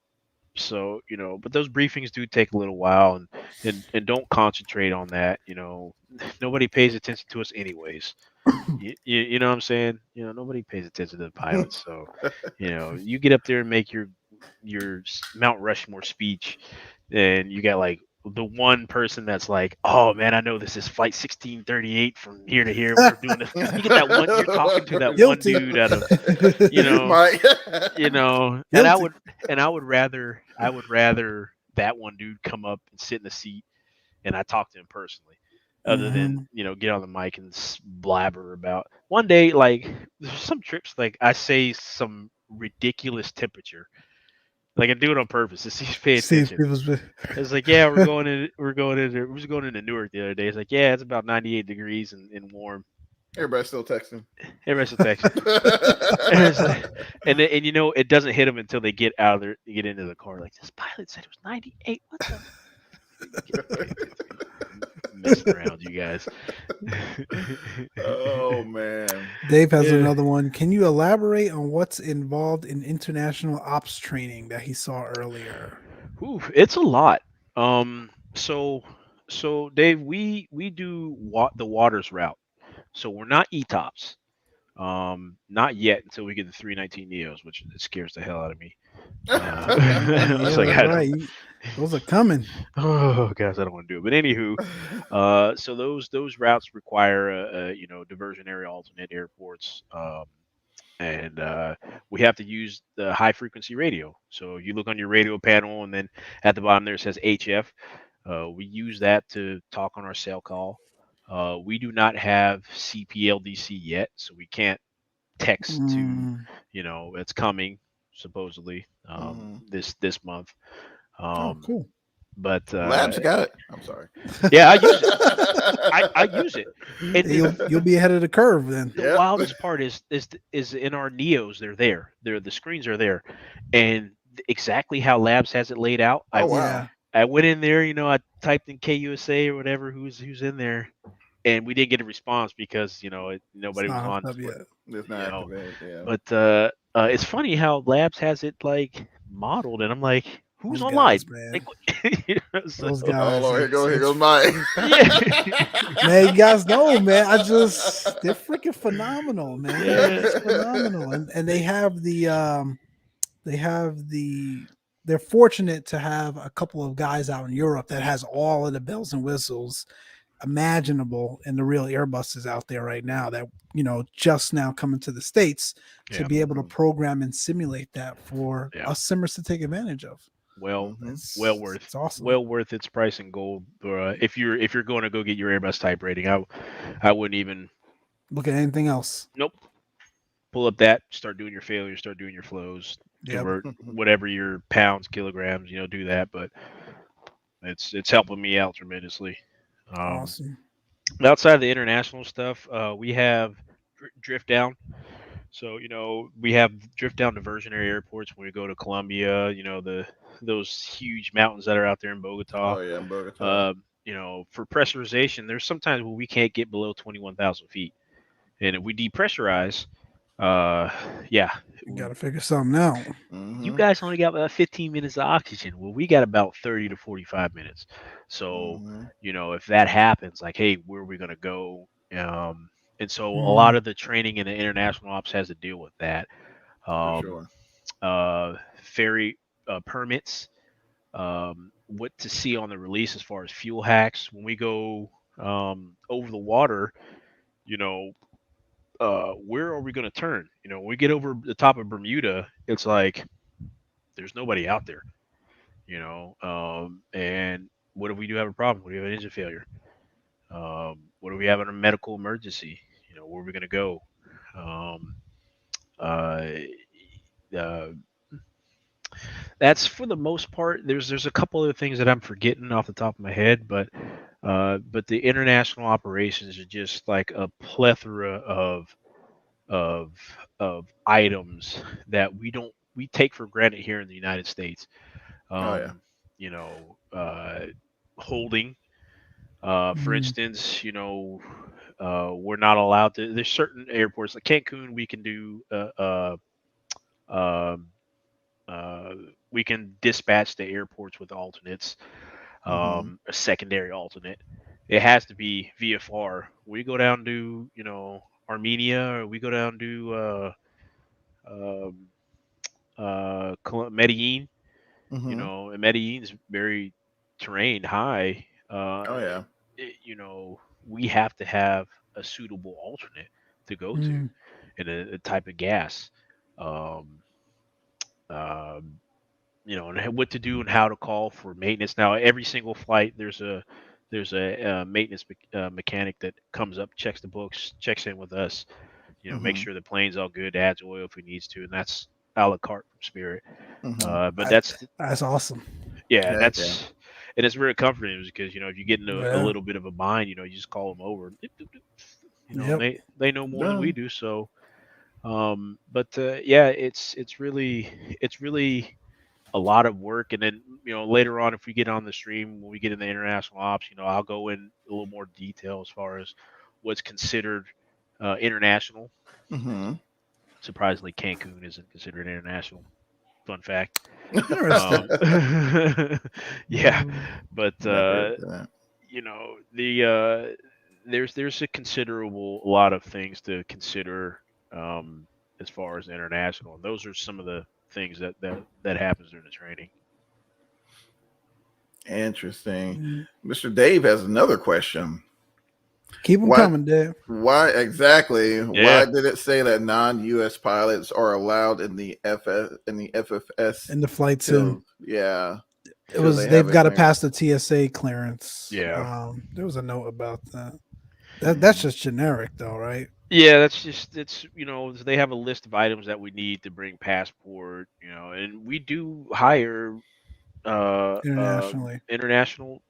C: So but those briefings do take a little while, and don't concentrate on that. Nobody pays attention to us anyways. You know what I'm saying? Nobody pays attention to the pilots. So you get up there and make your Mount Rushmore speech, and you got like the one person that's like, oh man, I know this is flight 1638 from here to here. We're doing this. You get that one. You're talking to that one
B: Guilty.
C: dude out of
A: Mike.
C: and
B: Guilty.
C: I would rather that one dude come up and sit in the seat and I talk to him personally, other than get on the mic and blabber about. One day, like there's some trips, like I say some ridiculous temperature, like I do it on purpose to see if you pay
B: See if
C: attention.
B: people's.
C: It's like, yeah, we were going into Newark the other day. It's like, yeah, it's about 98 degrees and warm.
A: Everybody's still texting.
C: Everybody's still texting. And it's like, and it doesn't hit them until they get out of get into the car. Like, this pilot said it was 98. What the? Messing around, you guys.
A: Oh man.
B: Dave has another one. Can you elaborate on what's involved in international ops training that he saw earlier?
C: Ooh, it's a lot. So Dave, we do the waters route. So we're not ETOPS. Not yet until we get the 319 Neos, which it scares the hell out of me. It's like,
B: right. Those are coming.
C: Oh gosh, I don't want to do it. But anywho, so those routes require diversionary alternate airports, and we have to use the high frequency radio. So you look on your radio panel, and then at the bottom there it says HF. We use that to talk on our cell call. We do not have CPLDC yet, so we can't text to, it's coming supposedly this month.
B: Oh, cool.
C: But
A: Labs got it. I'm sorry.
C: Yeah, I use it. I use it. And
B: you'll be ahead of the curve then.
C: The wildest part is in our Neos. They're there. The screens are there, and exactly how Labs has it laid out. I went in there. I typed in KUSA or whatever who's in there, and we didn't get a response because nobody was on.
A: It's not activated. Yeah.
C: But it's funny how Labs has it like modeled, and I'm like, who's online?
B: Man.
C: Those
B: guys.
A: Oh, here goes Mike.
B: Man, you guys know, man. They're freaking phenomenal, man.
C: Yeah.
B: It's phenomenal, and they're fortunate to have a couple of guys out in Europe that has all of the bells and whistles, imaginable in the real Airbuses out there right now that just now coming to the States to
C: Yeah.
B: be able to program and simulate that for
C: Yeah.
B: us simmers to take advantage of.
C: Well,
B: It's awesome.
C: well worth its price in gold. If you're going to go get your Airbus type rating, I wouldn't even
B: Look at anything else.
C: nope. Pull up that, start doing your failures, start doing your flows,
B: Yep.
C: convert whatever your pounds, kilograms, do that. But it's helping me out tremendously. Um,
B: Awesome.
C: outside of the international stuff, we have drift down. So we have drift down diversionary airports when we go to Colombia. Those huge mountains that are out there in Bogota.
A: Oh yeah, Bogota.
C: For pressurization, there's sometimes where we can't get below 21,000 feet, and if we depressurize, yeah,
B: You got to figure something out.
C: you guys only got about 15 minutes of oxygen. Well, we got about 30 to 45 minutes. So, if that happens, like, hey, where are we going to go? And so a lot of the training in the international ops has to deal with that.
A: For sure.
C: Ferry permits, what to see on the release as far as fuel hacks. When we go over the water, where are we going to turn? When we get over the top of Bermuda, it's like there's nobody out there, and what if we do have a problem? What if we have an engine failure? What if we have a medical emergency? Where are we going to go? Um, uh, uh, that's for the most part. There's a couple other things that I'm forgetting off the top of my head, but the international operations are just like a plethora of items that we take for granted here in the United States. You know, holding. For instance, we're not allowed to. There's certain airports like Cancun. We can do. Um, uh, we can dispatch the airports with alternates. A secondary alternate. It has to be VFR. We go down to Armenia, or we go down to um, Medellin. And Medellin is very terrain high.
A: Oh yeah.
C: We have to have a suitable alternate to go to, and a type of gas. Um, um, and what to do and how to call for maintenance. Now, every single flight, there's a maintenance mechanic that comes up, checks the books, checks in with us. Make sure the plane's all good, adds oil if he needs to, and that's a la carte from Spirit. But
B: that's awesome.
C: Yeah, and it's very comforting because if you get in a little bit of a bind, you just call them over. They know more than we do. So, yeah, it's really a lot of work. And then later on, if we get on the stream when we get in the international ops, I'll go in a little more detail as far as what's considered international. Surprisingly, Cancun isn't considered international. Fun fact. Yeah, but there's a considerable lot of things to consider as far as international, and those are some of the things that happens during the training.
A: Interesting. Mr. Dave has another question.
B: Keep them coming, Dave.
A: Why exactly? Yeah. Why did it say that non-U.S. pilots are allowed in the FFS
B: in the flight sim?
A: Yeah,
B: it was. They've got to pass the TSA clearance.
C: Yeah,
B: there was a note about that. That's just generic, though, right?
C: Yeah, it's they have a list of items that we need to bring passport, and we do hire international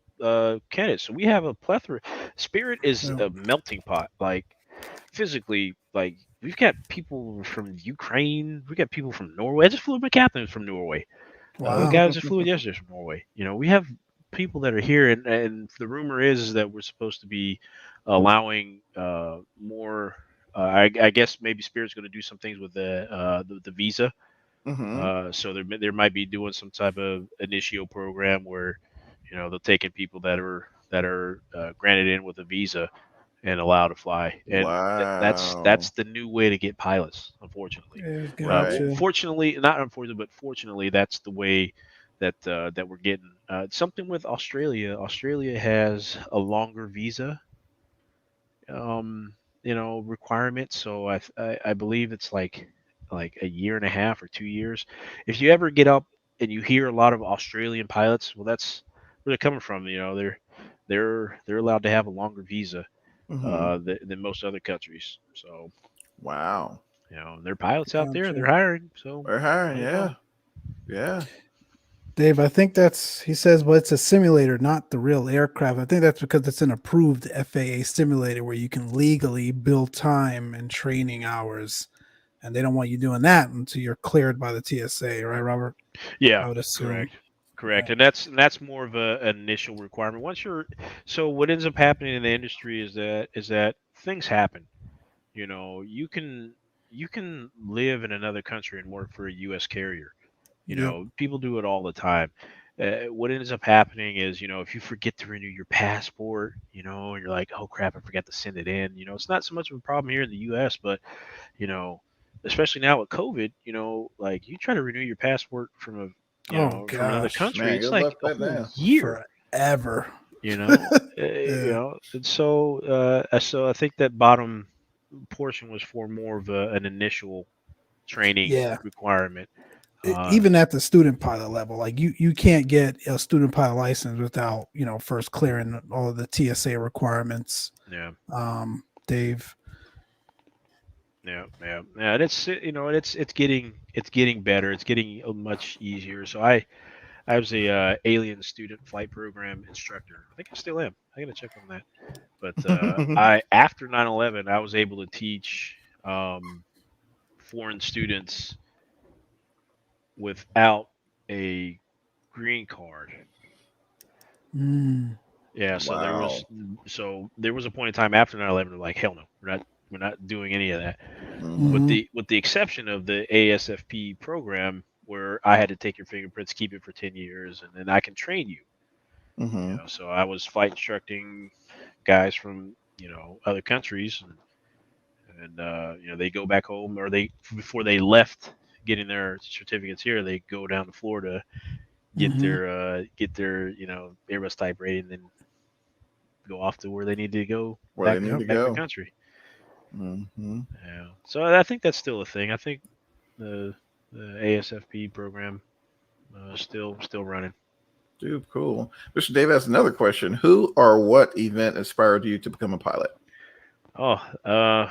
C: candidates. So we have a plethora. Spirit is a melting pot, like physically. Like we've got people from Ukraine, we got people from Norway. I just flew my captain from Norway.
B: Wow.
C: Guys just flew yesterday from Norway. We have people that are here, and the rumor is that we're supposed to be allowing more. I guess maybe Spirit's going to do some things with the visa. So there might be doing some type of initio program where they're taking people that are granted in with a visa and allowed to fly. And that's the new way to get pilots, unfortunately.
B: Gotcha.
C: Fortunately, not unfortunately, but fortunately, that's the way that we're getting. Something with Australia. Australia has a longer visa, requirement. So I believe it's like a year and a half or 2 years. If you ever get up and you hear a lot of Australian pilots, well, that's where they're coming from. They're allowed to have a longer visa than most other countries. So
A: Wow.
C: there are pilots out there. They're
B: Gotcha.
C: hiring. So
A: They're hiring.
C: let 'em
A: Yeah.
C: know.
A: Yeah.
B: Dave, I think he says, well, it's a simulator, not the real aircraft. I think that's because it's an approved FAA simulator where you can legally bill time and training hours. And they don't want you doing that until you're cleared by the TSA, right, Robert?
C: Yeah,
B: I would assume.
C: correct,
B: Yeah.
C: and that's more of an initial requirement. So what ends up happening in the industry is that things happen. You can live in another country and work for a U.S. carrier.
B: Yep.
C: People do it all the time. What ends up happening is, if you forget to renew your passport, and you're like, oh crap, I forgot to send it in. It's not so much of a problem here in the U.S., but you know, especially now with COVID, like you try to renew your passport
B: Oh
C: from another
B: gosh,
C: country,
A: Man,
C: it's
A: good
C: like
A: luck
C: a
A: that
C: whole
A: now.
C: year.
B: forever. Yeah.
C: And so I think that bottom portion was for more of an initial training
B: Yeah.
C: requirement.
B: Even at the student pilot level, like you can't get a student pilot license without first clearing all of the TSA requirements.
C: Yeah.
B: Dave.
C: Yeah, yeah, yeah. And it's getting better. It's getting much easier. So I was a alien student flight program instructor. I think I still am. I gotta check on that. But I after 9/11, I was able to teach foreign students without a green card.
B: Mm.
C: Yeah,
A: Wow.
C: so there was a point in time after 9/11 they're like, hell no, we're not doing any of that. With
B: Mhm.
C: the exception of the ASFP program where I had to take your fingerprints, keep it for 10 years, and then I can train you.
A: Mm-hmm.
C: So I was flight instructing guys from other countries, and they go back home, or they before they left getting their certificates here, they go down to Florida,
B: Mhm.
C: get their Airbus type rating, then go off to where they need to go
A: Where they need to
C: back to
A: go.
C: country.
A: Mm-hmm.
C: Yeah. So I think that's still a thing. I think the ASFP program still running.
A: Dude, cool. Mr. Dave has another question. Who or what event inspired you to become a pilot?
C: Oh, I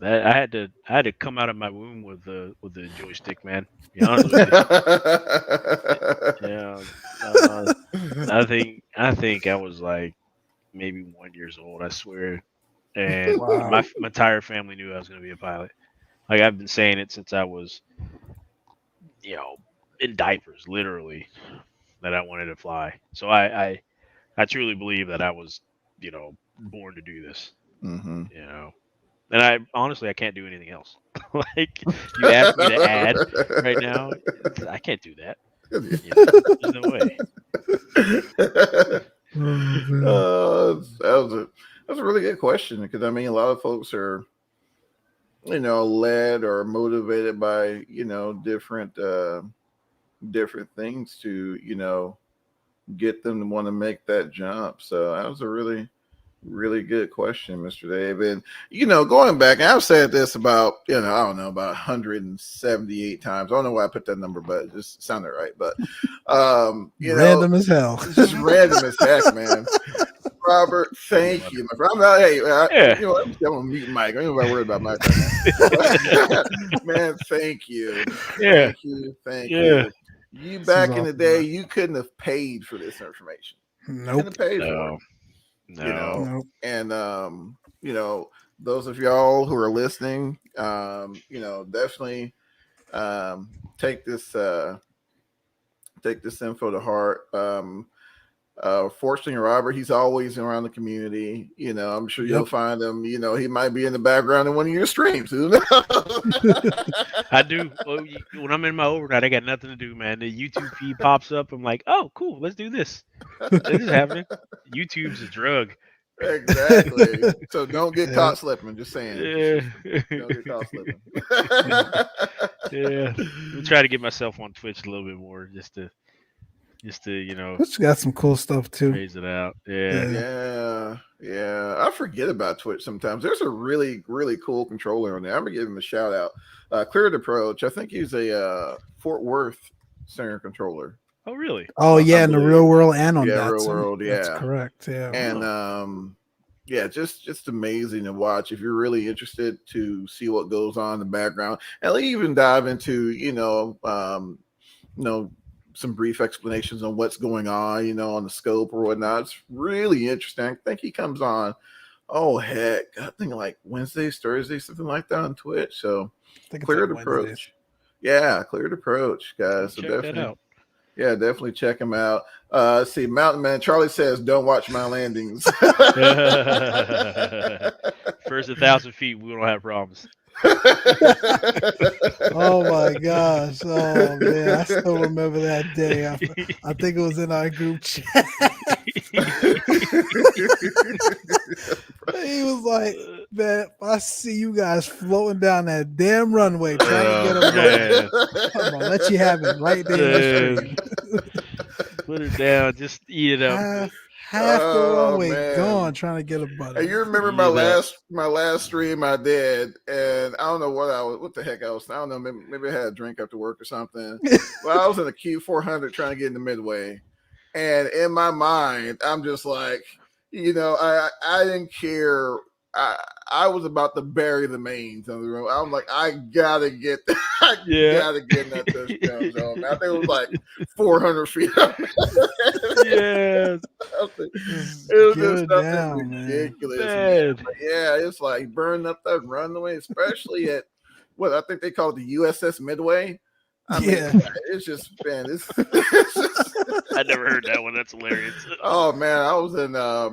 C: had to come out of my womb with the joystick, man. To be honest with you. Yeah. I think I was like maybe 1 years old. I swear, and
B: Wow.
C: my entire family knew I was going to be a pilot. Like I've been saying it since I was, in diapers, literally, that I wanted to fly. So I truly believe that I was, born to do this.
A: Mm-hmm.
C: And I can't do anything else. Like you asked me to add right now, I can't do that. There's no way.
B: Oh, man.
A: That's a really good question, because I mean a lot of folks are led or motivated by different things to get them to want to make that jump. So that was a really really good question, Mr. Dave. And going back, I've said this about I don't know, about 178 times. I don't know why I put that number, but it just sounded right. But
B: Random as hell.
A: it's just random as heck, man. Robert, thank you, my friend. I'm not. Hey,
C: Yeah.
A: I'm gonna mute Mike. I ain't worried about Mike right now. Man, thank you,
C: Yeah.
A: thank
C: Yeah.
A: you. You
B: This is
A: back in the
B: awesome,
A: day,
B: man.
A: you couldn't have paid for this information.
B: Nope.
A: Couldn't have paid for it.
C: No.
B: Nope.
A: And those of y'all who are listening, definitely take this info to heart. Fortunately, Robert, he's always around the community. I'm sure you'll find him. He might be in the background in one of your streams. Who knows?
C: I do. When I'm in my overnight, I got nothing to do, man. The YouTube feed pops up. I'm like, oh, cool. Let's do this. This is happening. YouTube's a drug.
A: Exactly. So don't get caught slipping. Just saying.
C: Yeah.
A: Don't get caught slipping.
C: Yeah. I'm trying to get myself on Twitch a little bit more, just to just to
B: Twitch got some cool stuff too.
C: phase it out. Yeah.
A: I forget about Twitch sometimes. There's a really, really cool controller on there. I'm gonna give him a shout out. Cleared Approach. I think he's a Fort Worth center controller.
C: Oh, really?
B: Oh yeah, in the real world and on that.
A: Real world. Yeah,
B: that's correct. Yeah,
A: and just amazing to watch if you're really interested to see what goes on in the background, and they even dive into some brief explanations on what's going on, on the scope or whatnot. It's really interesting. I think he comes on, I think like Wednesdays, Thursdays, something like that on Twitch. So Cleared Approach. Yeah, Cleared Approach, guys. So
C: check that out.
A: Yeah, definitely check him out. See, Mountain Man Charlie says, "Don't watch my landings."
C: First 1,000 feet, we don't have problems.
B: Oh my gosh! Oh man, I still remember that day. I think it was in our group chat. He was like, "Man, I see you guys floating down that damn runway trying to get away. Come on, let you have it right there."
C: Put it down, just eat it up.
B: Half the runway gone trying to get a butter.
A: And you remember my last stream I did, and I don't know what the heck I was. I don't know, maybe I had a drink after work or something. Well, I was in a Q400 trying to get into Midway, and in my mind, I'm just like, I didn't care. I was about to bury the mains on the room. I'm like, I gotta get in that touchdown zone. I think it was like 400 feet up.
C: Yeah,
A: it was just something ridiculous. Man. Yeah, it's like burning up that runway, especially at what I think they call it the USS Midway. I mean, it's just, man,
C: I never heard that one. That's hilarious.
A: Oh man, I was in I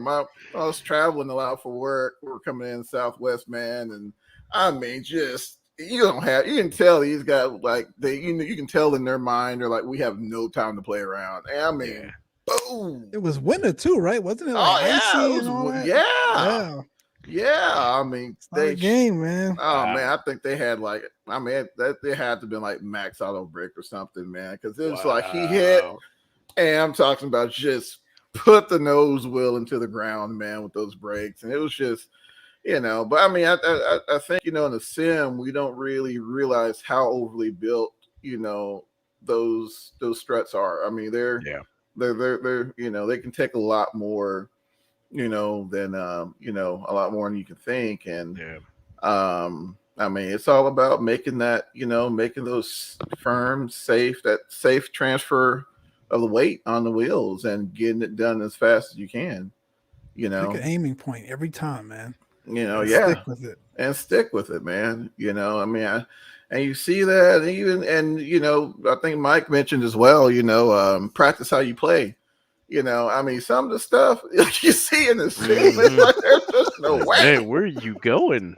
A: was traveling a lot for work. We were coming in Southwest, man, and I mean, just you can tell these guys like you can tell in their mind they're like, we have no time to play around. And I mean, boom!
B: It was winter too, right? Wasn't it like icy and all that?
A: Yeah. Yeah, I mean,
B: they game, man.
A: Oh man, I think they had they had to have been like max auto brick or something, man, because it was like he hit, and I'm talking about just put the nose wheel into the ground, man, with those brakes, and it was just, But I mean, I think in the sim we don't really realize how overly built those struts are. I mean, they're they can take a lot more. Than a lot more than you can think. And I mean, it's all about making that, making those firm, safe transfer of the weight on the wheels and getting it done as fast as you can.
B: Pick an aiming point every time, man.
A: Stick with it, man. I mean, and you see that I think Mike mentioned as well, practice how you play. I mean, some of the stuff you see in the stream, it's like there's just no way.
C: Hey, where are you going?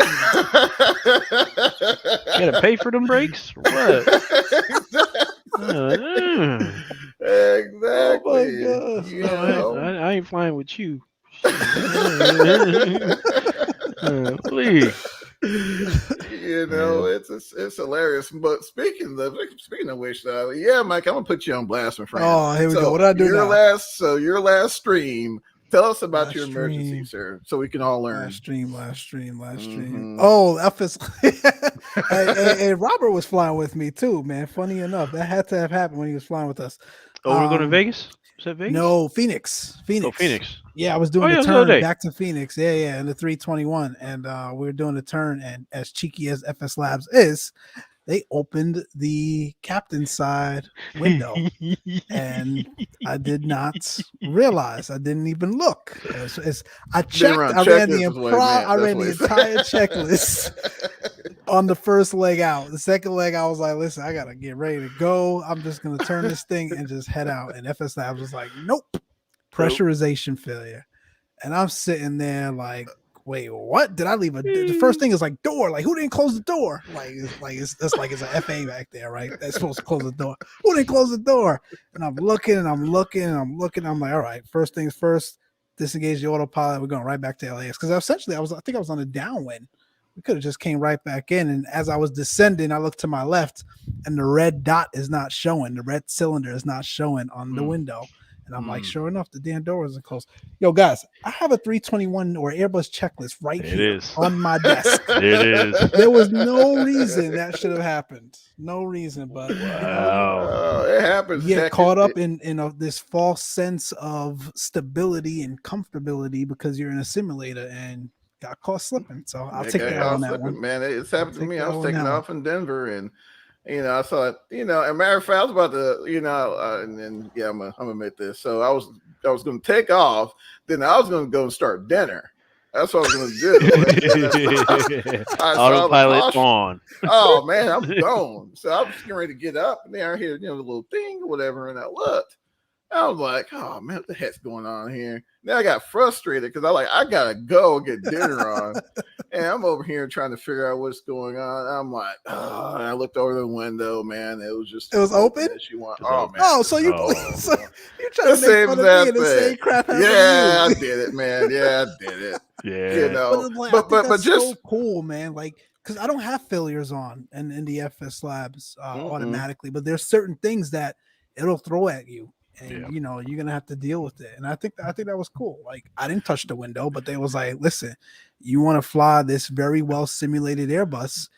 C: Gotta pay for them brakes? Or what?
A: Exactly.
C: Oh I ain't flying with you. Please.
A: It's hilarious. But speaking of which, Mike, I'm gonna put you on blast, my friend.
B: Oh, here we go. What did I do now?
A: Your last stream. Tell us about your emergency, sir, so we can all learn.
B: Last stream. Oh, FS. hey, Robert was flying with me too, man. Funny enough, that had to have happened when he was flying with us.
C: Oh, we're going to Vegas? Is that Vegas?
B: No, Phoenix.
C: Oh, Phoenix.
B: Yeah, I was doing a turn back to Phoenix. Yeah, in the 321. And we were doing a turn, and as cheeky as FS Labs is, they opened the captain's side window. And I did not realize. I didn't even look. I checked. I ran the entire checklist on the first leg out. The second leg, I was like, listen, I got to get ready to go. I'm just going to turn this thing and just head out. And FS Labs was like, nope. Pressurization failure. And I'm sitting there like, wait, what? Did I leave the first thing is like door? Like, who didn't close the door? It's an FA back there, right? That's supposed to close the door. Who didn't close the door? And I'm looking. I'm like, all right, first things first, disengage the autopilot. We're going right back to LAX. Because essentially I think I was on a downwind We could have just came right back in. And as I was descending, I looked to my left, and the red dot is not showing. The red cylinder is not showing on the window. And I'm like, sure enough, the damn door wasn't closed. Yo, guys, I have a 321 or Airbus checklist right here on my desk.
C: It is.
B: There was no reason that should have happened. No reason, but
A: it happens.
B: You get caught up in this false sense of stability and comfortability because you're in a simulator and got caught slipping. So I'll take that on that one.
A: Man, it's happened to me. I was taking off in Denver, and I saw it. As a matter of fact, I was about to, and then I'm gonna admit this. So I was going to take off. Then I was going to go and start dinner. That's what I was going to do.
C: Autopilot on.
A: Oh man, I'm gone. So I was getting ready to get up, and then I hear the little thing or whatever, and I looked. I was like, oh man, what the heck's going on here? Then I got frustrated because I gotta go get dinner on. And I'm over here trying to figure out what's going on. I'm like, oh, and I looked over the window, man. It was
B: open.
A: Oh man.
B: Oh, so you so you're trying to make fun of me and the same crap happened.
A: Yeah, I did it, man. Yeah, I did it.
C: Yeah.
B: But just so cool, man. Like, because I don't have failures on in the FS Labs automatically, but there's certain things that it'll throw at you. And you're gonna have to deal with it. And I think that was cool. Like, I didn't touch the window, but they was like, listen, you want to fly this very well simulated Airbus.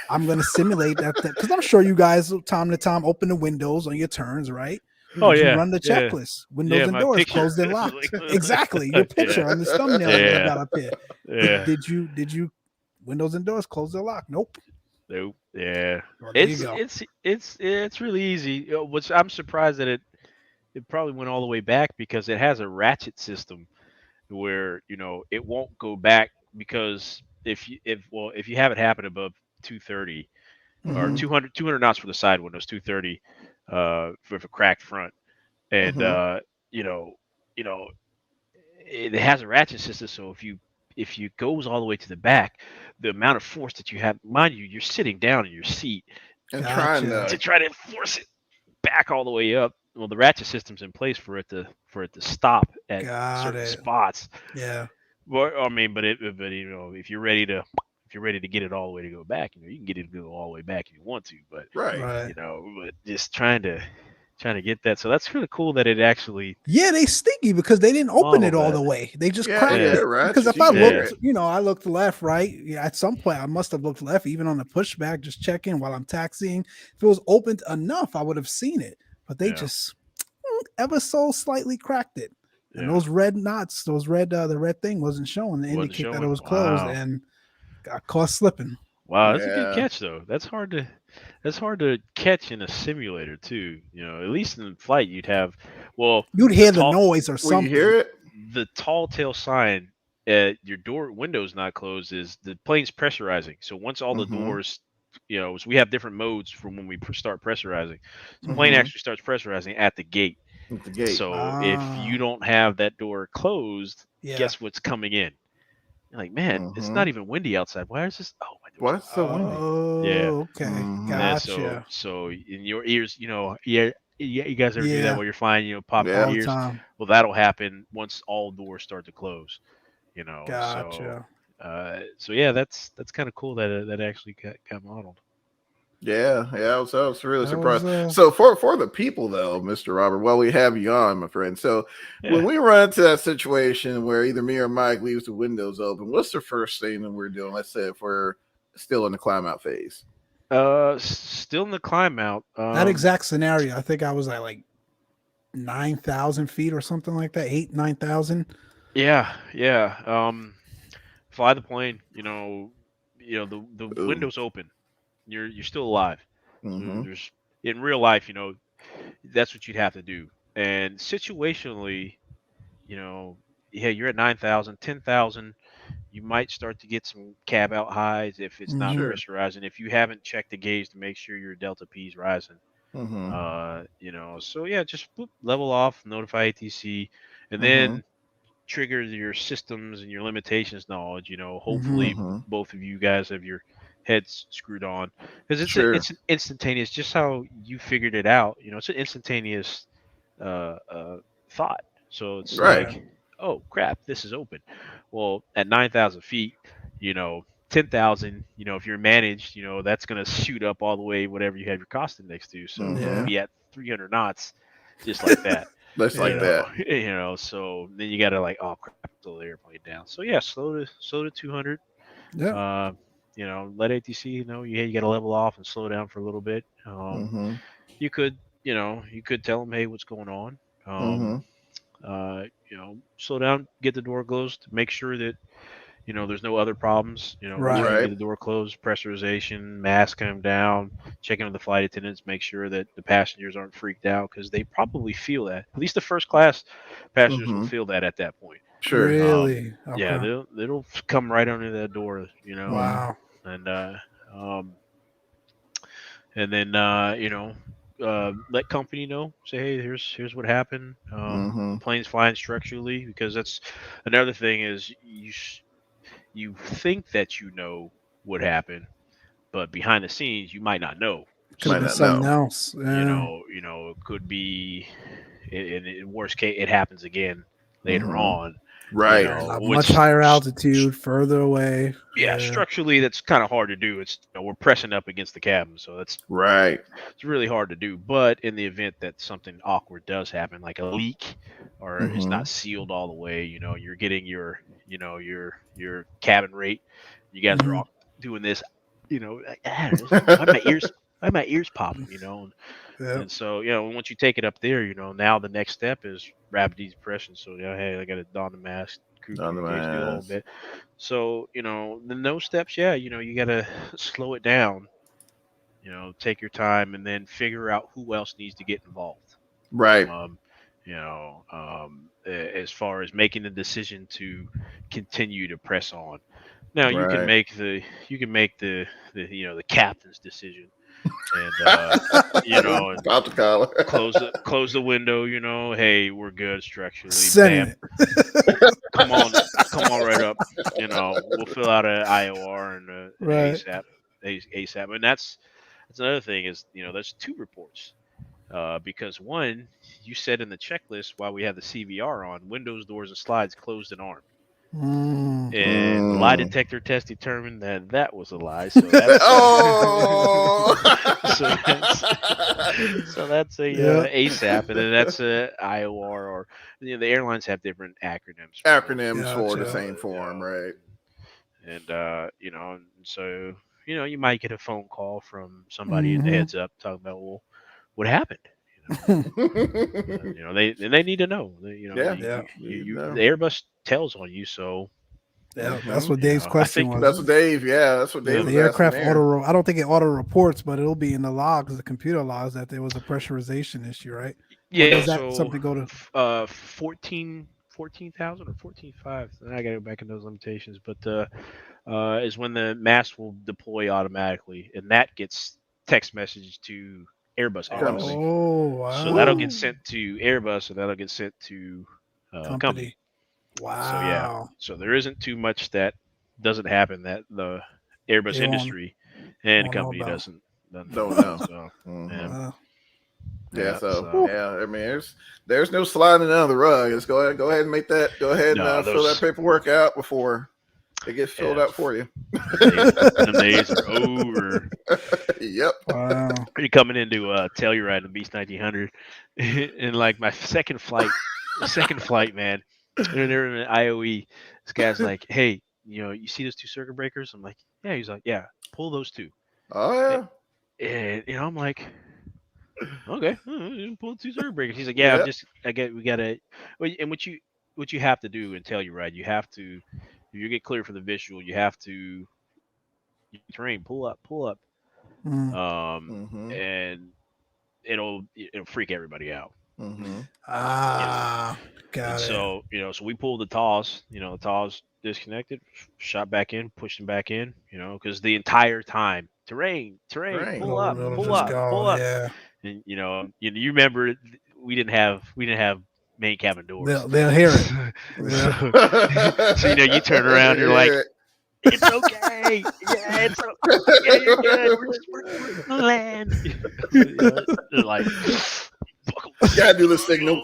B: I'm gonna simulate that because I'm sure you guys time to time open the windows on your turns, right?
C: Oh
B: you
C: yeah.
B: Run the checklist. Windows and doors closed and locked. Exactly. Your picture on this thumbnail that I got up here.
C: Yeah.
B: Did you windows and doors closed and locked? Nope.
C: Yeah.
B: Well,
C: it's really easy. Which I'm surprised that it probably went all the way back because it has a ratchet system where it won't go back because if you have it happen above 230 or 200 knots for the side windows, 230 for a cracked front, and it has a ratchet system. So if you goes all the way to the back, the amount of force that you have, mind you, you're sitting down in your seat
A: and trying
C: to force it back all the way up. Well, the ratchet system's in place for it to stop at certain spots.
B: Yeah.
C: Well, I mean, but if you're ready to get it all the way to go back, you can get it to go all the way back if you want to. But
A: right.
C: But just trying to get that. So that's really cool that it actually.
B: Yeah, they stinky because they didn't open it all the way. They just cracked it.
A: Right.
B: Because if I looked, I looked left, right. Yeah, at some point I must have looked left, even on the pushback, just checking while I'm taxiing. If it was opened enough, I would have seen it. But they just ever so slightly cracked it. And those red knots, the red thing wasn't showing to indicate that it was closed and got caught slipping.
C: Wow, that's a good catch though. That's hard to catch in a simulator too. At least in flight you'd have
B: you'd hear the noise or something.
A: You hear it?
C: The tall tail sign your window's not closed is the plane's pressurizing. So once all the doors so we have different modes from when we start pressurizing. The plane actually starts pressurizing at the gate. So if you don't have that door closed, guess what's coming in? You're like, man, it's not even windy outside. Why is this? Oh, my
A: why is it so windy?
B: Oh,
C: yeah.
B: Okay. Gotcha.
C: So in your ears, you guys ever do that while you're flying? Pop your ears.
B: Time.
C: Well, that'll happen once all doors start to close.
B: Gotcha.
C: So yeah, that's kind of cool that actually got modeled.
A: Yeah, I was really surprised. So for the people though, Mr. Robert, while we have you on, my friend. So when we run into that situation where either me or Mike leaves the windows open, what's the first thing that we're doing? Let's say if we're still in the climb out phase.
C: Still in the climb out.
B: That exact scenario, I think I was at like 9,000 feet or something like that, 9,000.
C: Yeah. Fly the plane. The window's open. You're still alive. There's in real life, that's what you'd have to do. And situationally, you're at 9,000, 10,000. You might start to get some cab out highs if it's not pressurizing. If you haven't checked the gauge to make sure your delta P is rising. So just level off, notify ATC, and then trigger your systems and your limitations knowledge. Hopefully both of you guys have your heads screwed on because it's an instantaneous, just how you figured it out. It's an instantaneous thought. So it's like, oh crap, this is open. Well, at 9,000 feet, 10,000, if you're managed, that's going to shoot up all the way whatever you have your cost index to. So
A: Mhm.
C: be at 300 knots, just like that.
A: Just like that.
C: So then you got to like, oh crap, slow the airplane down. So yeah, slow to 200.
B: Yeah.
C: Let ATC know you got to level off and slow down for a little bit.
A: Mhm.
C: You could tell them, hey, what's going on?
A: Mhm.
C: Slow down, get the door closed, make sure that there's no other problems. Make sure you
A: Right.
C: get the door closed, pressurization, mask come down, checking with the flight attendants, make sure that the passengers aren't freaked out because they probably feel that. At least the first class passengers will
A: Mhm.
C: feel that at that point.
A: Sure.
B: Really?
C: Yeah,
B: Okay.
C: they'll come right under that door,
B: Wow.
C: and then let company know. Say, hey, here's what happened. The
A: Mhm.
C: plane's flying structurally because that's another thing is you think that you know what happened, but behind the scenes you might not know.
B: Could have
A: Might
B: been
A: not
C: So
B: something
A: know.
B: else. Yeah.
C: it could be. In worst case, it happens again later
A: Mhm.
C: on.
A: Right.
B: Much higher altitude, further away.
C: Yeah, structurally that's kind of hard to do. It's we're pressing up against the cabin, so it's really hard to do. But in the event that something awkward does happen, like a leak or it's not
A: Mhm.
C: sealed all the way, you're getting your cabin rate. You guys are all doing this, why my ears popping, And so, once you take it up there, now the next step is rapid decompression. So, hey, I got to don the mask, crew
A: On the
C: communication, do the whole
A: mask.
C: bit. So, the no steps, you got to slow it down, take your time and then figure out who else needs to get involved.
A: Right.
C: As far as making the decision to continue to press on. Now you can
A: Right.
C: make the the captain's decision and and
A: Pop the collar.
C: close the window, hey, we're good structurally.
B: Sending
C: Bam. Come on right up. We'll fill out an IOR and an
B: Right.
C: ASAP. And that's another thing is, there's two reports. Because one, you said in the checklist while we have the CVR on, windows, doors, and slides closed and armed. And the lie detector test determined that was a lie. So that's so that's a ASAP, and then that's a IOR, or the airlines have different acronyms.
A: Acronyms for the same form, right?
C: And so you might get a phone call from somebody in the heads up talking about, well, what happened? They need to know. The Airbus tells on you, so.
B: Yeah, that's what Dave's question was.
A: That's what Dave. Yeah, that's what Dave was
B: the aircraft
A: asking there.
B: I don't think it auto reports, but it'll be in the logs, the computer logs, that there was a pressurization issue, right?
C: Yeah.
B: Or does that
C: so
B: something go to
C: 14,000 or 14,500? I gotta go back in those limitations, but is when the mask will deploy automatically, and that gets text message to Airbus.
B: Oh, wow.
C: So that'll get sent to Airbus, and that'll get sent to company.
B: Wow.
C: So there isn't too much that doesn't happen that the Airbus industry and company doesn't
A: know.
C: So,
A: yeah. I mean, there's no sliding under the rug. Just go ahead and make that. Go ahead and fill that paperwork out before it gets filled out for you.
C: Them days are over.
A: Yep.
B: Wow.
C: You're coming into Telluride in the Beast 1900, and like my second flight, man. And they're in an IOE. This guy's like, hey, you see those two circuit breakers? I'm like, yeah. He's like, yeah, pull those two.
A: Oh yeah.
C: And I'm like, okay, pull two circuit breakers. He's like, yeah, we gotta. And what you have to do in Telluride, you have to, if you get clear for the visual, you have to terrain, pull up. And it'll freak everybody out.
B: Got it.
C: So so we pulled the TAWs. The TAWs disconnected, shot back in, pushed them back in. Because the entire time, terrain, pull up.
B: Yeah.
C: And you remember we didn't have main cabin doors.
B: They'll hear it.
C: So you turn around, you're like, it's okay. Yeah, it's okay. Yeah, you're good. We're gonna land. They're like,
A: gotta do the signal.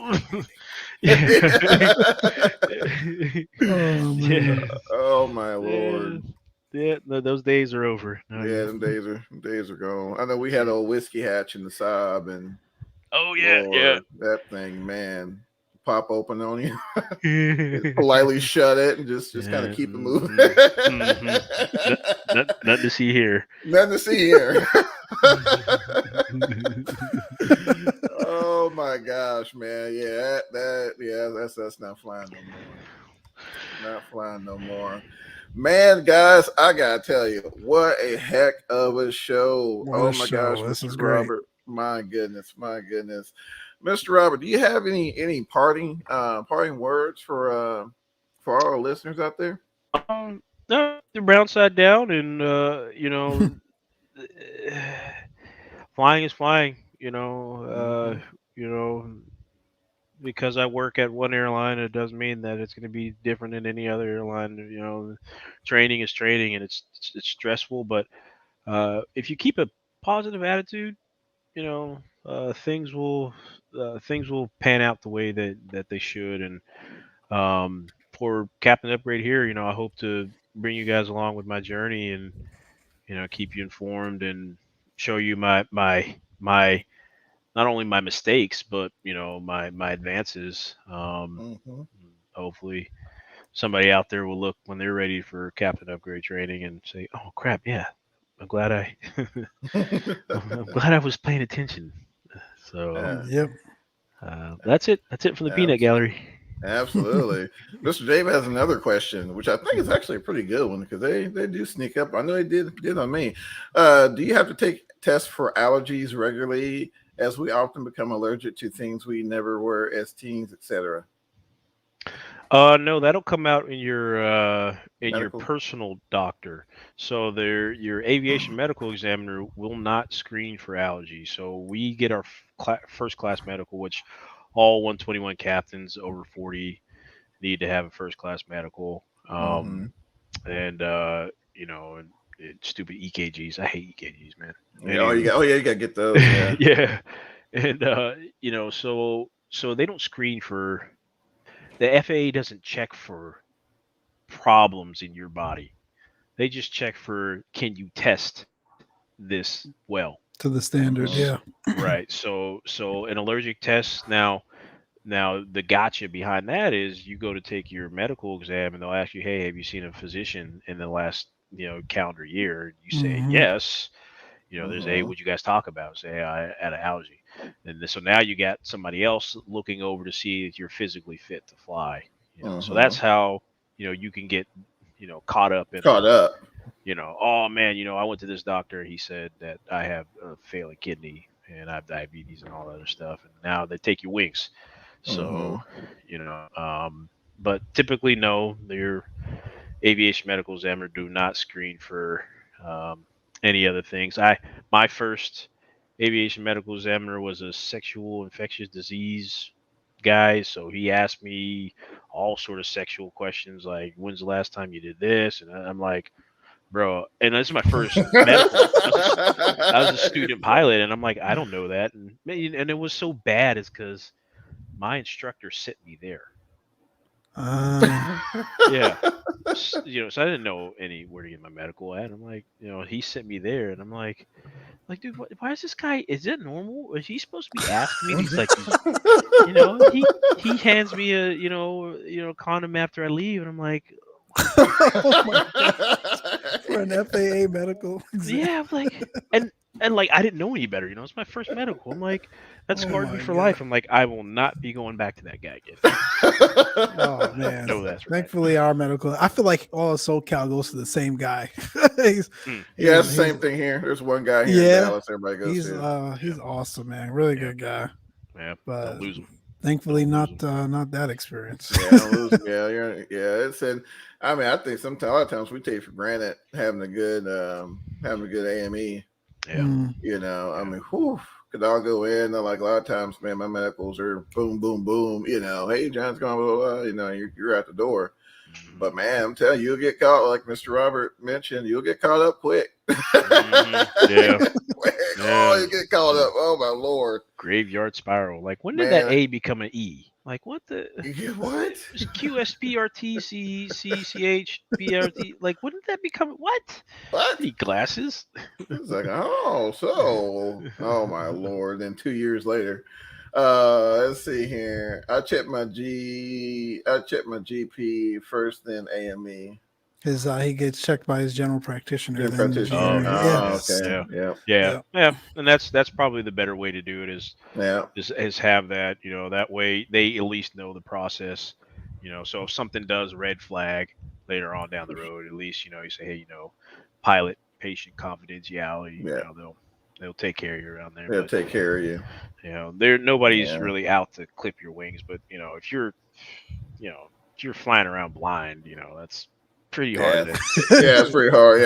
A: Oh my lord.
C: those days are over.
A: Them days are gone. I know we had old whiskey hatch in the Saab, and Lord, that thing, man, pop open on you, politely shut it, and just kind of keep it moving.
C: Nothing to see here.
A: Nothing to see here. Oh my gosh, man! Yeah, that's not flying no more. Not flying no more. Man, guys, I gotta tell you, what a heck of a show!
B: What a show. This is great.
A: Robert, my goodness, Mr. Robert, do you have any parting words for our listeners out there?
C: No, the brown side down, and flying is flying. Because I work at one airline, it doesn't mean that it's going to be different in any other airline. Training is training, and it's stressful. But if you keep a positive attitude, things will pan out the way that they should. And for Captain Upgrade here, I hope to bring you guys along with my journey and keep you informed and show you my not only my mistakes, but my advances. Hopefully, somebody out there will look when they're ready for Captain Upgrade training and say, "Oh crap, yeah, I'm glad I'm glad I was paying attention." So,
B: yep.
C: That's it. That's it for the peanut gallery.
A: Absolutely. Mr. Dave has another question, which I think is actually a pretty good one because they do sneak up. I know they did on me. Do you have to take tests for allergies regularly, as we often become allergic to things we never were as teens, etc.?
C: No, that'll come out in your personal doctor. So your aviation medical examiner will not screen for allergies. So we get our first class medical, which all 121 captains over 40 need to have a first class medical. And stupid EKGs. I hate EKGs, man.
A: Yeah, you got to get those. Yeah.
C: Yeah. And so they don't screen for. The FAA doesn't check for problems in your body. They just check for, can you test this well
B: to the standard? Yeah.
C: Right. So an allergic test now the gotcha behind that is you go to take your medical exam and they'll ask you, hey, have you seen a physician in the last calendar year? You say yes. There's what'd you guys talk about? Say, I had an allergy. And so now you got somebody else looking over to see if you're physically fit to fly. So that's how, you can get, caught up. Oh man, I went to this doctor. He said that I have a failing kidney and I have diabetes and all that other stuff. And now they take your wings. So, but typically, no, your aviation medical examiner do not screen for, any other things. My first aviation medical examiner was a sexual infectious disease guy, so he asked me all sort of sexual questions like, when's the last time you did this? And I'm like, bro, and this is my first medical. I was a student pilot, and I'm like, I don't know that. And it was so bad is because my instructor sent me there. Yeah. So I didn't know where to get my medical at. I'm like, he sent me there, and I'm like, dude, why is this guy? Is it normal? Is he supposed to be asking me these he hands me a condom after I leave, and I'm like,
B: oh my God. For an FAA medical exam.
C: Yeah, I'm like, and like I didn't know any better. It's my first medical. I'm like, that scarred me for life. I'm like, I will not be going back to that guy again.
B: Oh man!
C: No, that's right.
B: Thankfully, our medical. I feel like all of SoCal goes to the same guy.
A: It's the same thing here. There's one guy here in Dallas. Everybody goes to.
B: He's awesome, man. Really good guy.
C: Yeah,
B: but
C: don't lose him.
B: Thankfully, not that experience.
A: Don't lose him. It's and I mean, I think a lot of times we take for granted having a good AME.
C: Yeah.
A: I mean, could all go in. Like a lot of times, man, my medicals are boom, boom, boom. Hey, John's going, blah, blah, blah. You're at the door. But man, I'm telling you, you'll get caught, like Mr. Robert mentioned, you'll get caught up quick.
C: Yeah.
A: Oh, you get caught up. Oh my Lord.
C: Graveyard spiral. Like when did that A become an E? Like what the
A: What?
C: QSBRTCCCHBRT? Like wouldn't that become what?
A: What?
C: I need glasses.
A: It's like, oh my Lord. Then 2 years later, let's see here. I checked my GP first, then AME.
B: He gets checked by his general practitioner.
A: Oh,
C: okay. Yeah. And that's probably the better way to do it is have that, that way they at least know the process, so if something does red flag later on down the road, at least, you say, hey, pilot patient confidentiality, they'll take care of you around there.
A: They'll take care of you.
C: Nobody's really out to clip your wings, but if you're flying around blind, that's pretty hard.
A: It's pretty hard.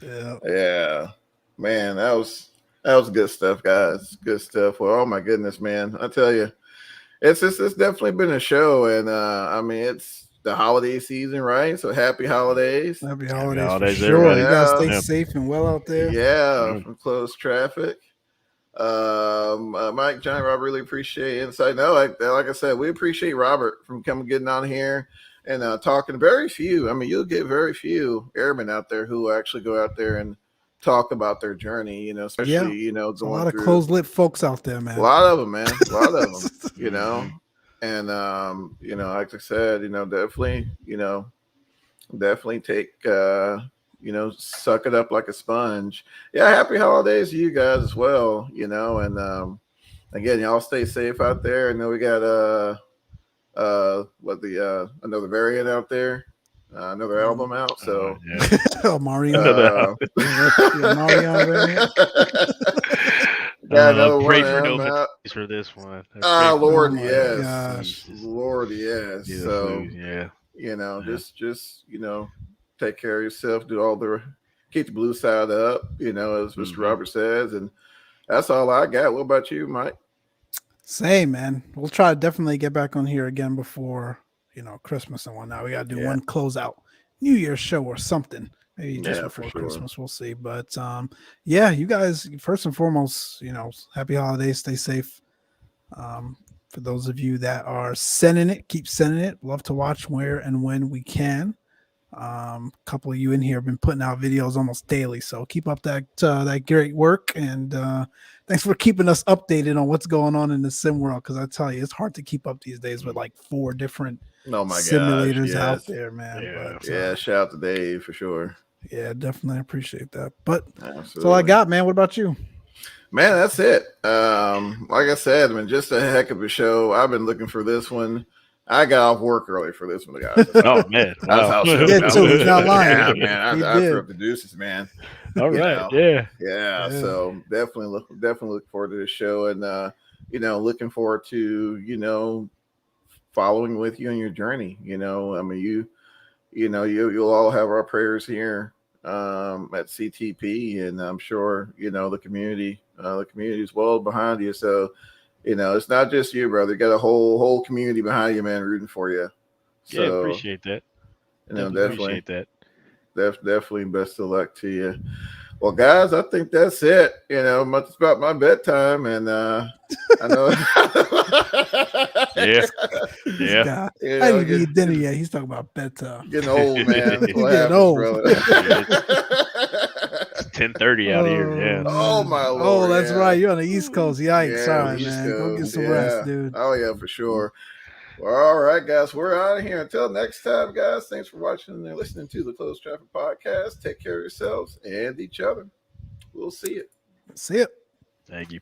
B: Yeah.
A: Man, that was good stuff, guys. Good stuff. Well, oh my goodness, man, I tell you, it's definitely been a show, and I mean, it's the holiday season, right? So happy holidays.
B: Happy holidays for sure. You guys stay safe and well out there.
A: From closed traffic. Mike, John, Rob, really appreciate insight. No, like I said, we appreciate Robert from getting on here and talking. Very few. I mean, you'll get very few airmen out there who actually go out there and talk about their journey. Especially going
B: a lot of closed-lip folks out there, man.
A: A lot of them, man. A lot of them. And like I said, definitely take suck it up like a sponge. Happy holidays to you guys as well, and again, y'all stay safe out there. I know we got another variant out there, another album out, so
B: Mario variant.
C: Pray for no fatalities for this one.
A: Lord,
B: yes.
A: Lord, yes. So just take care of yourself, keep the blue side up, as Mr. Robert says. And that's all I got. What about you, Mike?
B: Same, man. We'll try to definitely get back on here again before, Christmas and whatnot. We got to do one closeout New Year's show or something. Maybe just before Christmas. We'll see. But you guys, first and foremost, happy holidays. Stay safe. For those of you that are sending it, keep sending it. Love to watch where and when we can. A couple of you in here have been putting out videos almost daily, so keep up that great work, and thanks for keeping us updated on what's going on in the sim world, because I tell you, it's hard to keep up these days with like 4 different simulators out there, man.
A: Shout out to Dave for sure.
B: Definitely appreciate that. But that's all I got, man. What about you?
A: Man, that's it. Like I said, just a heck of a show. I've been looking for this one. I got off work early for this one, guys.
C: Oh man,
A: wow.
B: He's not lying.
A: Man, I threw up the deuces, man.
C: All right,
A: So definitely look forward to this show, and looking forward to following with you on your journey. I mean, you'll all have our prayers here at CTP, and I'm sure the community is well behind you. So. It's not just you, brother. You got a whole community behind you, man, rooting for you. So,
C: appreciate that.
A: Definitely
C: appreciate that.
A: Definitely best of luck to you. Well, guys, I think that's it. It's about my bedtime, and I know.
B: I didn't eat dinner yet. He's talking about bedtime.
A: Getting old, man.
B: Getting old,
A: brother.
C: 10:30 out here. Yeah.
A: Oh my Lord.
B: Oh, that's right. You're on the East Coast. Yikes! Sorry, man. Go get some rest, dude.
A: Oh yeah, for sure. Well, all right, guys. We're out of here. Until next time, guys. Thanks for watching and listening to the Closed Traffic Podcast. Take care of yourselves and each other. We'll see you.
B: See you.
C: Thank you.